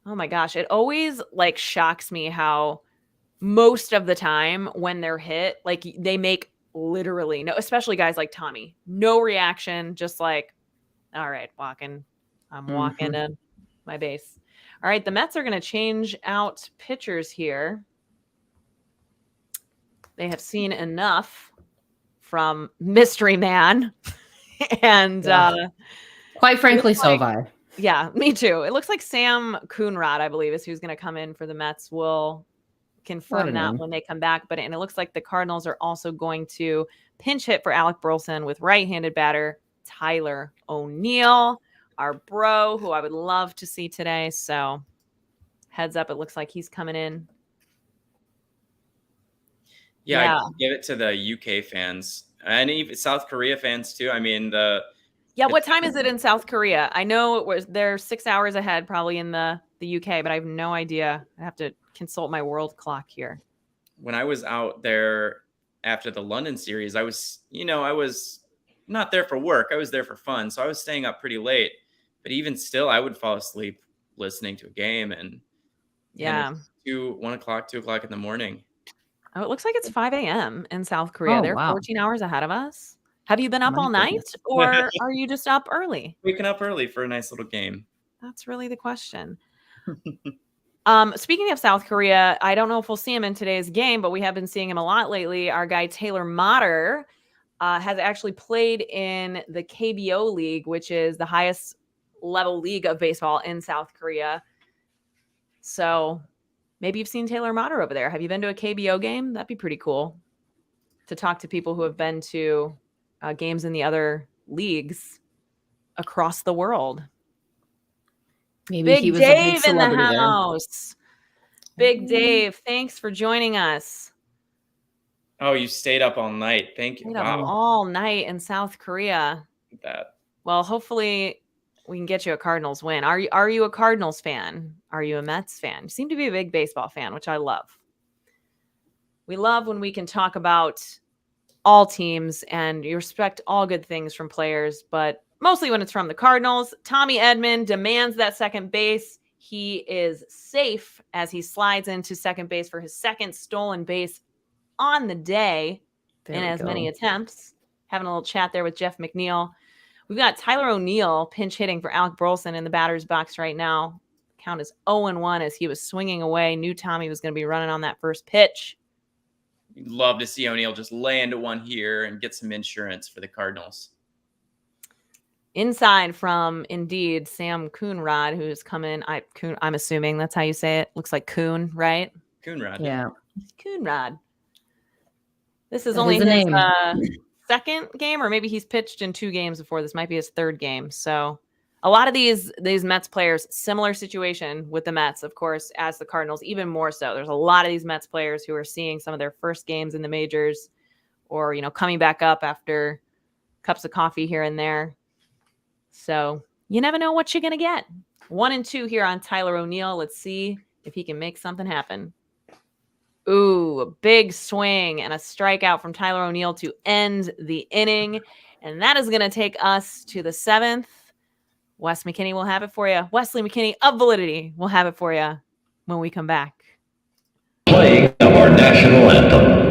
Oh my gosh, it always like shocks me how most of the time when they're hit, like they make literally no, especially guys like Tommy, no reaction, just like, all right, I'm walking to my base. All right, the Mets are going to change out pitchers here. They have seen enough from Mystery Man. And quite frankly, so have I. Yeah, me too. It looks like Sam Coonrod, I believe, is who's going to come in for the Mets. We'll confirm that when they come back. And it looks like the Cardinals are also going to pinch hit for Alec Burleson with right-handed batter Tyler O'Neill, our bro, who I would love to see today. So heads up, it looks like he's coming in. Yeah. I give it to the UK fans and even South Korea fans too. I mean, what time is it in South Korea? I know they're 6 hours ahead probably in the UK, but I have no idea. I have to consult my world clock here. When I was out there after the London series, I was not there for work. I was there for fun. So I was staying up pretty late. But even still, I would fall asleep listening to a game, and Yeah. it's 1 o'clock, 2 o'clock in the morning. Oh, it looks like it's 5 a.m. in South Korea. Oh, They're wow. 14 hours ahead of us. Have you been up My all night, goodness. or are you just up early? Waking up early for a nice little game. That's really the question. Speaking of South Korea, I don't know if we'll see him in today's game, but we have been seeing him a lot lately. Our guy Taylor Motter has actually played in the KBO League, which is the highest level league of baseball in South Korea. So maybe you've seen Taylor Motter over there. Have you been to a KBO game? That'd be pretty cool to talk to people who have been to games in the other leagues across the world. Maybe Big he was a big Dave in the celebrity there. house. Big Dave, thanks for joining us. Oh, you stayed up all night. Thank you. Stayed up Wow. all night in South Korea. Look at that. Well, hopefully we can get you a Cardinals win. Are you a Cardinals fan? Are you a Mets fan? You seem to be a big baseball fan, which I love. We love when we can talk about all teams and you respect all good things from players, but mostly when it's from the Cardinals. Tommy Edman demands that second base. He is safe as he slides into second base for his second stolen base on the day in as many attempts. Having a little chat there with Jeff McNeil. We've got Tyler O'Neill pinch hitting for Alec Burleson in the batter's box right now. Count is 0-1 as he was swinging away. Knew Tommy was going to be running on that first pitch. You'd love to see O'Neill just lay into one here and get some insurance for the Cardinals. Inside from, indeed, Sam Coonrod, who's come in. I'm assuming that's how you say it. Looks like Coon, right? Coonrod. Yeah. Coonrod. This is That only is a his name. second game, or maybe he's pitched in 2 games before. This might be his 3rd game. So a lot of these Mets players, similar situation with the Mets, of course, as the Cardinals, even more so. There's a lot of these Mets players who are seeing some of their first games in the majors or, coming back up after cups of coffee here and there. So you never know what you're going to get. 1-2 here on Tyler O'Neill. Let's see if he can make something happen. Ooh, a big swing and a strikeout from Tyler O'Neill to end the inning. And that is going to take us to the 7th. Wes McKinney will have it for you. Wesley McKinney of Validity will have it for you when we come back. Playing of our national anthem.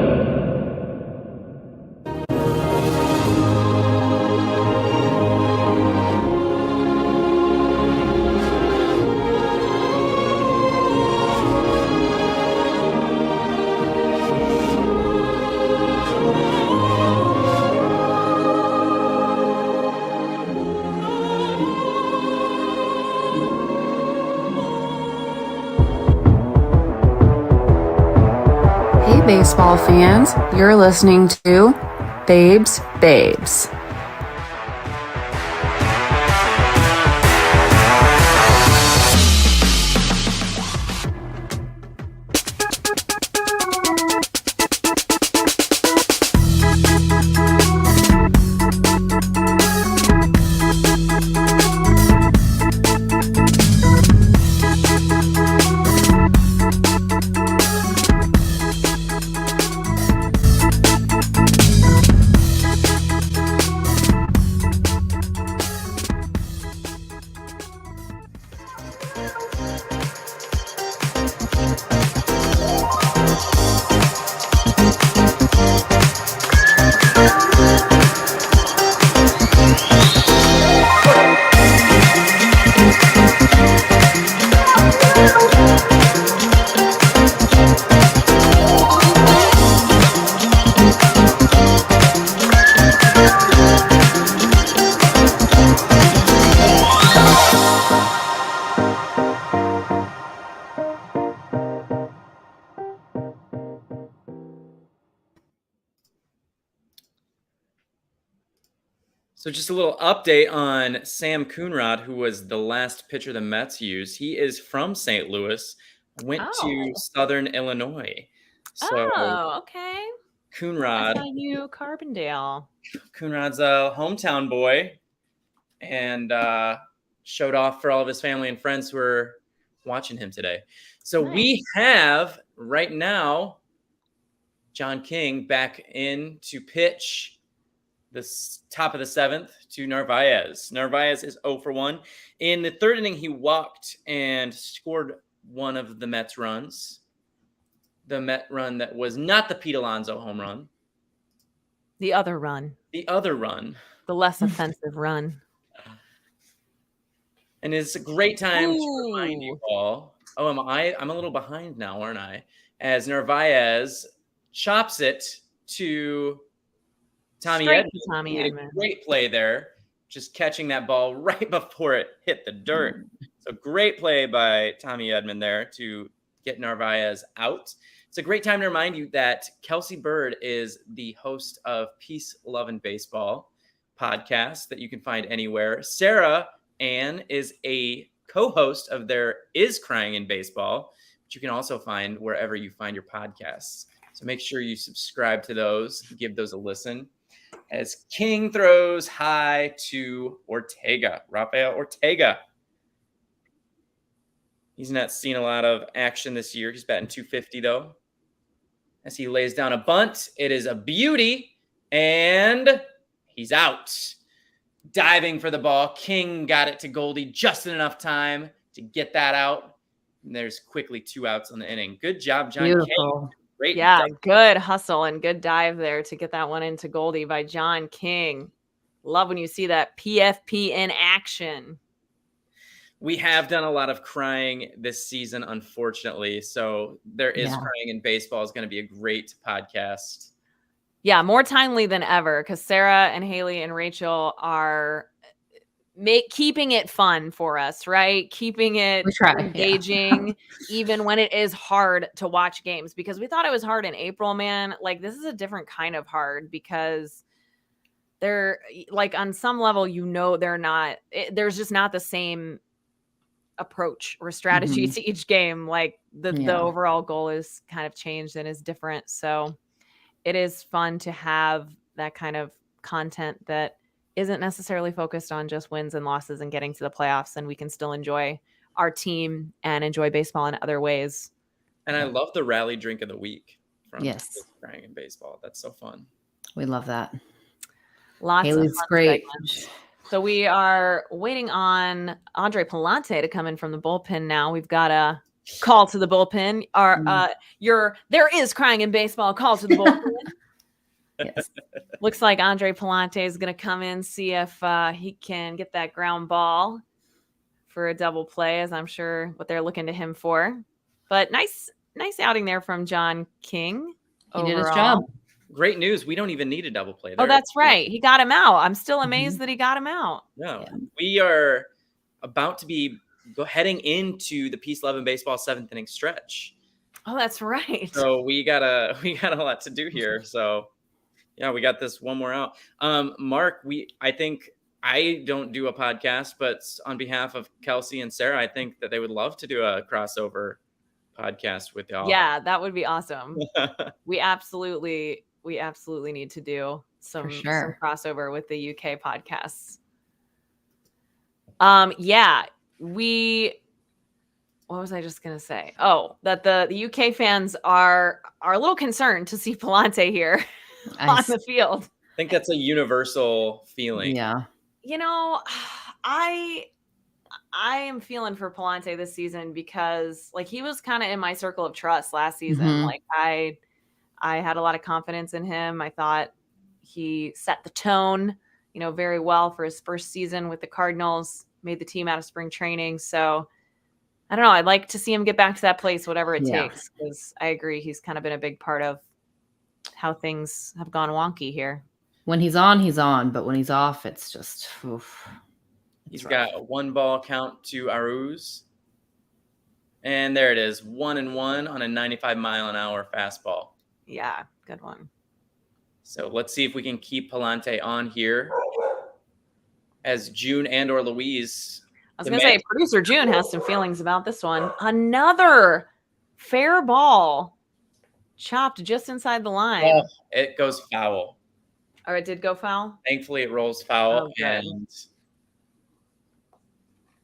Hey, baseball fans, you're listening to Babes. So just a little update on Sam Coonrod, who was the last pitcher the Mets used. He is from St. Louis, went to Southern Illinois. So Okay. Coonrod. SIU Carbondale. Coonrod's a hometown boy and showed off for all of his family and friends who are watching him today. So we have right now John King back in to pitch the top of the 7th to Narvaez. Narvaez is 0 for 1. In the 3rd inning, he walked and scored one of the Mets runs. The Met run that was not the Pete Alonso home run. The other run. The other run. The less offensive run. And it's a great time to remind you all. Oh, I'm a little behind now, aren't I? As Narvaez chops it to Tommy Straight Edman. to Tommy He made Edman. a great play there, just catching that ball right before it hit the dirt. So great play by Tommy Edman there to get Narvaez out. It's a great time to remind you that Kelsey Bird is the host of Peace, Love, and Baseball podcast that you can find anywhere. Sarah Ann is a co-host of There Is Crying in Baseball, which you can also find wherever you find your podcasts. So make sure you subscribe to those, give those a listen. As King throws high to Ortega, Rafael Ortega. He's not seen a lot of action this year. He's batting .250 though. As he lays down a bunt, it is a beauty, and he's out. Diving for the ball. King got it to Goldie just in enough time to get that out. And there's quickly 2 outs on the inning. Good job, John Beautiful. King. Great. Yeah, dive. good hustle and good dive there to get that one into Goldie by John King. Love when you see that PFP in action. We have done a lot of crying this season, unfortunately. So There Is Crying in Baseball is going to be a great podcast. Yeah, more timely than ever because Sarah and Haley and Rachel are keeping it fun for us, right? Keeping it engaging, even when it is hard to watch games. Because we thought it was hard in April, man. Like, this is a different kind of hard because they're like on some level, they're not. There's just not the same approach or strategy to each game. Like the overall goal is kind of changed and is different. So it is fun to have that kind of content that isn't necessarily focused on just wins and losses and getting to the playoffs, and we can still enjoy our team and enjoy baseball in other ways. And I love the rally drink of the week from Crying in Baseball. That's so fun. We love that. Lots Haley's of fun great. segments. So we are waiting on Andre Palante to come in from the bullpen now. We've got a call to the bullpen. There is Crying in Baseball call to the bullpen. Yes. Looks like Andre Palante is going to come in, see if he can get that ground ball for a double play, as I'm sure what they're looking to him for. But nice outing there from John King. He did his job. Great news. We don't even need a double play there. Oh, that's right. He got him out. I'm still amazed that he got him out. No, we are about to be heading into the Peace, Love, and Baseball 7th inning stretch. Oh, that's right. So we got a lot to do here. So yeah, we got this one more out. Mark, I think I don't do a podcast, but on behalf of Kelsey and Sarah, I think that they would love to do a crossover podcast with y'all. Yeah, that would be awesome. We absolutely need to do some crossover with the UK podcasts. What was I just going to say? Oh, that the UK fans are a little concerned to see Palante here on the field. I think that's a universal feeling. Yeah. I am feeling for Palante this season because like he was kind of in my circle of trust last season. Like I had a lot of confidence in him. I thought he set the tone, very well for his first season with the Cardinals, made the team out of spring training. So I don't know. I'd like to see him get back to that place, whatever it takes, because I agree. He's kind of been a big part of how things have gone wonky here. When he's on, he's on. But when he's off, it's just, He's got a 1-ball count to Aruz. And there it is. 1-1 on a 95-mile-an-hour fastball. Yeah, good one. So let's see if we can keep Palante on here as June and or Louise. I was going to say, producer June has some feelings about this one. Another fair ball chopped just inside the line. Oh, it goes foul. Or it did go foul? Thankfully, it rolls foul. Oh, and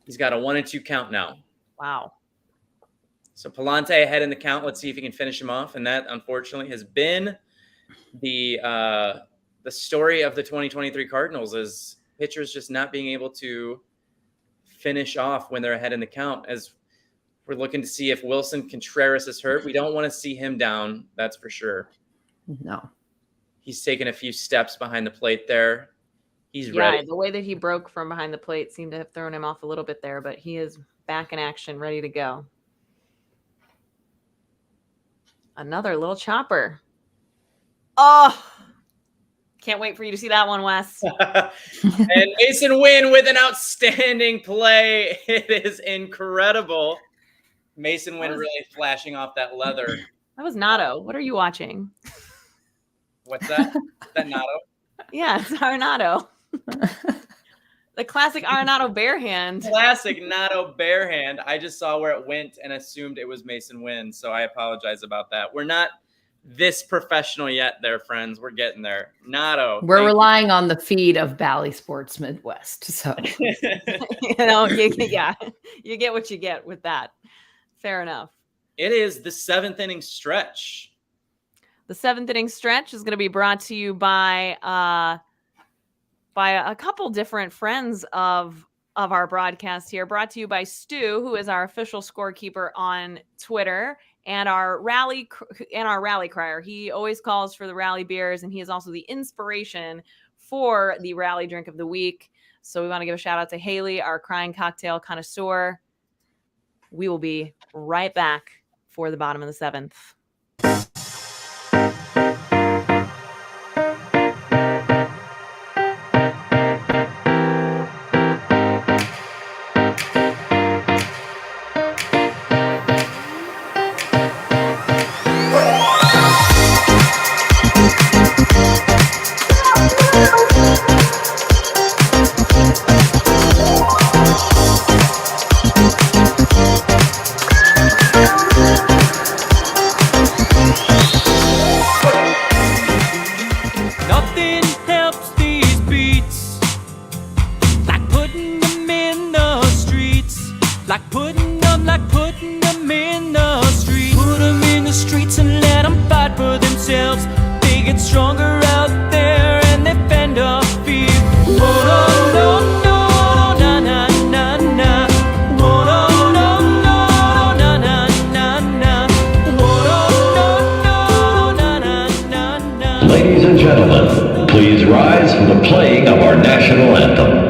he's got a 1-2 count now. Wow. So Palante ahead in the count. Let's see if he can finish him off. And that, unfortunately, has been the story of the 2023 Cardinals, is pitchers just not being able to finish off when they're ahead in the count. As we're looking to see if Wilson Contreras is hurt. We don't want to see him down, that's for sure. No. He's taken a few steps behind the plate there. He's ready. The way that he broke from behind the plate seemed to have thrown him off a little bit there, but he is back in action, ready to go. Another little chopper. Oh, can't wait for you to see that one, Wes. And Mason Wynn with an outstanding play. It is incredible. Mason Wynn really flashing off that leather. That was Nato. What are you watching? What's that? Is that Nato? Yeah, it's Arenado. The classic Arenado bare hand. Classic Nato bare hand. I just saw where it went and assumed it was Mason Wynn, so I apologize about that. We're not this professional yet there, friends. We're getting there. Nato. We're relying on the feed of Bally Sports Midwest. So you get what you get with that. Fair enough. It is the 7th inning stretch. The 7th inning stretch is going to be brought to you by a couple different friends of our broadcast here. Brought to you by Stu, who is our official scorekeeper on Twitter, and our rally crier. He always calls for the rally beers, and he is also the inspiration for the rally drink of the week. So we want to give a shout out to Haley, our crying cocktail connoisseur. We will be right back for the bottom of the 7th. Nothing helps these beats like putting them in the streets, like putting them in the streets. Put them in the streets and let them fight for themselves. They get stronger out there and they fend off fear. Oh no, no, no, na na na na. Oh no, no, no, na na na na. Oh no, no, na na na na. Ladies and gentlemen, please rise for the playing of our national anthem.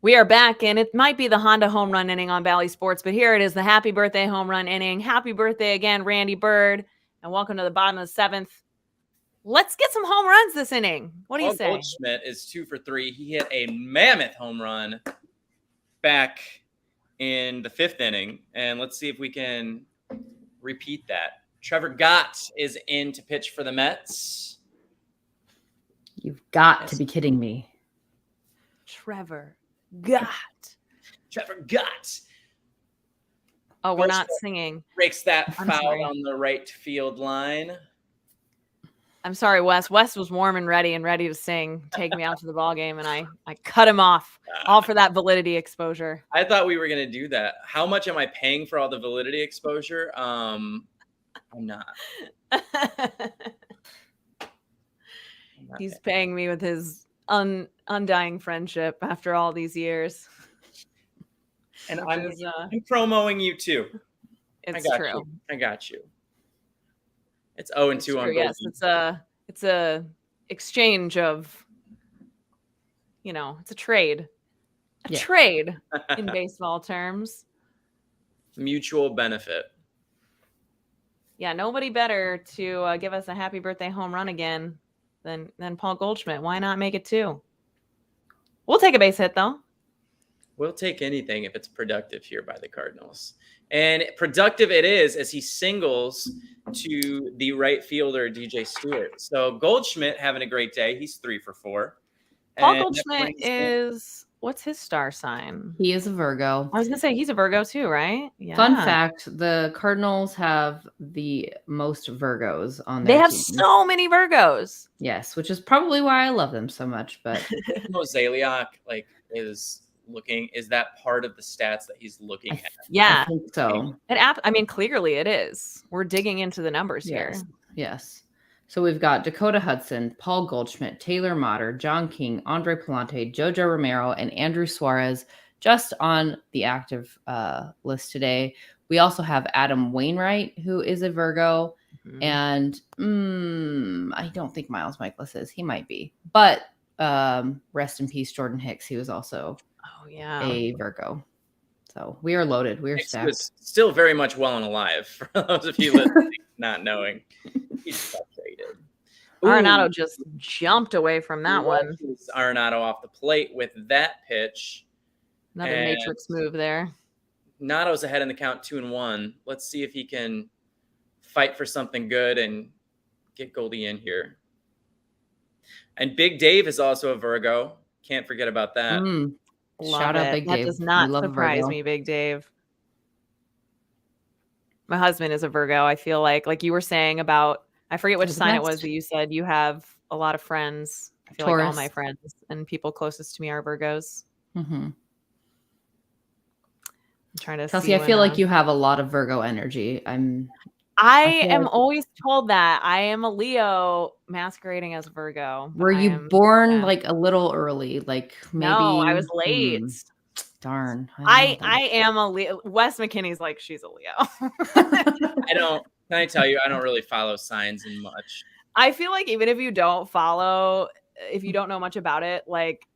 We are back, and it might be the Honda home run inning on Bally Sports, but here it is, the happy birthday home run inning. Happy birthday again, Randy Bird, and welcome to the bottom of the 7th. Let's get some home runs this inning. What do you say? Goldschmidt is 2 for 3. He hit a mammoth home run back in the 5th inning, and let's see if we can repeat that. Trevor Gott is in to pitch for the Mets. you've got to be kidding me. Trevor Gott. Oh, we're not singing. Breaks that I'm foul sorry. on the right field line. I'm sorry, Wes. Wes was warm and ready to sing Take Me Out to the Ball Game, and I cut him off, all for that validity exposure. I thought we were going to do that. How much am I paying for all the validity exposure? I'm not. He's paying me with his undying friendship after all these years. And Which I'm is, promoting you too. It's true. I got you. It's 0-2 on True, yes, it's a exchange of, it's a trade. Yeah. Trade in baseball terms. Mutual benefit. Yeah, nobody better to give us a happy birthday home run again than Paul Goldschmidt. Why not make it 2? We'll take a base hit though. We'll take anything if it's productive here by the Cardinals. And productive it is as he singles to the right fielder, DJ Stewart. So Goldschmidt having a great day. He's 3 for 4. Paul And Goldschmidt is What's his star sign? He is a Virgo. I was gonna say he's a Virgo too, right? Yeah. Fun fact: the Cardinals have the most Virgos on They their have team. so many Virgos. Yes, which is probably why I love them so much. But Mosaic is looking. Is that part of the stats that he's looking at? Yeah. I think so. I mean, clearly it is. We're digging into the numbers here. Yes. So we've got Dakota Hudson, Paul Goldschmidt, Taylor Motter, John King, Andre Palante, Jojo Romero, and Andrew Suarez just on the active list today. We also have Adam Wainwright, who is a Virgo. Mhm. And I don't think Miles Michaelis is. He might be. But rest in peace, Jordan Hicks. He was also a Virgo. So we are loaded. We are Hicks stacked. was still very much well and alive for those of you listening, not knowing. He's frustrated. Arenado just jumped away from that one. Arenado off the plate with that pitch. Another matrix move there. Nato's ahead in the count 2-1. Let's see if he can fight for something good and get Goldie in here. And Big Dave is also a Virgo. Can't forget about that. Shout out Big Dave. That does not surprise me, Big Dave. My husband is a Virgo. I feel like you were saying about, I forget which sign it was that you said you have a lot of friends. I feel like all my friends and people closest to me are Virgos. Mm-hmm. I'm trying to Kelsey, I feel like you have a lot of Virgo energy. I am always told that. I am a Leo masquerading as a Virgo. Were you born like a little early? Like maybe No, I was late. Darn. I am a Leo. Wes McKinney's like, she's a Leo. Can I tell you, I don't really follow signs in much. I feel like even if you don't follow, if you don't know much about it, like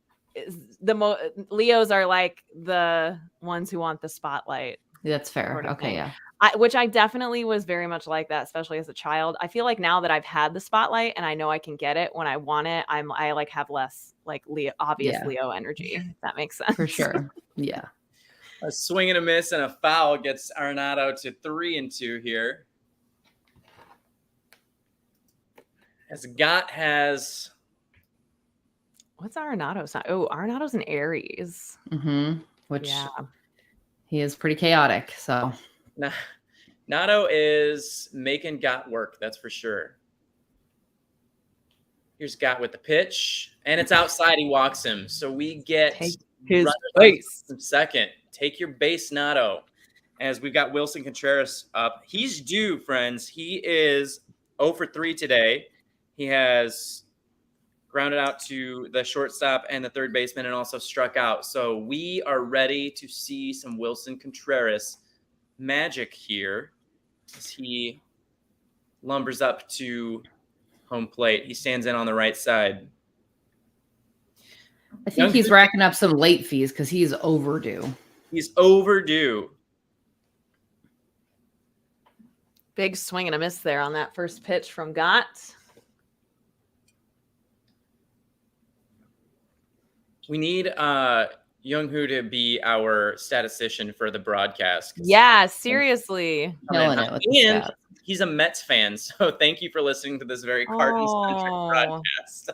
Leos are like the ones who want the spotlight. That's fair. Sort of Okay, thing. yeah. Which I definitely was very much like that, especially as a child. I feel like now that I've had the spotlight and I know I can get it when I want it, I like have less like obvious Leo energy. If that makes sense. For sure. Yeah. A swing and a miss and a foul gets Arenado to 3-2 here. As Gott has. What's Arenado's sign? Oh, Arenado's an Aries. Mm-hmm. Which he is pretty chaotic. So Nato is making Gott work, that's for sure. Here's Gott with the pitch, and it's outside. He walks him. So we get his base. Second. Take your base, Nato. As we've got Wilson Contreras up. He's due, friends. He is 0 for 3 today. He has grounded out to the shortstop and the third baseman and also struck out. So we are ready to see some Wilson Contreras magic here as he lumbers up to home plate. He stands in on the right side. I think he's racking up some late fees because he's overdue. He's overdue. Big swing and a miss there on that first pitch from Gott. We need Young-Hoo to be our statistician for the broadcast. Yeah, seriously. Killing it with the stats. He's a Mets fan, so thank you for listening to this very Cardinals-centric broadcast.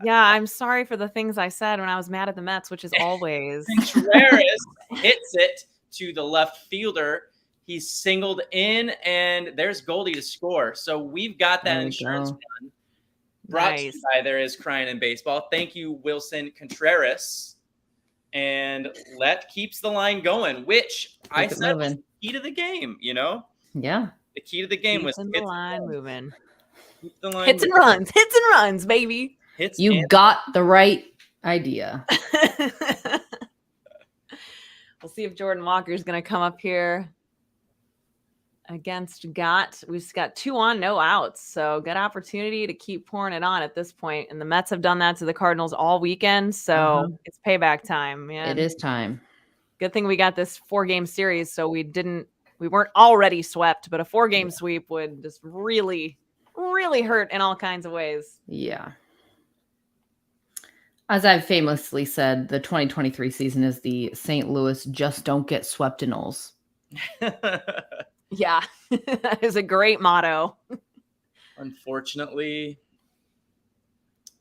Yeah, I'm sorry for the things I said when I was mad at the Mets, which is always. Contreras hits it to the left fielder. He's singled in, and there's Goldie to score. So we've got that insurance run. Brought to you by There Is Crying in Baseball. Thank you, Wilson Contreras. And that keeps the line going, which I said was the key to the game, you know? Yeah. The key to the game was the line moving. Keep the line hits and runs. Hits and runs, baby. You got the right idea. We'll see if Jordan Walker's going to come up here against Gott. We've just got 2 on, no outs. So good opportunity to keep pouring it on at this point. And the Mets have done that to the Cardinals all weekend. So it's payback time, man. It is time. Good thing we got this 4-game series. So we weren't already swept, but a 4-game sweep would just really, really hurt in all kinds of ways. Yeah. As I've famously said, the 2023 season is the St. Louis just don't get swept in Knowles. Yeah, that is a great motto. Unfortunately,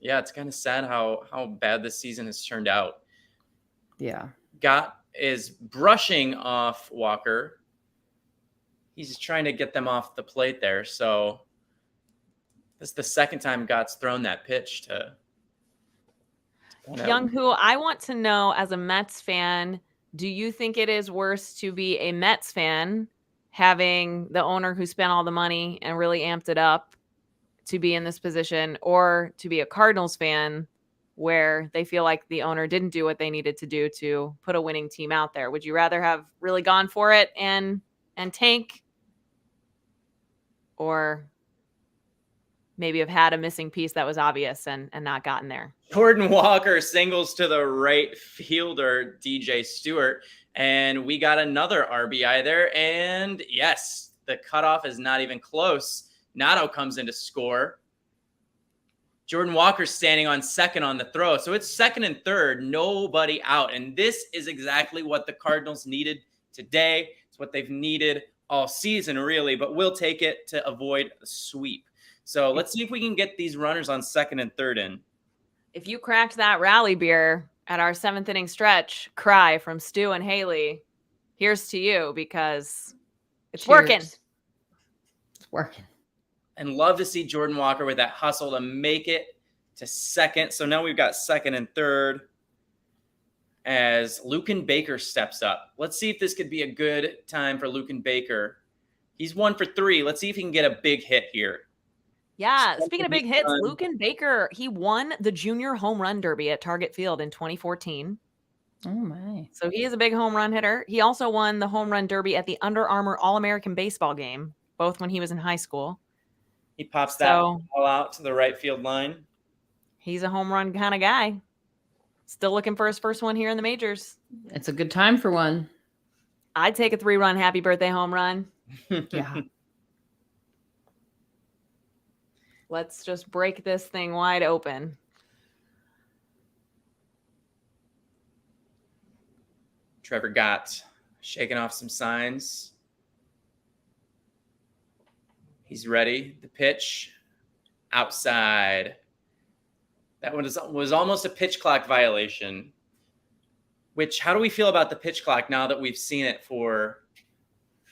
yeah, it's kind of sad how bad this season has turned out. Yeah. is brushing off Walker. He's trying to get them off the plate there. So this is the second time Gott's thrown that pitch to Young-Hoo, I want to know, as a Mets fan, do you think it is worse to be a Mets fan, having the owner who spent all the money and really amped it up to be in this position, or to be a Cardinals fan where they feel like the owner didn't do what they needed to do to put a winning team out there? Would you rather have really gone for it and tank, or maybe have had a missing piece that was obvious and not gotten there? Jordan Walker singles to the right fielder, DJ Stewart, and we got another RBI there. And yes, the cutoff is not even close. Nato comes in to score. Jordan Walker's standing on second on the throw. So it's second and third, nobody out. And this is exactly what the Cardinals needed today. It's what they've needed all season, really, but we'll take it to avoid a sweep. So let's see if we can get these runners on second and third in. If you cracked that rally beer at our 7th inning stretch, cry from Stu and Haley, here's to you, because it's working. It's working. And love to see Jordan Walker with that hustle to make it to second. So now we've got second and third as Lucan Baker steps up. Let's see if this could be a good time for Lucan Baker. He's 1 for 3. Let's see if he can get a big hit here. Yeah, speaking of big hits, Lucan Baker, he won the junior home run derby at Target Field in 2014. Oh, my. So he is a big home run hitter. He also won the home run derby at the Under Armour All-American Baseball game, both when he was in high school. He pops that ball out to the right field line. He's a home run kind of guy. Still looking for his first one here in the majors. It's a good time for one. I'd take a 3-run happy birthday home run. Yeah. Let's just break this thing wide open. Trevor Gott shaking off some signs. He's ready. The pitch outside. That one was almost a pitch clock violation. Which, how do we feel about the pitch clock now that we've seen it for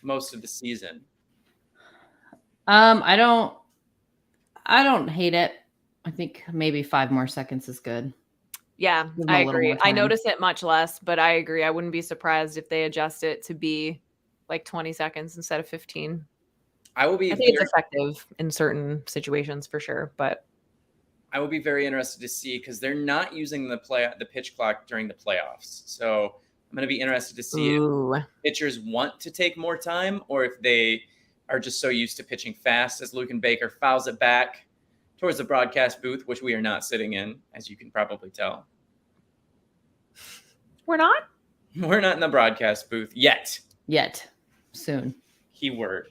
most of the season? I don't hate it. I think maybe 5 more seconds is good. Yeah, I agree. I notice it much less, but I agree. I wouldn't be surprised if they adjust it to be like 20 seconds instead of 15. I think it's effective in certain situations for sure, but I will be very interested to see, because they're not using the pitch clock during the playoffs. So I'm going to be interested to see if pitchers want to take more time, or if they are just so used to pitching fast, as Lucan Baker fouls it back towards the broadcast booth, which we are not sitting in, as you can probably tell. We're not? We're not in the broadcast booth yet. Yet. Soon. Keyword.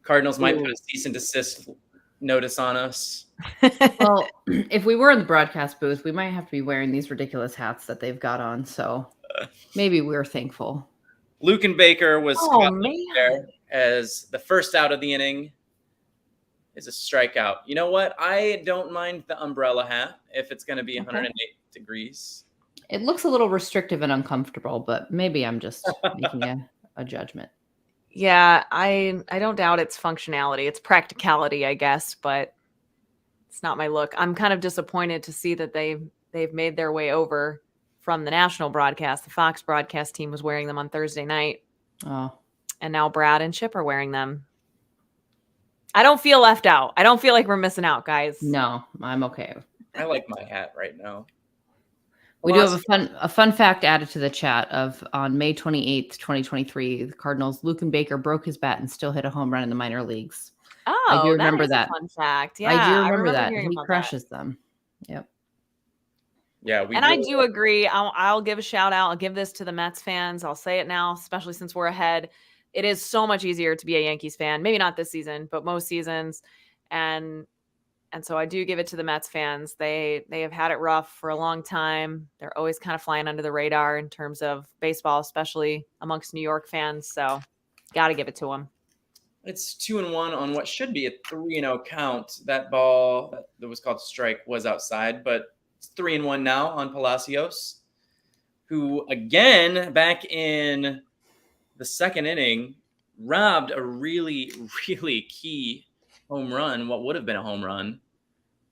Cardinals might put a cease and desist notice on us. Well, if we were in the broadcast booth, we might have to be wearing these ridiculous hats that they've got on. So maybe we're thankful. Lucan Baker was there as the first out of the inning is a strikeout. You know what? I don't mind the umbrella hat if it's going to be 108 degrees. It looks a little restrictive and uncomfortable, but maybe I'm just making a judgment. Yeah, I don't doubt its functionality. It's practicality, I guess, but it's not my look. I'm kind of disappointed to see that they've made their way over from the national broadcast. The Fox broadcast team was wearing them on Thursday night. Oh. And now Brad and Chip are wearing them. I don't feel left out. I don't feel like we're missing out, guys. No, I'm okay. I like my hat right now. We do have a fun fact added to the chat of on May 28th, 2023, the Cardinals, Lucan Baker broke his bat and still hit a home run in the minor leagues. Oh, I do remember that. Fun fact. Yeah, I do remember that. He crushes them. Yep. Yeah, I do agree. I'll give a shout out. I'll give this to the Mets fans. I'll say it now, especially since we're ahead. It is so much easier to be a Yankees fan. Maybe not this season, but most seasons. And so I do give it to the Mets fans. They have had it rough for a long time. They're always kind of flying under the radar in terms of baseball, especially amongst New York fans. So got to give it to them. It's 2-1 on what should be a 3-0 count. That ball that was called strike was outside, but it's 3-1 now on Palacios. who again back in the second inning robbed a really, really key home run, what would have been a home run,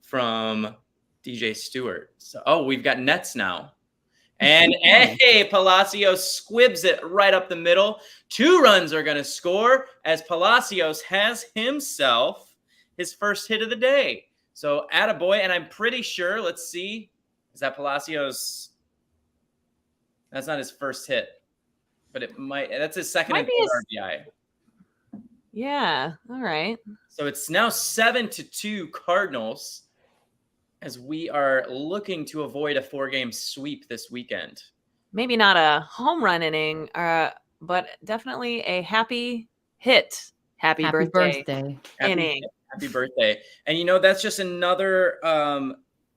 from DJ Stewart. So, we've got Nets now. And hey, Palacios squibs it right up the middle. 2 runs are going to score as Palacios has himself his first hit of the day. So, attaboy, and I'm pretty sure, let's see, is that Palacios? That's not his first hit, but it might. That's his second and third RBI. Yeah, all right. So it's now 7-2 Cardinals, as we are looking to avoid a 4-game sweep this weekend. Maybe not a home run inning, but definitely a happy hit. Happy birthday inning. Happy birthday. And, that's just another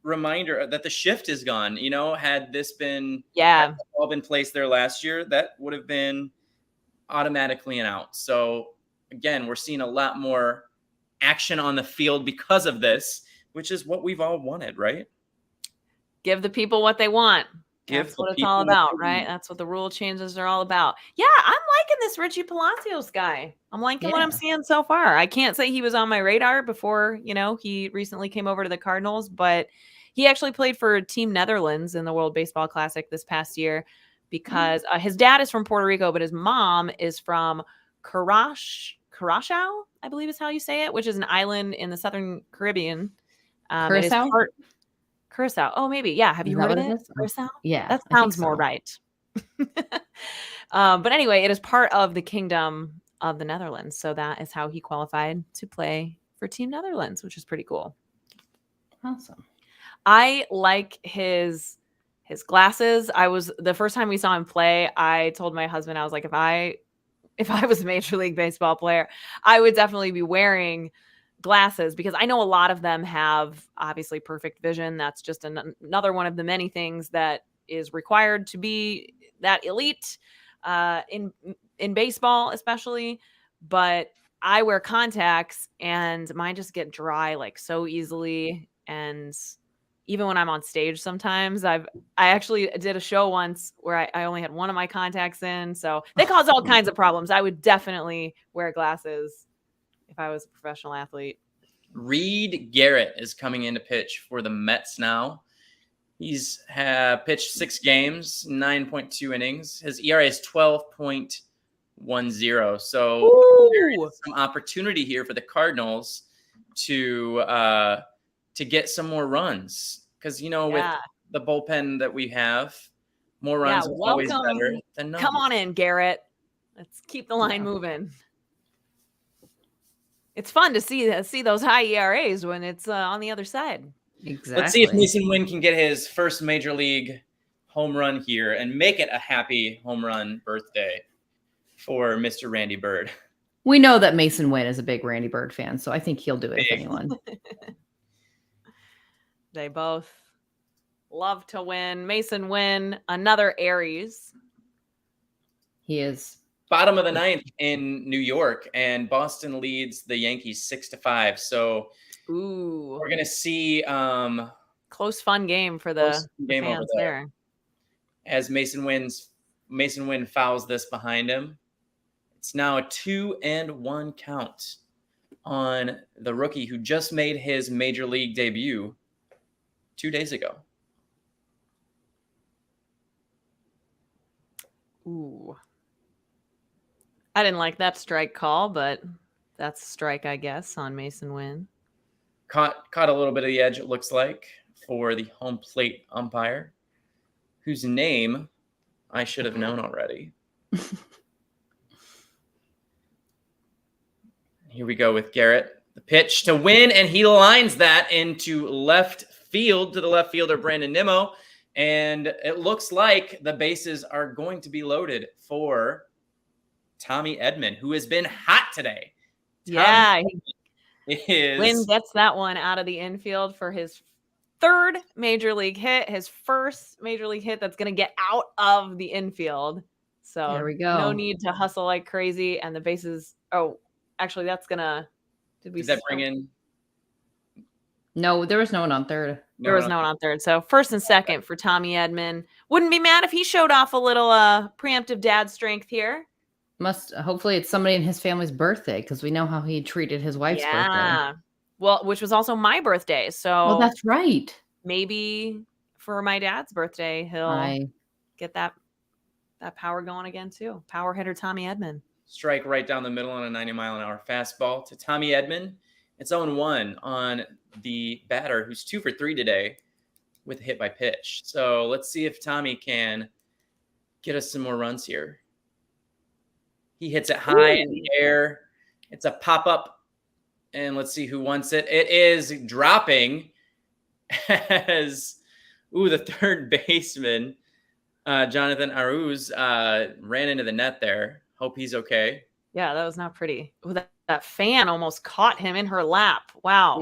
reminder that the shift is gone. Had this been all been placed there last year, that would have been automatically an out. So, again, we're seeing a lot more action on the field because of this, which is what we've all wanted, right? Give the people what they want. That's what it's all about, right? That's what the rule changes are all about. Yeah, I'm liking this Richie Palacios guy. I'm liking what I'm seeing so far. I can't say he was on my radar before, he recently came over to the Cardinals, but he actually played for Team Netherlands in the World Baseball Classic this past year because his dad is from Puerto Rico, but his mom is from Curaçao, I believe is how you say it, which is an island in the Southern Caribbean. Curaçao? Curaçao. Oh, maybe. Yeah. Have you heard of it? Curaçao? Yeah. That sounds more right. But anyway, it is part of the Kingdom of the Netherlands. So that is how he qualified to play for Team Netherlands, which is pretty cool. Awesome. I like his glasses. The first time we saw him play, I told my husband, I was like, if I was a Major League Baseball player, I would definitely be wearing glasses because I know a lot of them have obviously perfect vision. That's just another one of the many things that is required to be that elite in baseball, especially. But I wear contacts and mine just get dry like so easily. And even when I'm on stage, sometimes I actually did a show once where I only had one of my contacts in. So they cause all kinds of problems. I would definitely wear glasses if I was a professional athlete. Reed Garrett is coming in to pitch for the Mets now. He's pitched 6 games, 9.2 innings. His ERA is 12.10. So there's some opportunity here for the Cardinals to get some more runs. Because, with the bullpen that we have, more runs is always better than none. Come on in, Garrett. Let's keep the line moving. It's fun to see those high ERAs when it's on the other side. Exactly. Let's see if Mason Wynn can get his first Major League home run here and make it a happy home run birthday for Mr. Randy Bird. We know that Mason Wynn is a big Randy Bird fan, so I think he'll do it if anyone. They both love to win. Mason Wynn, another Aries. He is. Bottom of the 9th in New York, and Boston leads the Yankees 6-5. So we're going to see close, fun game for the game fans over there. As Mason Wynn fouls this behind him. It's now a 2-1 count on the rookie who just made his Major League debut 2 days ago. Ooh. I didn't like that strike call, but that's a strike, I guess, on Mason Wynn. Caught a little bit of the edge, it looks like, for the home plate umpire, whose name I should have known already. Here we go with Garrett. The pitch to Wynn, and he lines that into left field to the left fielder, Brandon Nimmo. And it looks like the bases are going to be loaded for Tommy Edman, who has been hot today. Wynn gets that one out of the infield for his third Major League hit, his first Major League hit that's going to get out of the infield. So there we go. No need to hustle like crazy. And the bases, that's going to, did that bring in? No, there was no one on third. There was no one on third. So first and second for Tommy Edman. Wouldn't be mad if he showed off a little preemptive dad strength here. Hopefully it's somebody in his family's birthday, because we know how he treated his wife's birthday. Well, which was also my birthday. So Oh, that's right. maybe for my dad's birthday, he'll get that power going again too. Power hitter Tommy Edman. Strike right down the middle on a 90-mile-an-hour fastball to Tommy Edman. It's 0-1 on the batter, who's 2 for 3 today with a hit by pitch. So let's see if Tommy can get us some more runs here. He hits it high in the air. It's a pop-up, and let's see who wants it. It is dropping as, the third baseman, Jonathan Aruz, ran into the net there. Hope he's okay. Yeah, that was not pretty. Ooh, that fan almost caught him in her lap. Wow.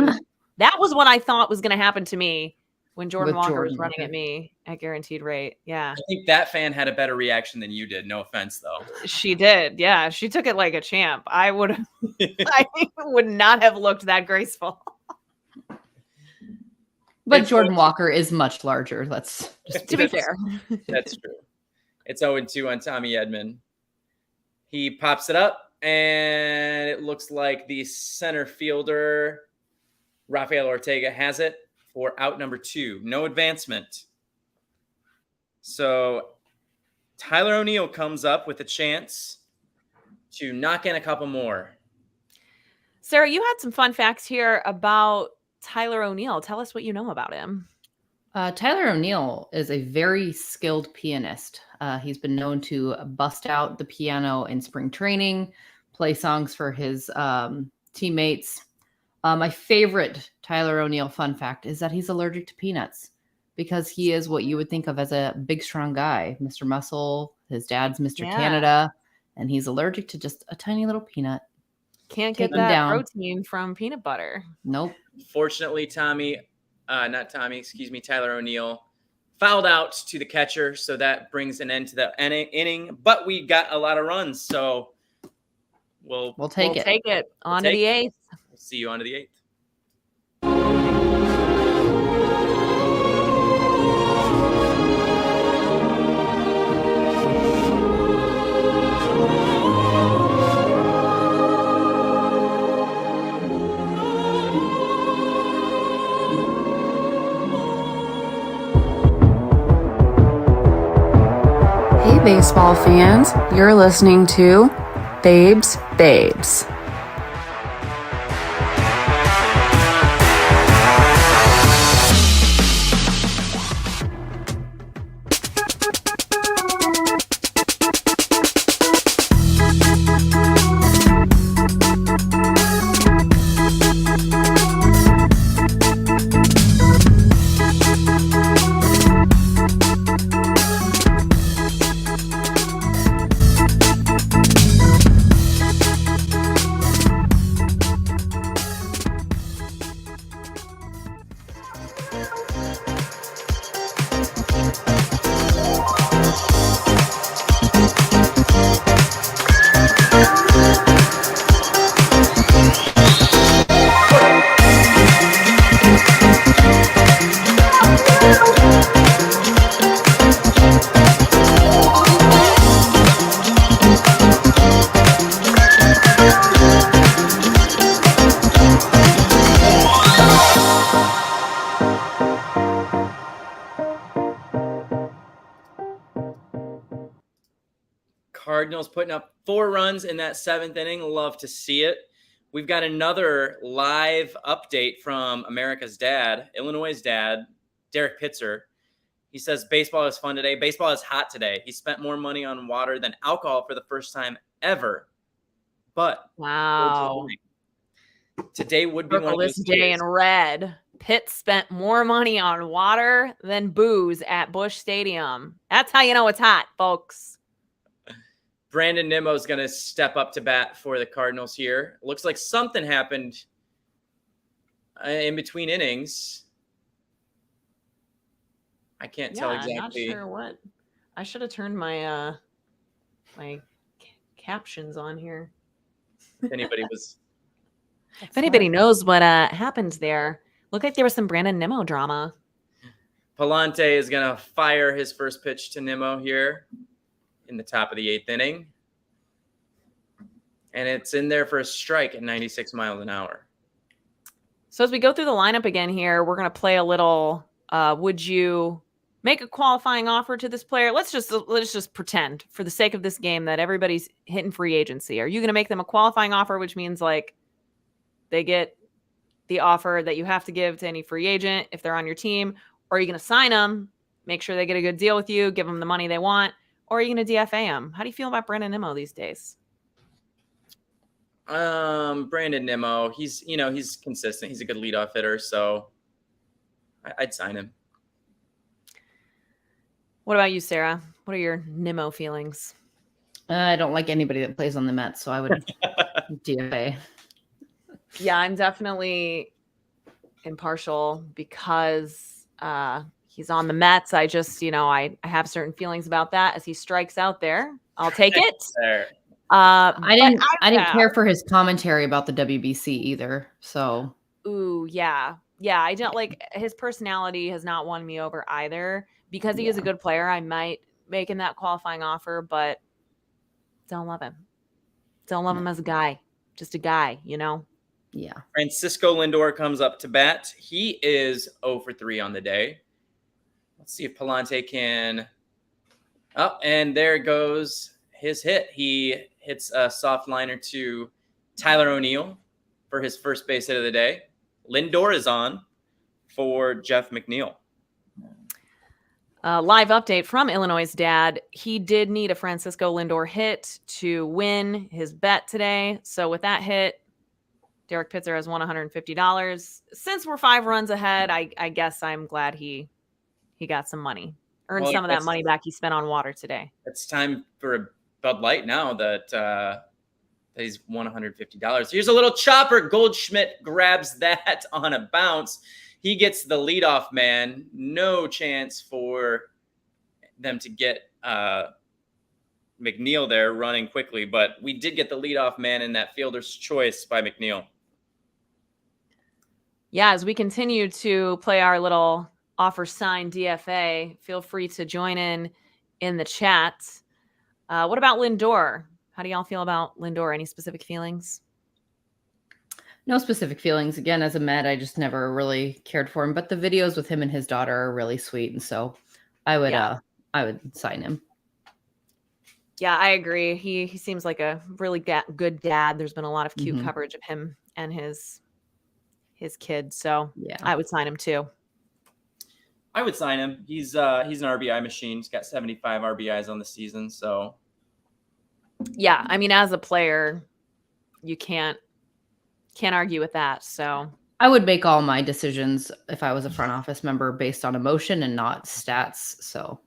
That was what I thought was going to happen to me when Jordan Walker was running at me at guaranteed rate. Yeah. I think that fan had a better reaction than you did. No offense, though. She did. Yeah. She took it like a champ. I would not have looked that graceful. But Jordan Walker is much larger. Let's just to be fair. That's true. It's 0-2 on Tommy Edman. He pops it up, and it looks like the center fielder, Rafael Ortega, has it for out number 2. No advancement. So Tyler O'Neill comes up with a chance to knock in a couple more. Sarah, you had some fun facts here about Tyler O'Neill. Tell us what you know about him. Tyler O'Neill is a very skilled pianist. He's been known to bust out the piano in spring training, play songs for his teammates. My favorite Tyler O'Neill fun fact is that he's allergic to peanuts, because he is what you would think of as a big, strong guy, Mr. Muscle. His dad's Mr. Canada, and he's allergic to just a tiny little peanut. Can't get that protein from peanut butter. Nope. Fortunately, Tyler O'Neill fouled out to the catcher, so that brings an end to the inning. But we got a lot of runs, so we'll take it. Take it on to the 8th. We'll see you on to the 8th. Baseball fans, you're listening to Babes. Cardinals putting up 4 runs in that 7th inning. Love to see it. We've got another live update from America's dad, Illinois' dad, Derek Pitzer. He says, baseball is fun today. Baseball is hot today. He spent more money on water than alcohol for the first time ever. But wow, today would be one of those day in red. Pitt spent more money on water than booze at Busch Stadium. That's how you know it's hot, folks. Brandon Nimmo is going to step up to bat for the Cardinals here. Looks like something happened in between innings. I can't tell exactly. Not sure what. I should have turned my my captions on here. If anybody knows what happened there, looked like there was some Brandon Nimmo drama. Palante is going to fire his first pitch to Nimmo here in the top of the 8th inning. And it's in there for a strike at 96 miles an hour. So as we go through the lineup again here, we're going to play a little, would you make a qualifying offer to this player? Let's just pretend for the sake of this game that everybody's hitting free agency. Are you going to make them a qualifying offer, which means like they get the offer that you have to give to any free agent if they're on your team? Or are you going to sign them, make sure they get a good deal with you, give them the money they want? Or are you going to DFA them? How do you feel about Brandon Nimmo these days? Brandon Nimmo, he's consistent. He's a good leadoff hitter, so I'd sign him. What about you, Sarah? What are your Nimmo feelings? I don't like anybody that plays on the Mets, so I would DFA. Yeah, I'm definitely impartial because he's on the Mets. I just, I have certain feelings about that. As he strikes out there, I'll take it. I didn't care for his commentary about the WBC either. So, ooh, yeah. I don't like his personality has not won me over either. Because he is a good player, I might make him that qualifying offer, but don't love him. Don't love him as a guy. Just a guy, Yeah. Francisco Lindor comes up to bat. He is 0 for 3 on the day. Let's see if Palante can. Oh, and there goes his hit. He hits a soft liner to Tyler O'Neill for his first base hit of the day. Lindor is on for Jeff McNeil. Live update from Illinois' dad. He did need a Francisco Lindor hit to win his bet today. So with that hit, Derek Pitzer has won $150. Since we're 5 runs ahead, I guess I'm glad he got some money. Earned some of that money back he spent on water today. It's time for a Bud Light now that he's won $150. Here's a little chopper. Goldschmidt grabs that on a bounce. He gets the leadoff man. No chance for them to get McNeil there running quickly, but we did get the leadoff man in that fielder's choice by McNeil. Yeah, as we continue to play our little offer sign DFA, feel free to join in the chat. What about Lindor? How do y'all feel about Lindor? Any specific feelings? No specific feelings. Again, as a Met, I just never really cared for him. But the videos with him and his daughter are really sweet, and so I would sign him. Yeah, I agree. He seems like a really good dad. There's been a lot of cute coverage of him and his kids, so yeah, I would sign him too. I would sign him. He's an RBI machine. He's got 75 RBIs on the season, so yeah. I mean, as a player, you can't argue with that. So I would make all my decisions if I was a front office member based on emotion and not stats. So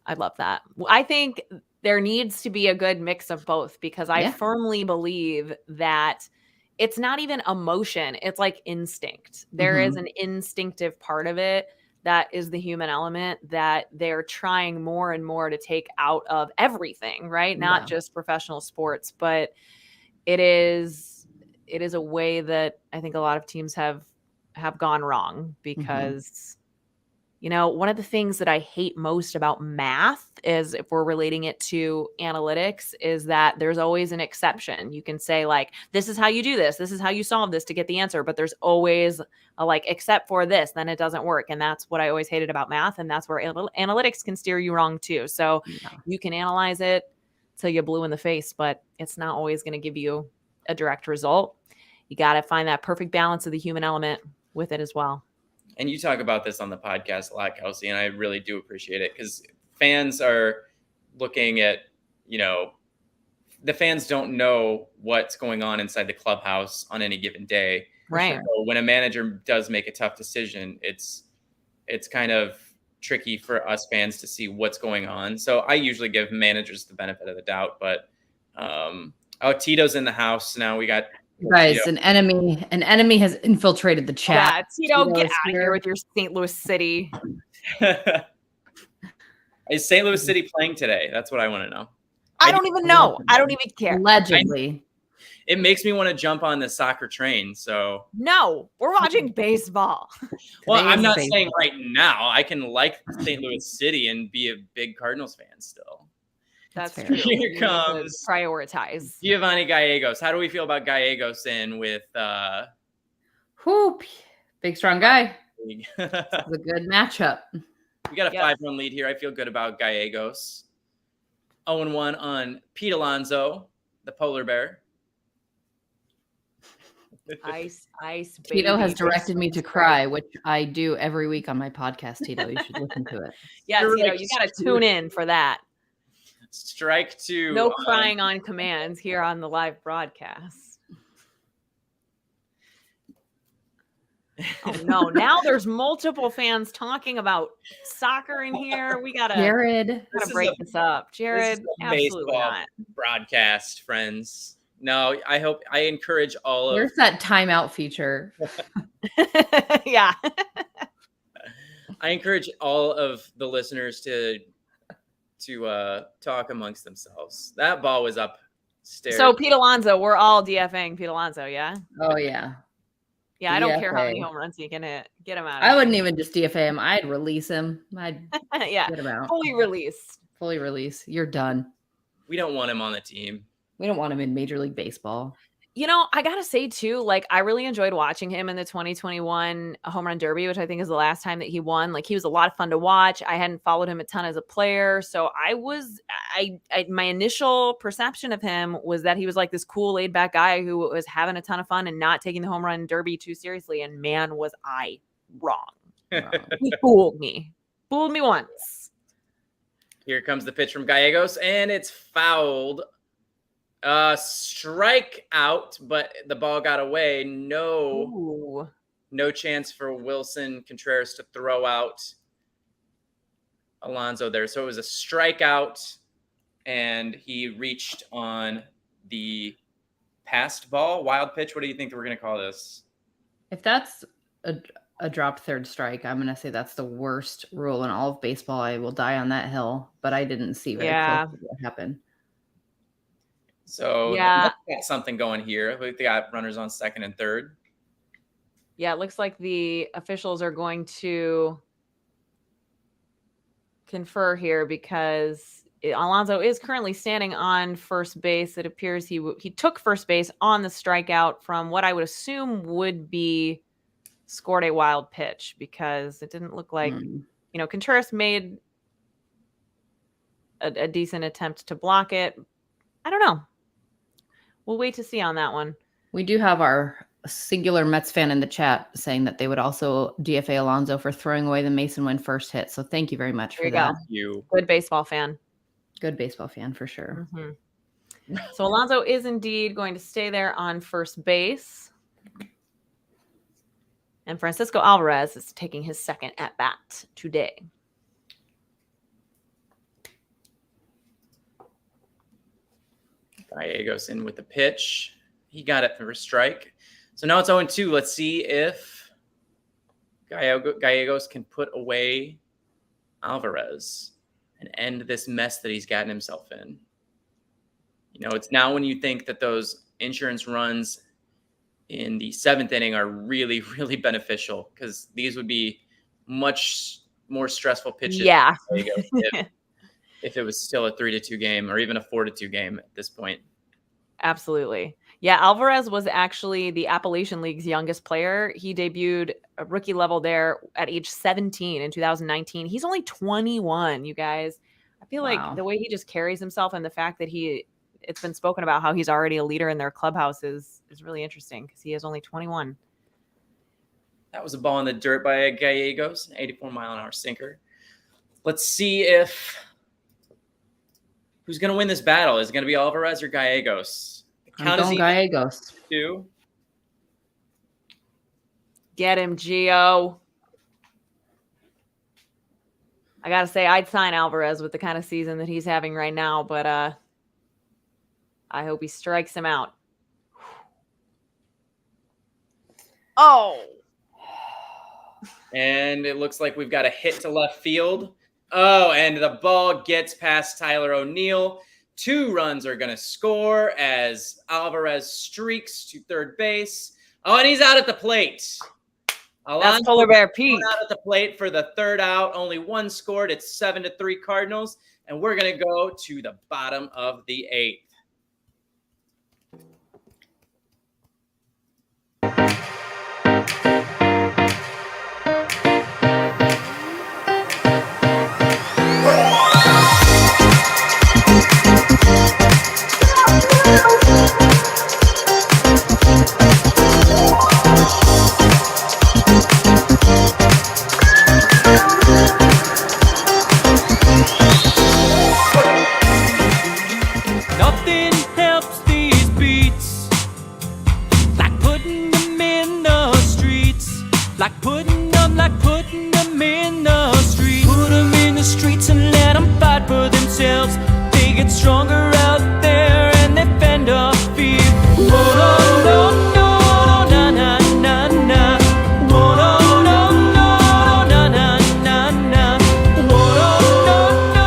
I love that. I think there needs to be a good mix of both because I firmly believe that it's not even emotion. It's like instinct. There is an instinctive part of it that is the human element that they're trying more and more to take out of everything, right? Not just professional sports, but it is a way that I think a lot of teams have gone wrong because, one of the things that I hate most about math is if we're relating it to analytics is that there's always an exception. You can say like, this is how you do this. This is how you solve this to get the answer. But there's always a like, except for this, then it doesn't work. And that's what I always hated about math. And that's where analytics can steer you wrong too. So you can analyze it till you're blue in the face, but it's not always going to give you a direct result. You got to find that perfect balance of the human element with it as well. And you talk about this on the podcast a lot, Kelsey, and I really do appreciate it because fans are looking at, the fans don't know what's going on inside the clubhouse on any given day. Right. So when a manager does make a tough decision, it's kind of tricky for us fans to see what's going on. So I usually give managers the benefit of the doubt, but Tito's in the house now. We got guys, Tito. an enemy has infiltrated the chat. Yeah, Tito, get out of here with your St. Louis City. Is St. Louis City playing today? That's what I want to know. I don't even know. I don't even care. Allegedly. It makes me want to jump on the soccer train. So No, we're watching baseball. well, Today I'm is not baseball. saying right now. I can like St. Louis City and be a big Cardinals fan still. That's fair. true. Here We need to comes prioritize. Giovanni Gallegos. How do we feel about Gallegos in with Whoop. Big strong guy. league? It's a good matchup. We got a Yep. 5-run lead here. I feel good about Gallegos. 0-1 on Pete Alonso, the polar bear. Ice, Tito baby. has directed me to cry, which I do every week on my podcast, Tito. You should listen to it. Yeah, Tito, Strike you got to tune in for that. Strike 2. No crying on commands here on the live broadcast. Oh no! Now there's multiple fans talking about soccer in here. We gotta Jared. break this up. Jared, This is a absolutely baseball not. broadcast, friends. No, I encourage all of Where's that timeout feature? Yeah. I encourage all of the listeners to talk amongst themselves. That ball was upstairs. So Pete Alonso, we're all DFAing Pete Alonso, yeah? Oh, yeah. Yeah, I don't care how many DFA. home runs he can hit. Get him out of I here. wouldn't even just DFA him. I'd release him. I'd Yeah, get him out. fully released. Fully release. You're done. we don't want him on the team. We don't want him in Major League Baseball. You know, I gotta say too, like I really enjoyed watching him in the 2021 Home Run Derby, which I think is the last time that he won. Like he was a lot of fun to watch. I hadn't followed him a ton as a player, so my initial perception of him was that he was like this cool, laid back guy who was having a ton of fun and not taking the Home Run Derby too seriously. And man, was I wrong. He fooled me once. Here comes the pitch from Gallegos, and it's fouled. Strike out, but the ball got away. No chance for Wilson Contreras to throw out Alonso there. So it was a strikeout, and he reached on the passed ball, wild pitch. What do you think we're going to call this? If that's a dropped third strike, I'm going to say that's the worst rule in all of baseball. I will die on that hill, but I didn't see very close to what happened. So Yeah, got something going here. We got runners on second and third. yeah, it looks like the officials are going to confer here because Alonso is currently standing on first base. It appears he took first base on the strikeout from what I would assume would be scored a wild pitch, because it didn't look like, Contreras made a decent attempt to block it. I don't know. We'll wait to see on that one. We do have our singular Mets fan in the chat saying that they would also DFA Alonso for throwing away the Mason Wynn first hit. So thank you very much for that. You Good baseball fan. Good baseball fan for sure. Mm-hmm. So Alonso is indeed going to stay there on first base. And Francisco Alvarez is taking his second at bat today. Gallegos in with the pitch. He got it for a strike. So now it's 0-2. Let's see if Gallegos can put away Alvarez and end this mess that he's gotten himself in. It's now when you think that those insurance runs in the seventh inning are really, really beneficial, because these would be much more stressful pitches. Yeah. If it was still a 3-2 game or even a 4-2 game at this point. Absolutely. Yeah, Alvarez was actually the Appalachian League's youngest player. He debuted a rookie level there at age 17 in 2019. He's only 21, you guys. I feel like the way he just carries himself and the fact that it's been spoken about how he's already a leader in their clubhouse is really interesting, because he is only 21. That was a ball in the dirt by Gallegos, an 84-mile-an-hour sinker. Let's see who's going to win this battle. Is it going to be Alvarez or Gallegos? I'm going Gallegos. 2. Get him, Gio. I got to say, I'd sign Alvarez with the kind of season that he's having right now, but I hope he strikes him out. Oh. And it looks like we've got a hit to left field. Oh, and the ball gets past Tyler O'Neill. 2 runs are going to score as Alvarez streaks to third base. Oh, and he's out at the plate. That's Polar Bear Pete. Out at the plate for the 3rd out. Only 1 scored. It's 7-3 Cardinals. And we're going to go to the bottom of the 8th. Nothing helps these beats like putting them in the streets, like putting them in the streets. Put them in the streets and let them fight for themselves. They get stronger out there and they fend off fear. Oh, no, no, no, na, na, na, na. Oh, no, no, no, na, na, na, na. Oh, no, no,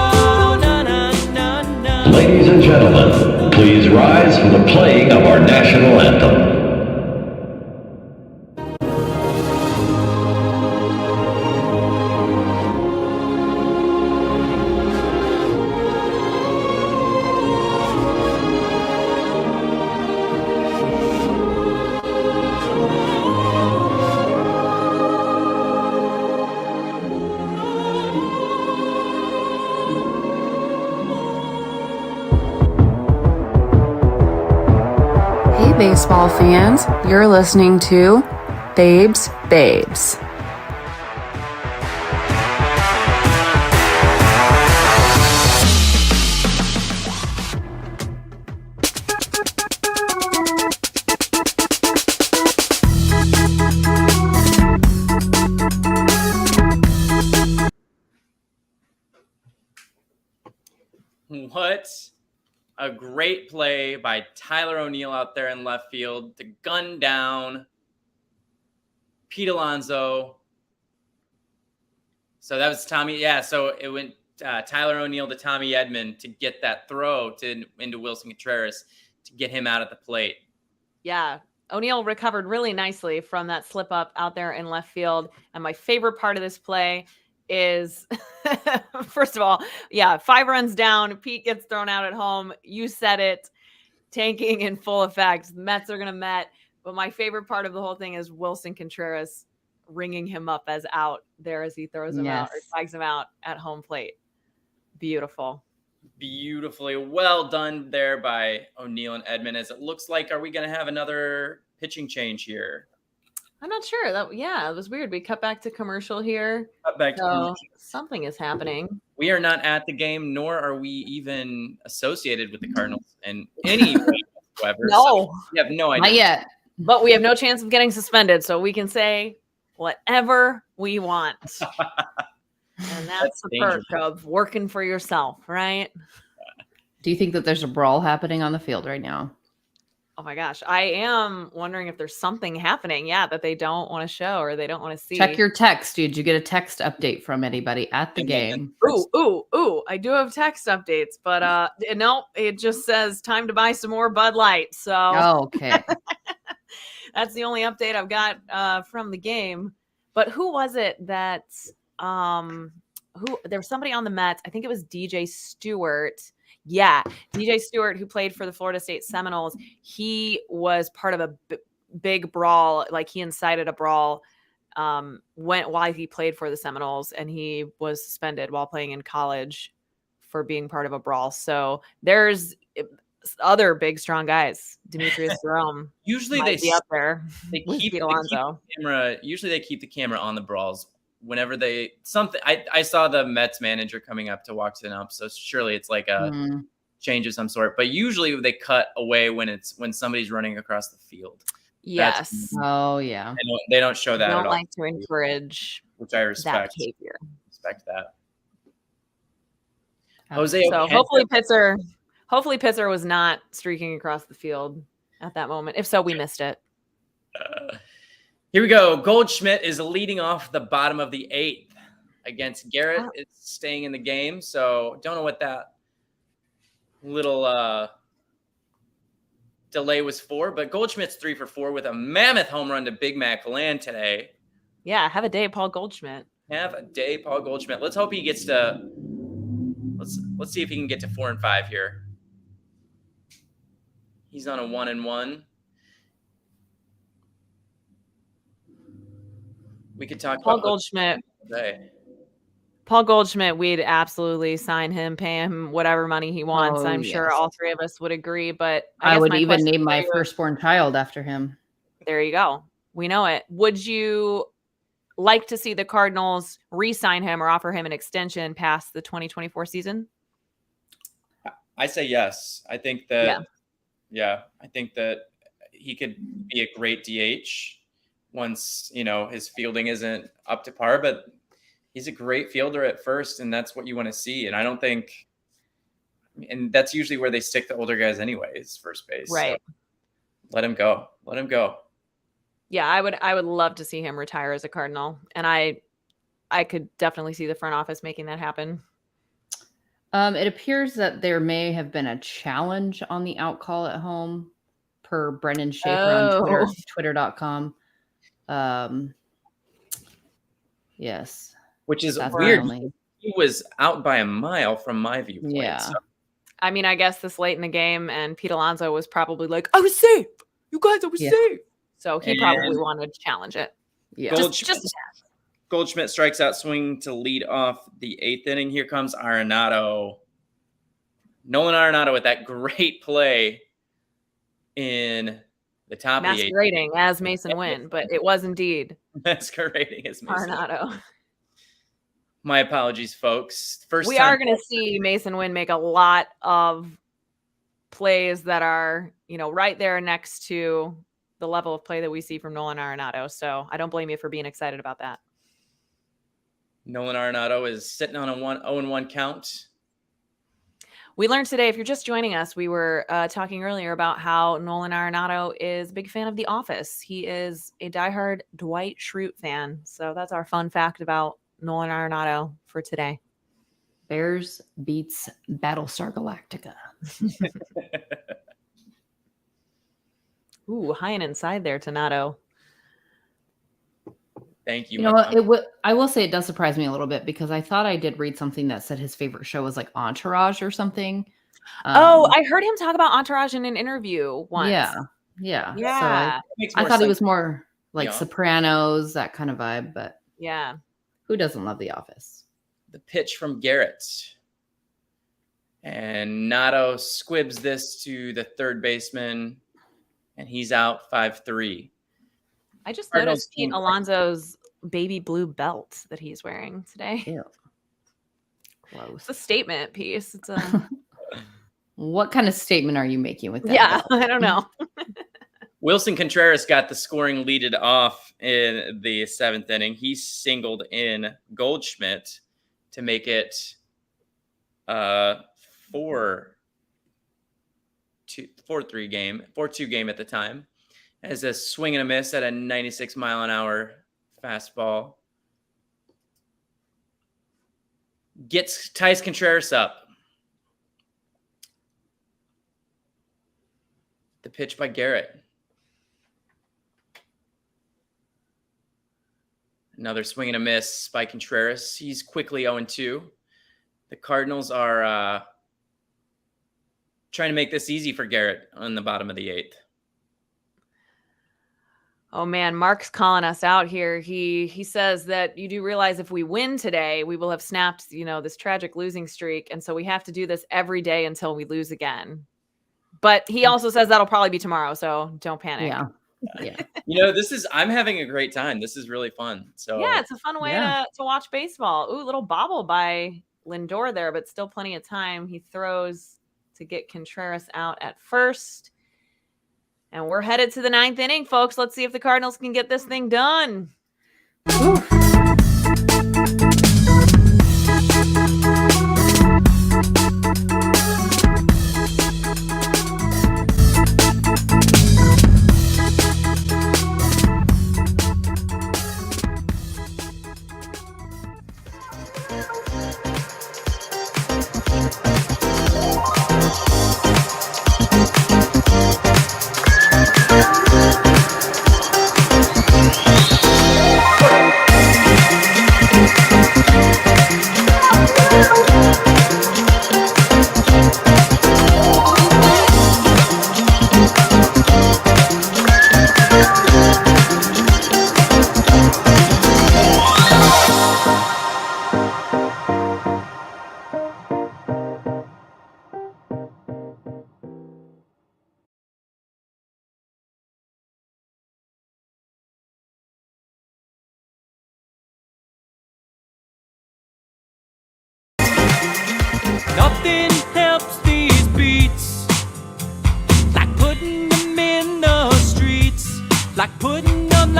no, na, na, na, na. Ladies and gentlemen, please rise for the playing of our national anthem. Hey, baseball fans, you're listening to Babes. What a great play by Tyler O'Neill out there in left field to gun down Pete Alonso. So that was Tommy. Yeah, so it went Tyler O'Neill to Tommy Edman to get that throw into Wilson Contreras to get him out at the plate. Yeah. O'Neill recovered really nicely from that slip up out there in left field. And my favorite part of this play is, first of all, 5 runs down. Pete gets thrown out at home. You said it, tanking in full effect. The Mets are going to Met. But my favorite part of the whole thing is Wilson Contreras ringing him up as out there as he throws him out or tags him out at home plate. Beautiful. Beautifully well done there by O'Neill and Edman. As it looks like, are we going to have another pitching change here? I'm not sure. It was weird. We cut back to commercial here. Something is happening. We are not at the game, nor are we even associated with the Cardinals in any way whatsoever. No. So we have no idea. Not yet. But we have no chance of getting suspended, so we can say whatever we want. And that's the perk of working for yourself, right? Do you think that there's a brawl happening on the field right now? Oh my gosh. I am wondering if there's something happening, that they don't want to show or they don't want to see. Check your text. Did you get a text update from anybody at the game? Ooh. I do have text updates, but no, it just says time to buy some more Bud Light. So okay. That's the only update I've got from the game. But who was it that there was somebody on the Mets? I think it was DJ Stewart. Yeah, DJ Stewart, who played for the Florida State Seminoles. He was part of a big brawl. Like, he incited a brawl while he played for the Seminoles, and he was suspended while playing in college for being part of a brawl. So there's other big, strong guys. Demetrius Jerome. Usually they be up there. They keep the camera. Usually they keep the camera on the brawls whenever I saw the Mets manager coming up to walk it up. So surely it's like a change of some sort, but usually they cut away when somebody's running across the field. Yes. They don't show that at all. They don't like to encourage, which I respect. That behavior. Respect that. Jose. So hopefully Pitzer was not streaking across the field at that moment. If so, we missed it. Here we go. Goldschmidt is leading off the bottom of the 8th against Garrett. It's staying in the game, so don't know what that little delay was 4, but Goldschmidt's 3 for 4 with a mammoth home run to Big Mac Land today. Yeah, have a day, Paul Goldschmidt. Have a day, Paul Goldschmidt. Let's hope he gets to. Let's see if he can get to 4 and 5 here. He's on a 1-1. We could talk Paul about Goldschmidt. today. Paul Goldschmidt, we'd absolutely sign him, pay him whatever money he wants. Oh, I'm sure yes. all three of us would agree. But I guess would my even question name for my you- firstborn child after him. There you go. We know it. Would you like to see the Cardinals re-sign him or offer him an extension past the 2024 season? I say yes. I think that, I think that he could be a great DH once, his fielding isn't up to par, but he's a great fielder at first, and that's what you want to see. And I don't think, and that's usually where they stick the older guys anyways, first base. Right. So let him go. Let him go. Yeah, I would love to see him retire as a Cardinal. And I could definitely see the front office making that happen. It appears that there may have been a challenge on the out call at home per Brendan Schaefer on Twitter.com. Yes. Which is That's weird. only- He was out by a mile from my viewpoint. Yeah. So I mean, I guess this late in the game, and Pete Alonso was probably like, I was safe. You guys, I was safe. So he probably wanted to challenge it. Yeah. Goldschmidt strikes out swing to lead off the 8th inning. Here comes Arenado. Nolan Arenado with that great play in the top of the 8th. Masquerading as Mason Wynn, but it was indeed Masquerading as Mason. Arenado. My apologies, folks. We are going to see Mason Wynn make a lot of plays that are, right there next to the level of play that we see from Nolan Arenado. So I don't blame you for being excited about that. Nolan Arenado is sitting on a 0-1 count. We learned today, if you're just joining us, we were talking earlier about how Nolan Arenado is a big fan of The Office. He is a diehard Dwight Schrute fan. So that's our fun fact about Nolan Arenado for today. Bears beats Battlestar Galactica. Ooh, high and inside there, Tonato. Thank you. You know what? I will say it does surprise me a little bit because I thought I did read something that said his favorite show was like Entourage or something. I heard him talk about Entourage in an interview once. Yeah. So I thought he was more like Sopranos, that kind of vibe, but yeah. Who doesn't love The Office? The pitch from Garrett. And Nato squibs this to the third baseman, and he's out 5-3. I just noticed Pete Alonso's baby blue belt that he's wearing today. Ew. Gross. It's a statement piece. It's a What kind of statement are you making with that? Yeah, I don't know. Wilson Contreras got the scoring leaded off in the 7th inning. He singled in Goldschmidt to make it 4-2 game at the time. As a swing and a miss at a 96-mile-an-hour fastball. Ties Contreras up. The pitch by Garrett. Another swing and a miss by Contreras. He's quickly 0-2. The Cardinals are trying to make this easy for Garrett on the bottom of the 8th. Oh man, Mark's calling us out here. He says that you do realize if we win today, we will have snapped, this tragic losing streak. And so we have to do this every day until we lose again. But he also says that'll probably be tomorrow. So don't panic. Yeah. I'm having a great time. This is really fun. So yeah, it's a fun way to watch baseball. Ooh, little bobble by Lindor there, but still plenty of time. He throws to get Contreras out at first. And we're headed to the 9th inning, folks. Let's see if the Cardinals can get this thing done. Ooh. Nothing helps these beats like putting them in the streets. Like putting them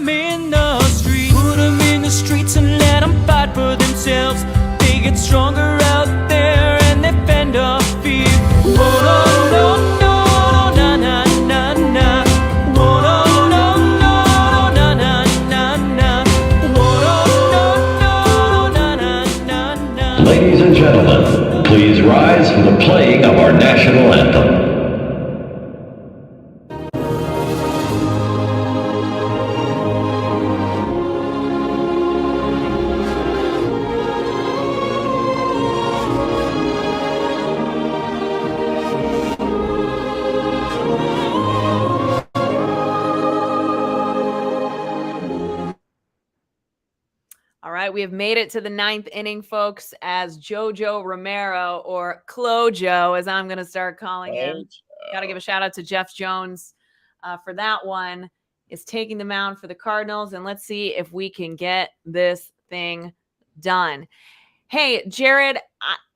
in the streets. Put them in the streets and let them fight for themselves. They get stronger out there and they fend off fear. Oh no, no, no, na na na na. Oh no, no, no, na na na na. Oh no, no, no, na na na na. Ladies and gentlemen, please rise for the playing of our national anthem. All right, we have made it to the 9th inning, folks, as Jojo Romero, or Clojo, as I'm going to start calling him. Got to give a shout out to Jeff Jones for that one, is taking the mound for the Cardinals. And let's see if we can get this thing done. Hey, Jared,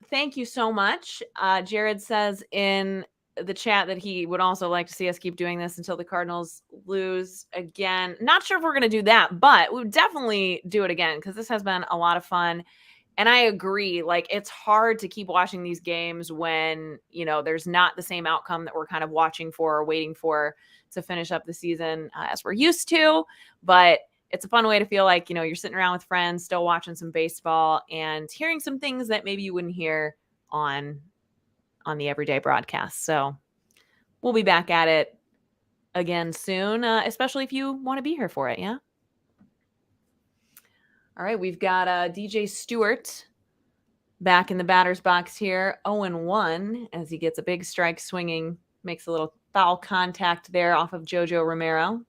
thank you so much. Jared says in the chat that he would also like to see us keep doing this until the Cardinals lose again. Not sure if we're going to do that, but we would definitely do it again because this has been a lot of fun. And I agree, like, it's hard to keep watching these games when, you know, there's not the same outcome that we're kind of watching for or waiting for to finish up the season as we're used to. But it's a fun way to feel like, you know, you're sitting around with friends, still watching some baseball and hearing some things that maybe you wouldn't hear on the everyday broadcast. So we'll be back at it again soon, especially if you want to be here for it. Yeah. All right. We've got DJ Stewart back in the batter's box here. 0-1 as he gets a big strike swinging, makes a little foul contact there off of Jojo Romero.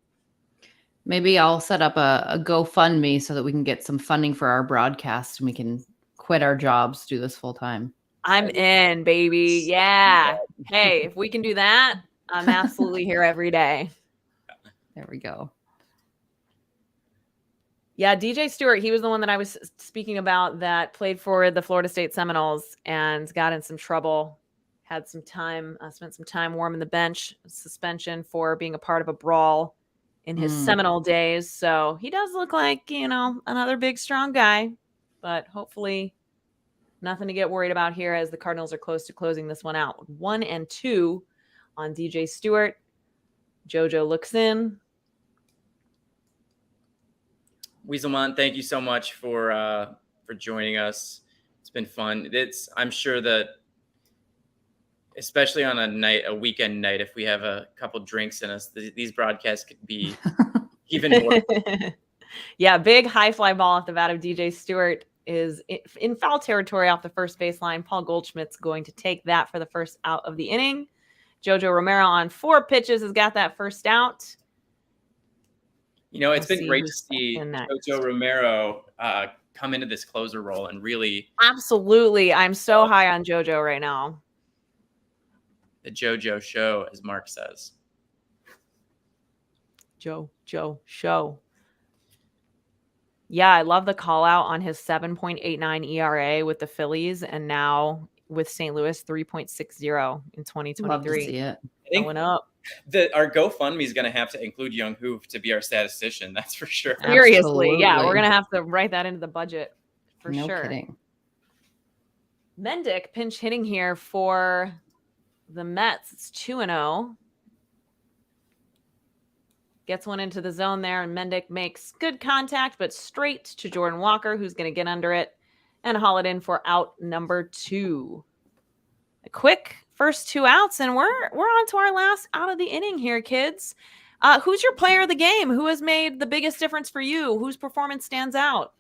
Maybe I'll set up a GoFundMe so that we can get some funding for our broadcast and we can quit our jobs, do this full time. I'm in, baby. Yeah. Hey, if we can do that, I'm absolutely here every day. There we go. Yeah, DJ Stewart, he was the one that I was speaking about that played for the Florida State Seminoles and got in some trouble. Had some time, spent some time warming the bench, suspension for being a part of a brawl in his Seminole days. So he does look like, you know, another big, strong guy, but hopefully nothing to get worried about here as the Cardinals are close to closing this one out. 1-2 on DJ Stewart. Jojo looks in. Weaselmon, thank you so much for joining us. It's been fun. I'm sure that, especially on a weekend night, if we have a couple drinks in us, these broadcasts could be even more. Yeah, big high fly ball off the bat of DJ Stewart is in foul territory off the first baseline. Paul Goldschmidt's going to take that for the first out of the inning. Jojo Romero on 4 pitches has got that first out. You know, it's been great to see Jojo Romero come into this closer role and really. Absolutely. I'm so high on Jojo right now. The JoJo show, as Mark says. JoJo show. Yeah, I love the call out on his 7.89 ERA with the Phillies, and now with St. Louis 3.60 in 2023. Love to see it. Going up. Our GoFundMe is going to have to include Young Hoof to be our statistician. That's for sure. Seriously, Absolutely. yeah, we're going to have to write that into the budget for no sure. Kidding. Mendick pinch hitting here for the Mets. It's 2-0. Gets one into the zone there, and Mendick makes good contact, but straight to Jordan Walker, who's going to get under it and haul it in for out number 2. A quick first 2 outs, and we're on to our last out of the inning here, kids. Who's your player of the game? Who has made the biggest difference for you? Whose performance stands out?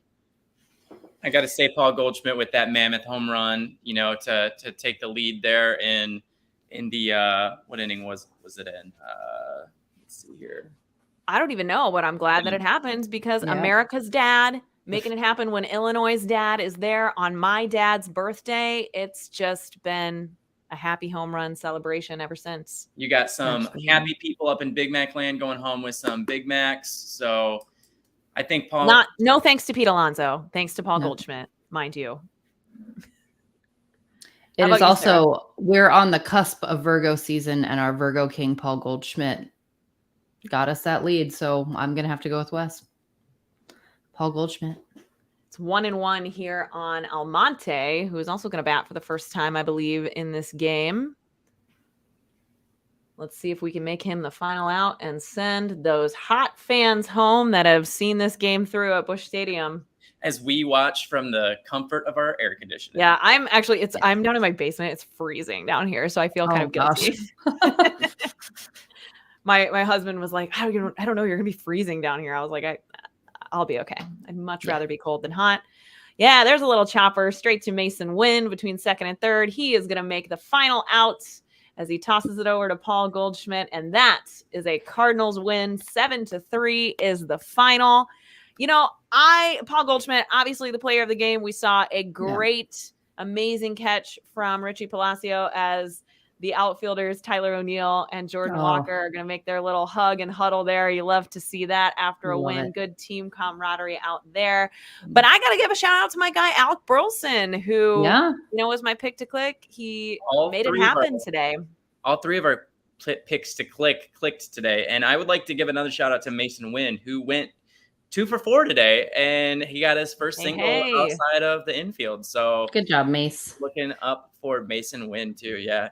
I got to say Paul Goldschmidt with that mammoth home run, you know, to take the lead there in the what inning was it in? Let's see here. I don't even know, but I'm glad that it happened because America's dad making it happen when Illinois' dad is there on my dad's birthday. It's just been a happy home run celebration ever since. You got some happy people up in Big Mac land going home with some Big Macs. So I think Paul. No thanks to Pete Alonso. Thanks to Paul Goldschmidt, mind you. It about is you, also, we're on the cusp of Virgo season, and our Virgo King, Paul Goldschmidt, got us that lead. So I'm going to have to go with Wes. Paul Goldschmidt. It's 1-1 here on Almonte, who is also going to bat for the first time, I believe, in this game. Let's see if we can make him the final out and send those hot fans home that have seen this game through at Busch Stadium. As we watch from the comfort of our air conditioning. Yeah, I'm down in my basement. It's freezing down here, so I feel kind of guilty. My husband was like, I don't know, you're gonna be freezing down here. I was like, I'll be okay. I'd much rather be cold than hot. Yeah, there's a little chopper straight to Mason Wynn between second and third. He is gonna make the final out as he tosses it over to Paul Goldschmidt, and that is a Cardinals win. 7-3 is the final. You know, Paul Goldschmidt, obviously the player of the game. We saw a great, amazing catch from Richie Palacio as the outfielders, Tyler O'Neill and Jordan Walker, are going to make their little hug and huddle there. You love to see that after a win. Good team camaraderie out there. But I got to give a shout out to my guy, Alec Burleson, who, was my pick to click. He made it happen today. All three of our picks to clicked today. And I would like to give another shout out to Mason Wynn, who went 2 for 4 today, and he got his first single outside of the infield. So good job, Mace. Looking up for Mason Wynn too. Yeah.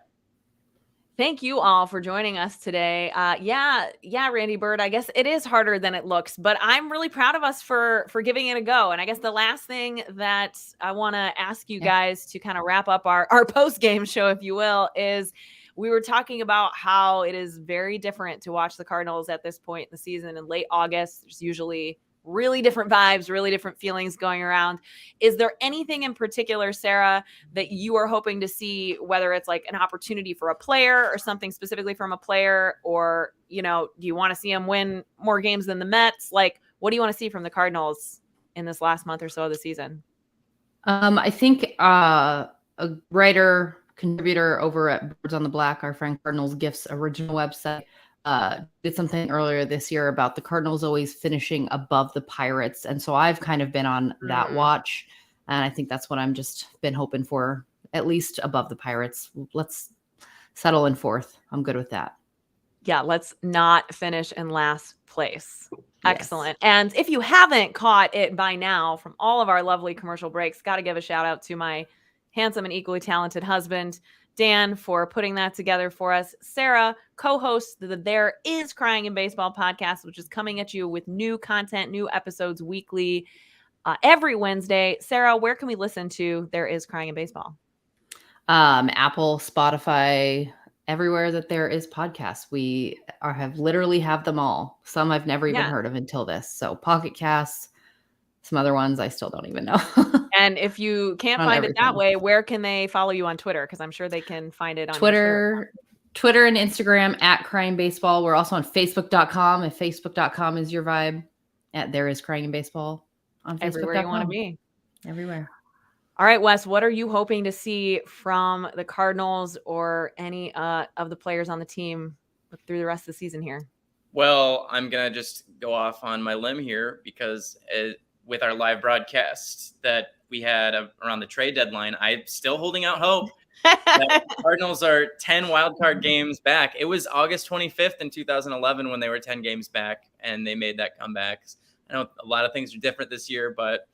Thank you all for joining us today. Randy Bird, I guess it is harder than it looks, but I'm really proud of us for giving it a go. And I guess the last thing that I want to ask you guys to kind of wrap up our post-game show, if you will, is we were talking about how it is very different to watch the Cardinals at this point in the season in late August. There's usually really different vibes, really different feelings going around. Is there anything in particular, Sarah, that you are hoping to see, whether it's like an opportunity for a player or something specifically from a player, or, do you want to see them win more games than the Mets? Like, what do you want to see from the Cardinals in this last month or so of the season? I think a writer contributor over at Birds on the Black, our friend Cardinals Gifts original website, did something earlier this year about the Cardinals always finishing above the Pirates. And so I've kind of been on that watch. And I think that's what I'm just been hoping for, at least above the Pirates. Let's settle in fourth. I'm good with that. Yeah, let's not finish in last place. Excellent. And if you haven't caught it by now from all of our lovely commercial breaks, got to give a shout out to my handsome and equally talented husband, Dan, for putting that together for us. Sarah co-hosts the There Is Crying in Baseball podcast, which is coming at you with new content, new episodes weekly, every Wednesday. Sarah, where can we listen to There Is Crying in Baseball? Apple, Spotify, everywhere that there is podcasts. We literally have them all. Some I've never even heard of until this. So Pocket Casts, some other ones I still don't even know. And if you can't find it that way, where can they follow you on Twitter? Because I'm sure they can find it on Twitter and Instagram at Crying Baseball. We're also on Facebook.com. If Facebook.com is your vibe, at There Is Crying in Baseball on Facebook.com. Everywhere you want to be. Everywhere. All right, Wes, what are you hoping to see from the Cardinals or any of the players on the team through the rest of the season here? Well, I'm going to just go off on my limb here because with our live broadcast that we had around the trade deadline, I'm still holding out hope that the Cardinals are 10 wildcard games back. It was August 25th in 2011 when they were 10 games back, and they made that comeback. I know a lot of things are different this year, but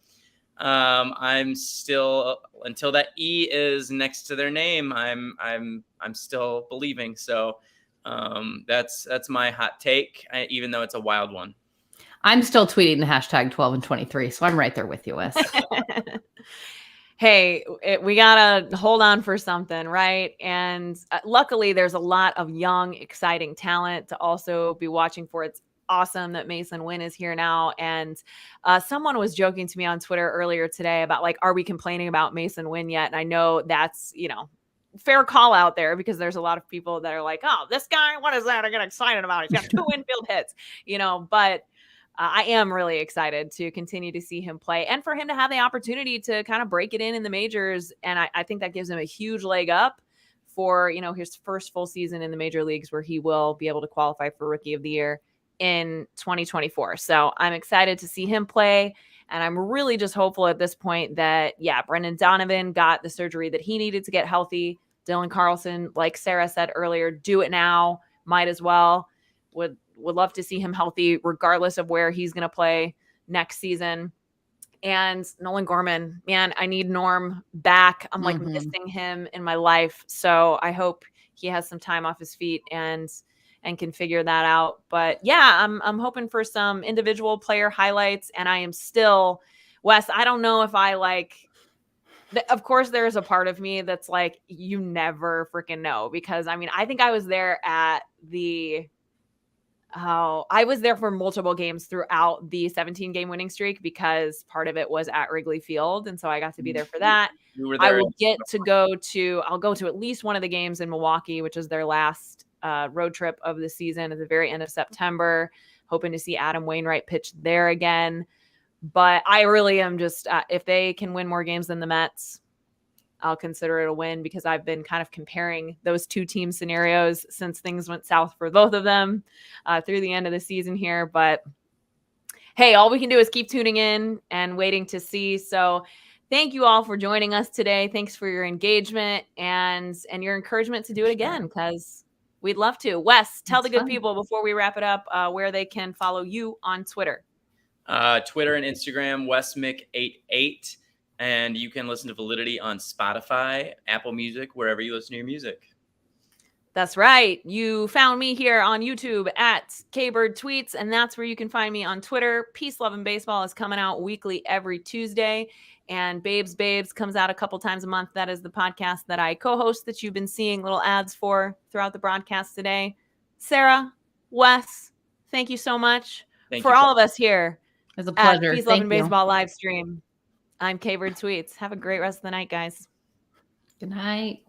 I'm still, until that E is next to their name, I'm still believing. So that's my hot take, even though it's a wild one. I'm still tweeting the hashtag 12 and 23, so I'm right there with you, Wes. Hey, we got to hold on for something, right? And luckily, there's a lot of young, exciting talent to also be watching for. It's awesome that Mason Wynn is here now. And someone was joking to me on Twitter earlier today about, like, are we complaining about Mason Wynn yet? And I know that's, fair call out there, because there's a lot of people that are like, oh, this guy, what is that I get excited about? He's got 2 infield hits, but I am really excited to continue to see him play and for him to have the opportunity to kind of break it in the majors. And I think that gives him a huge leg up for, his first full season in the major leagues, where he will be able to qualify for Rookie of the Year in 2024. So I'm excited to see him play And I'm really just hopeful at this point that, yeah, Brendan Donovan got the surgery that he needed to get healthy. Dylan Carlson, like Sarah said earlier, do it now. Might as well. Would love to see him healthy regardless of where he's going to play next season. And Nolan Gorman, man, I need Norm back. I'm like missing him in my life. So I hope he has some time off his feet and can figure that out. But yeah, I'm hoping for some individual player highlights. And I am still, Wes, I don't know if I like, of course there's a part of me that's like, you never freaking know, because I mean, I think I was there at I was there for multiple games throughout the 17 game winning streak, because part of it was at Wrigley Field. And so I got to be there for that. You were there. I'll go to at least one of the games in Milwaukee, which is their last road trip of the season at the very end of September, hoping to see Adam Wainwright pitch there again. But I really am just, if they can win more games than the Mets, I'll consider it a win, because I've been kind of comparing those two team scenarios since things went south for both of them through the end of the season here. But hey, all we can do is keep tuning in and waiting to see. So thank you all for joining us today. Thanks for your engagement and your encouragement to do it again, because we'd love to. Wes, tell the good people before we wrap it up where they can follow you on Twitter. Twitter and Instagram, WesMick88. And you can listen to Validity on Spotify, Apple Music, wherever you listen to your music. That's right. You found me here on YouTube at Kbird Tweets, and that's where you can find me on Twitter. Peace, Love, and Baseball is coming out weekly every Tuesday, and Babes comes out a couple times a month. That is the podcast that I co-host that you've been seeing little ads for throughout the broadcast today. Sarah, Wes, thank you so much for all of us here. It was a pleasure. Peace, Love, and Baseball live stream. I'm Kbird Tweets. Have a great rest of the night, guys. Good night.